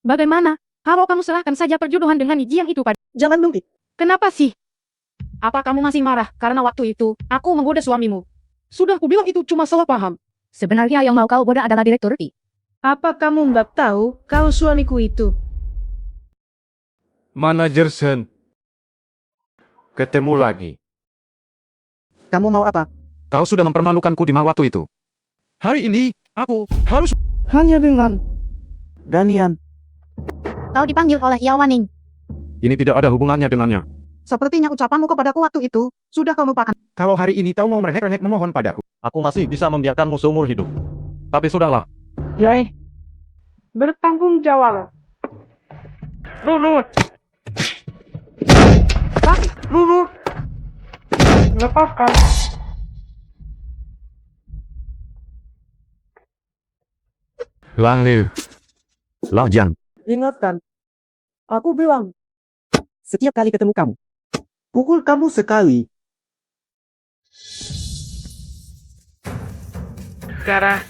Bagaimana? Kalau kamu serahkan saja perjodohan dengan Jiang itu pada... Jangan mimpi. Kenapa sih? Apa kamu masih marah karena waktu itu aku menggoda suamimu? Sudah kubilang itu cuma salah paham. Sebenarnya yang mau kau goda adalah Direktur Ri. Apa kamu mbak tahu kalau suamiku itu? Manajer Sen. Ketemu lagi. Kamu mau apa? Kau sudah mempermalukanku di waktu itu. Hari ini, aku harus... Hanya dengan Danian, Kau dipanggil oleh Yao Waning. Ini tidak ada hubungannya dengannya. Sepertinya ucapanmu kepadaku waktu itu sudah kau lupakan. Kalau hari ini kau mau merengek-rengek memohon padaku, aku masih bisa membiarkanmu seumur hidup. tapi sudahlah. Yai, bertanggung jawab. Lulu. Lulu. Lepaskan. Lang Liu. Lao Jiang. Ingatkan. Aku bilang. Setiap kali ketemu kamu. Pukul kamu sekali. Darah.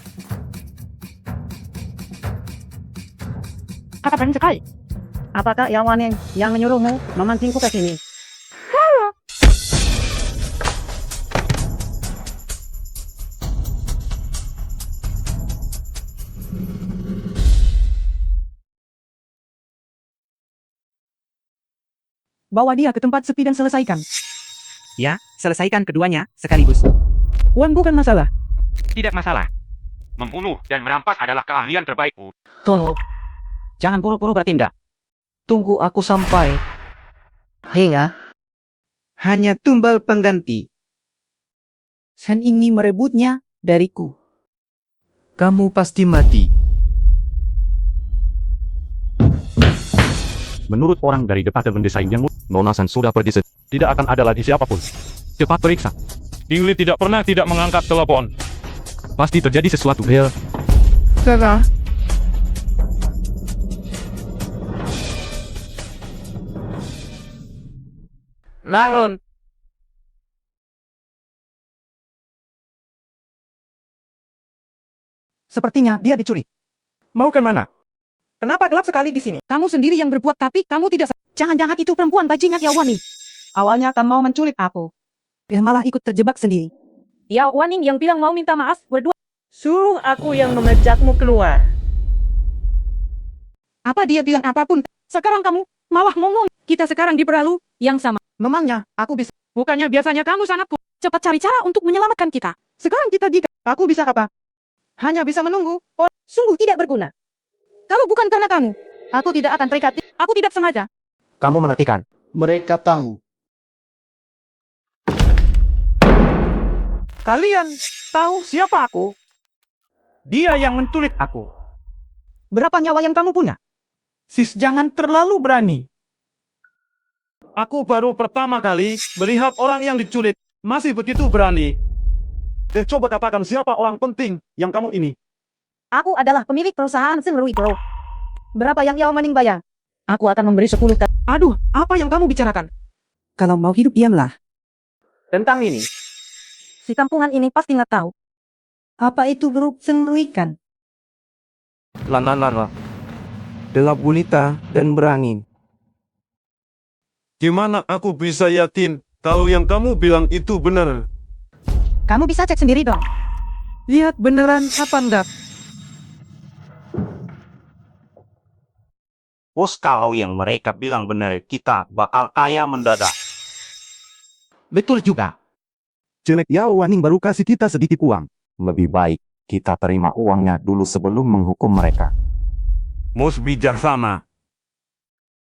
Kata berani sekali. Apakah Yao Waning yang menyuruhmu memancingku ke sini? Bawa dia ke tempat sepi dan selesaikan. Ya, selesaikan keduanya sekaligus. Uang bukan masalah. Tidak masalah. Membunuh dan merampas adalah keahlian terbaikku. Tunggu. Jangan buru-buru bertindak. Tunggu aku sampai. Hingga. Hanya tumbal pengganti. Sen ini merebutnya dariku. Kamu pasti mati. Menurut orang dari Departemen Desain yang Nona San sudah pergi, tidak akan ada lagi siapapun. Cepat periksa. Ingli tidak pernah tidak mengangkat telepon. Pasti terjadi sesuatu. Bel. Salah. Naon. Sepertinya dia dicuri. Mau ke mana? Kenapa gelap sekali di sini? Kamu sendiri yang berbuat, tapi kamu tidak. Jangan-jangan itu perempuan bajingan Yao Waning. Awalnya kan mau menculik aku. Dia malah ikut terjebak sendiri. Yao Waning yang bilang mau minta maaf berdua. Suruh aku yang memejakmu keluar. Apa dia bilang apapun? Sekarang kamu Malah ngomong, kita sekarang diperlalu yang sama. Memangnya, aku bisa. Bukannya biasanya kamu sangat cepat cari cara untuk menyelamatkan kita. Sekarang kita aku bisa apa? Hanya bisa menunggu. Oh, Sungguh tidak berguna. Kalau bukan karena kamu, aku tidak akan terikat. Aku tidak sengaja. Kamu mengertikan? mereka tahu. Kalian tahu siapa aku? Dia yang menculik aku. Berapa nyawa yang kamu punya? Sis, jangan terlalu berani. Aku baru pertama kali melihat orang yang diculik masih begitu berani. Coba katakan siapa orang penting yang kamu ini? Aku adalah pemilik perusahaan Senrui Bro. Berapa yang Yao Maning bayar? Aku akan memberi 10 kali. Aduh, apa yang kamu bicarakan? Kalau mau hidup diamlah. Tentang ini. Si kampungan ini pasti nggak tahu. Apa itu grup Senruikan? Lana. Gelap gulita dan berangin. Gimana aku bisa yakin kalau yang kamu bilang itu benar? Kamu bisa cek sendiri dong. Lihat beneran apa enggak? Bos, kalau yang mereka bilang benar, kita bakal kaya mendadak. Betul juga. Jelek Yao Waning baru kasih kita sedikit uang. Lebih baik kita terima uangnya dulu sebelum menghukum mereka. Mus bijaksana.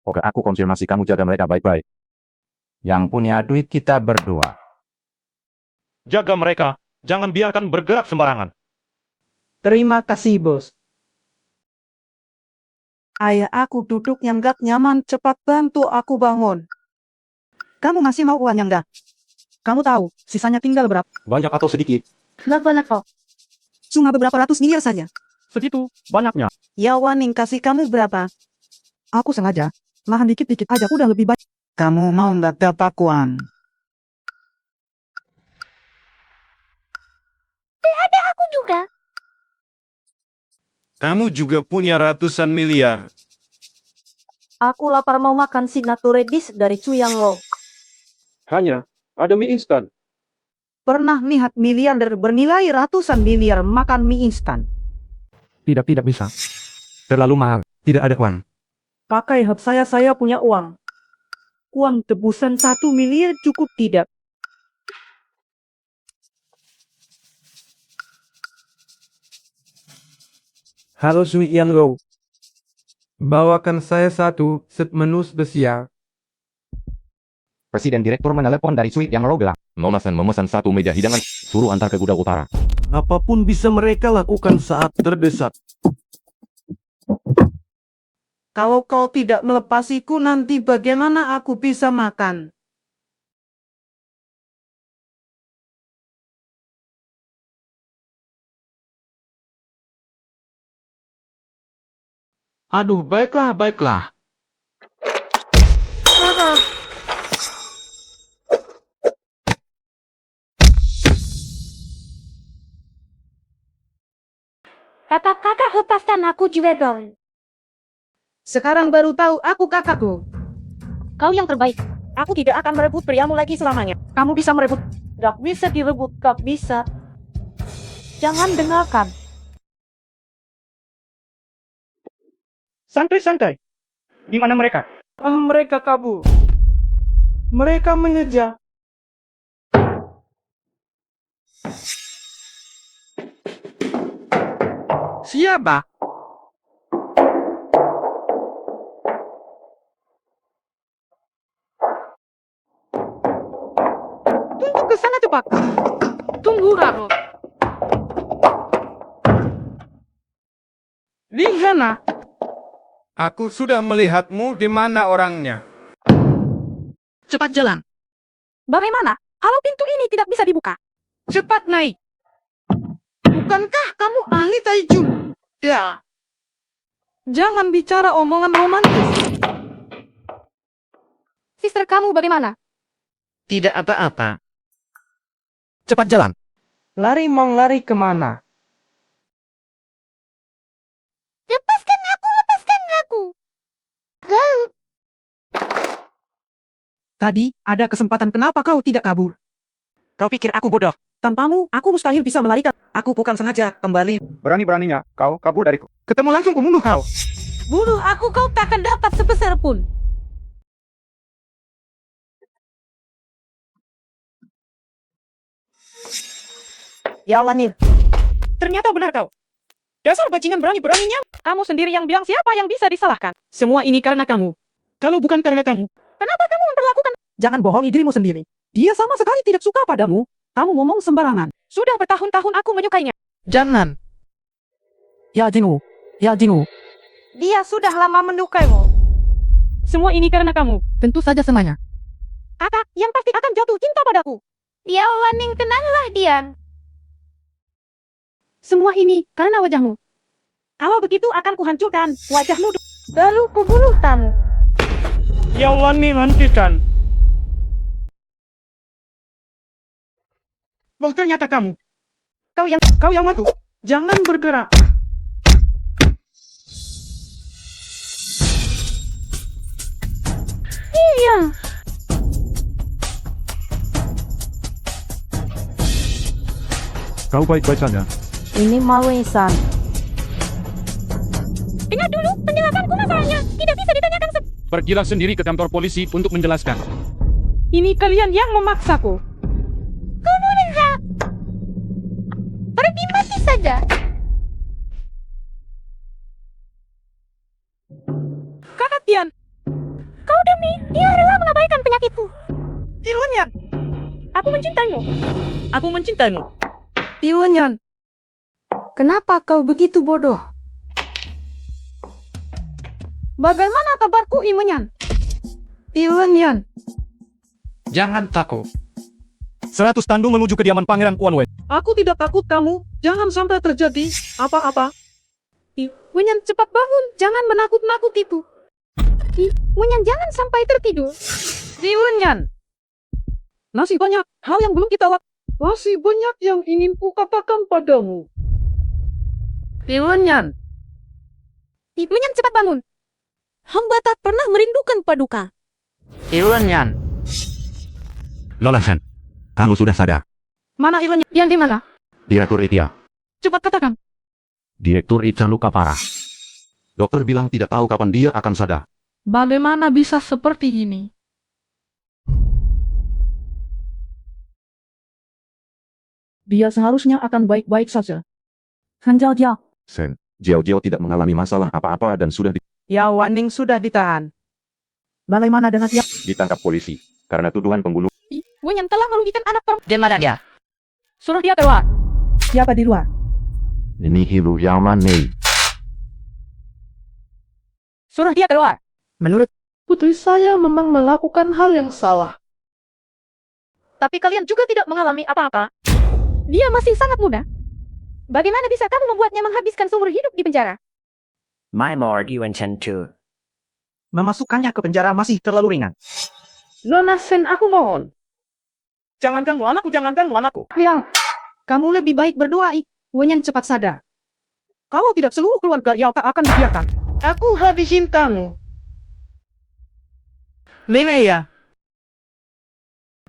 Oke, aku konfirmasi kamu jaga mereka baik-baik. Yang punya duit kita berdua. Jaga mereka, jangan biarkan bergerak sembarangan. Terima kasih, bos. Ayah aku duduk yang gak nyaman, cepat bantu aku bangun. Kamu masih mau uang yang gak? Kamu tahu, sisanya tinggal berapa? Banyak atau sedikit? Nggak banyak kok. Cuma beberapa ratus miliar saja. Segitu banyaknya. Ya Waning kasih kamu berapa? Aku sengaja. Lahan dikit-dikit aja udah lebih banyak. Kamu mau nggak dapat uang? Ada aku juga. Kamu juga punya ratusan miliar. Aku lapar mau makan signature dish dari Chuyang Lo. Hanya ada mie instan. Pernah lihat miliarder bernilai ratusan miliar makan mie instan? Tidak bisa. Terlalu mahal. Tidak ada uang. Pakai hub saya punya uang. Uang tebusan 1 miliar cukup tidak? Halo Sui Yang Lo. Bawakan saya satu set menu spesial. Presiden direktur menelepon dari suite yang lo bilang. Nonasan memesan satu meja hidangan, suruh antar ke gudang utara. Apapun bisa mereka lakukan saat terdesak. Kalau kau tidak melepasiku nanti bagaimana aku bisa makan? Aduh, baiklah. Kakak lepaskan aku juga dong. Sekarang baru tahu aku kakakku. Kau yang terbaik. Aku tidak akan merebut priamu lagi selamanya. Kamu bisa merebut. Gak bisa direbut, gak bisa. Jangan dengarkan. Santai. Di mana mereka? Mereka kabur. Mereka mengejar. Siapa? Tunggu ke sana cepat. Tunggu, Raro. Di sana. Aku sudah melihatmu, di mana orangnya? Cepat jalan. Bagaimana? Kalau pintu ini tidak bisa dibuka. Cepat naik. Bukankah kamu ahli taijun? Ya. Jangan bicara omongan romantis. Sister kamu bagaimana? Tidak apa-apa. Cepat jalan. Lari mau lari kemana? Lepaskan aku. Tadi ada kesempatan, kenapa kau tidak kabur? Kau pikir aku bodoh? Tanpamu, aku mustahil bisa melarikan. Aku bukan sengaja kembali. Berani-beraninya kau kabur dariku. Ketemu langsung pembunuh kau. Bunuh aku, kau takkan dapat sebesar pun. Ya Allah, Nir. Ternyata benar kau. Dasar bajingan berani-beraninya. Kamu sendiri yang bilang siapa yang bisa disalahkan. Semua ini karena kamu. Kalau bukan karena kamu, Kenapa kamu memperlakukan... Jangan bohongi dirimu sendiri. Dia sama sekali tidak suka padamu. Kamu ngomong sembarangan. Sudah bertahun-tahun aku menyukainya. Jangan. Ya Jingwu. Ya Jingwu. Dia sudah lama menyukaimu. Semua ini karena kamu. Tentu saja semuanya. Kakak, yang pasti akan jatuh cinta padaku. Ya Waning, tenanglah Dian. Semua ini karena wajahmu. Kalau begitu akan kuhancurkan wajahmu. Lalu kubunuh kamu. Ya Wani hentikan. Wah, ternyata kamu. Kau yang matu. Jangan bergerak. Iya. Kau baik-baik saja. Ini Malwe-san. Dengar dulu penjelasanku masalahnya. Tidak bisa ditanyakan Pergilah sendiri ke kantor polisi untuk menjelaskan. Ini kalian yang memaksaku. Kamu rendah. Pergi mati saja. Kakak Tian. Kau demi dia rela mengabaikan penyakitku. Tiwonyan. Aku mencintaimu. Aku mencintaimu. Tiwonyan. Kenapa kau begitu bodoh? Bagaimana kabarku, Imunyan? Tiwonyan. Jangan takut. 100 tandu menuju kediaman Pangeran Kuanwe. Aku tidak takut kamu. Jangan sampai terjadi apa-apa. Tiwonyan, cepat bangun. Jangan menakut-nakutiku. Tiwonyan, jangan sampai tertidur. Tiwonyan. Masih banyak hal yang belum kita lakukan. Masih banyak yang ingin kukatakan padamu. Tiwonyan. Tiwonyan, cepat bangun. Hamba tak pernah merindukan paduka. Tiwonyan. Lolasan, kamu sudah sadar. Mana Iwanyan? Yang di mana? Direktur Itia. Cepat katakan. Direktur Itia luka parah. Dokter bilang tidak tahu kapan dia akan sadar. Bagaimana bisa seperti ini? Dia seharusnya akan baik-baik saja. Hanjao Jiao. Sen, Jiao tidak mengalami masalah apa-apa dan sudah Ya Waning sudah ditahan. Bagaimana dengan dia? ditangkap polisi karena tuduhan pembunuh. Tiwonyan telah merugikan anak perempuan. Di mana dia? Suruh dia keluar. Siapa di luar? Ini Hiru Yamane. Suruh dia keluar. Menurut Putri saya memang melakukan hal yang salah. Tapi kalian juga tidak mengalami apa-apa. Dia masih sangat muda. Bagaimana bisa kamu membuatnya menghabiskan seumur hidup di penjara? My lord, you intend to. memasukkannya ke penjara masih terlalu ringan. Nona Sen, aku mohon. Jangan ganggu anakku, jangan ganggu anakku. Ya, kamu lebih baik berdoa, Tiwonyan cepat sadar. Kalau tidak seluruh keluarga Yao tak akan dibiarkan. Aku habisin kamu. Linnea.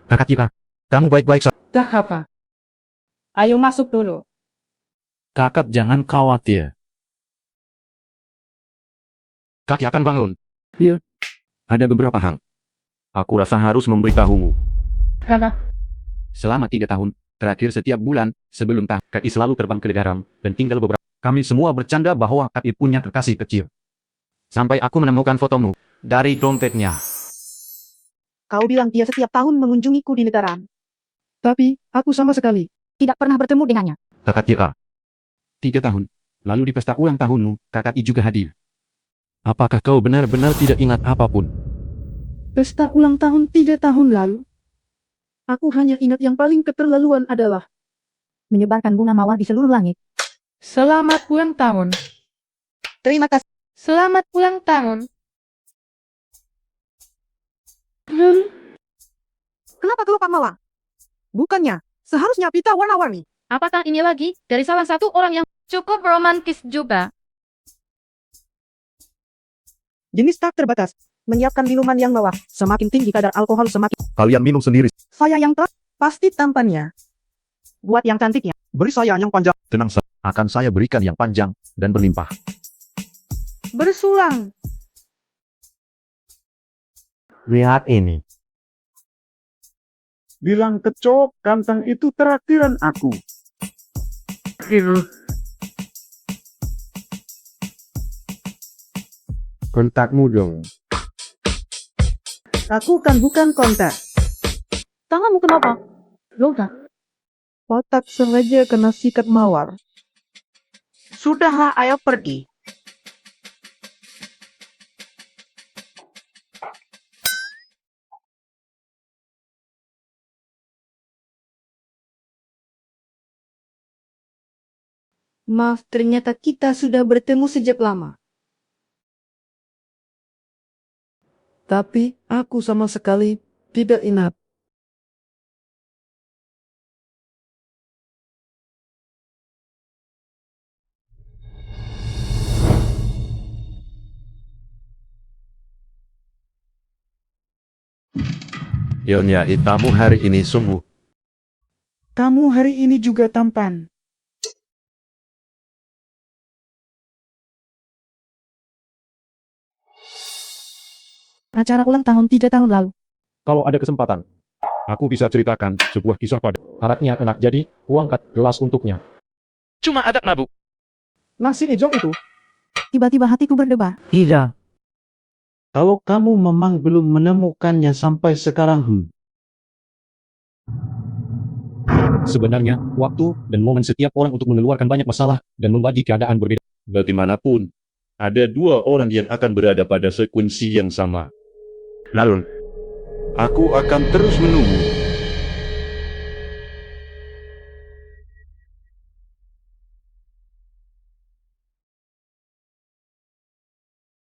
Kakak kita, kamu baik-baik saja. Dah apa? Ayo masuk dulu. Kakak jangan khawatir. Kaki akan bangun. Iya. Ada beberapa hal. Aku rasa harus memberitahumu. Kakak. Selama 3 tahun, terakhir setiap bulan, sebelum Kaki selalu terbang ke dalam, dan tinggal beberapa. Kami semua bercanda bahwa Kaki punya kekasih kecil. Sampai aku menemukan fotomu dari dompetnya. Kau bilang dia setiap tahun mengunjungiku di negara. Tapi, aku sama sekali tidak pernah bertemu dengannya. Kakak kita. 3 tahun. Lalu di pesta ulang tahunmu, Kakak juga hadir. Apakah kau benar-benar tidak ingat apapun? Pesta ulang tahun 3 tahun lalu. Aku hanya ingat yang paling keterlaluan adalah menyebarkan bunga mawar di seluruh langit. Selamat ulang tahun. Terima kasih. Selamat ulang tahun. Kenapa kelupak mawar? Bukannya, seharusnya pita warna-warni. Apakah ini lagi dari salah satu orang yang cukup romantis juga? jenis tak terbatas. Menyiapkan minuman yang mewah. Semakin tinggi kadar alkohol semakin. Kalian minum sendiri. Saya yang pasti tampannya. Buat yang cantiknya. Beri saya yang panjang. Tenang, akan saya berikan yang panjang dan berlimpah. Bersulang. Lihat ini. Bilang kecok, kantang itu traktiran aku. Kontakmu dong. Lakukan bukan kontak. Tanganmu kenapa? Yoga. Otak sengaja kena sikat mawar. Sudahlah, ayo pergi. Maaf, ternyata kita sudah bertemu sejak lama. Tapi aku sama sekali tidak ingat. Nyonya Itamu hari ini sungguh. Kamu hari ini juga tampan. Acara ulang tahun 3 tahun lalu. Kalau ada kesempatan, aku bisa ceritakan sebuah kisah pada harapnya enak jadi uangkat gelas untuknya. Cuma ada nabu. Nasi hijau itu. Tiba-tiba hatiku berdebar. Tidak. Kalau kamu memang belum menemukannya sampai sekarang, Sebenarnya, waktu dan momen setiap orang untuk mengeluarkan banyak masalah dan membagi keadaan berbeda. Bagaimanapun, ada dua orang yang akan berada pada sekuensi yang sama. Lalu, aku akan terus menunggu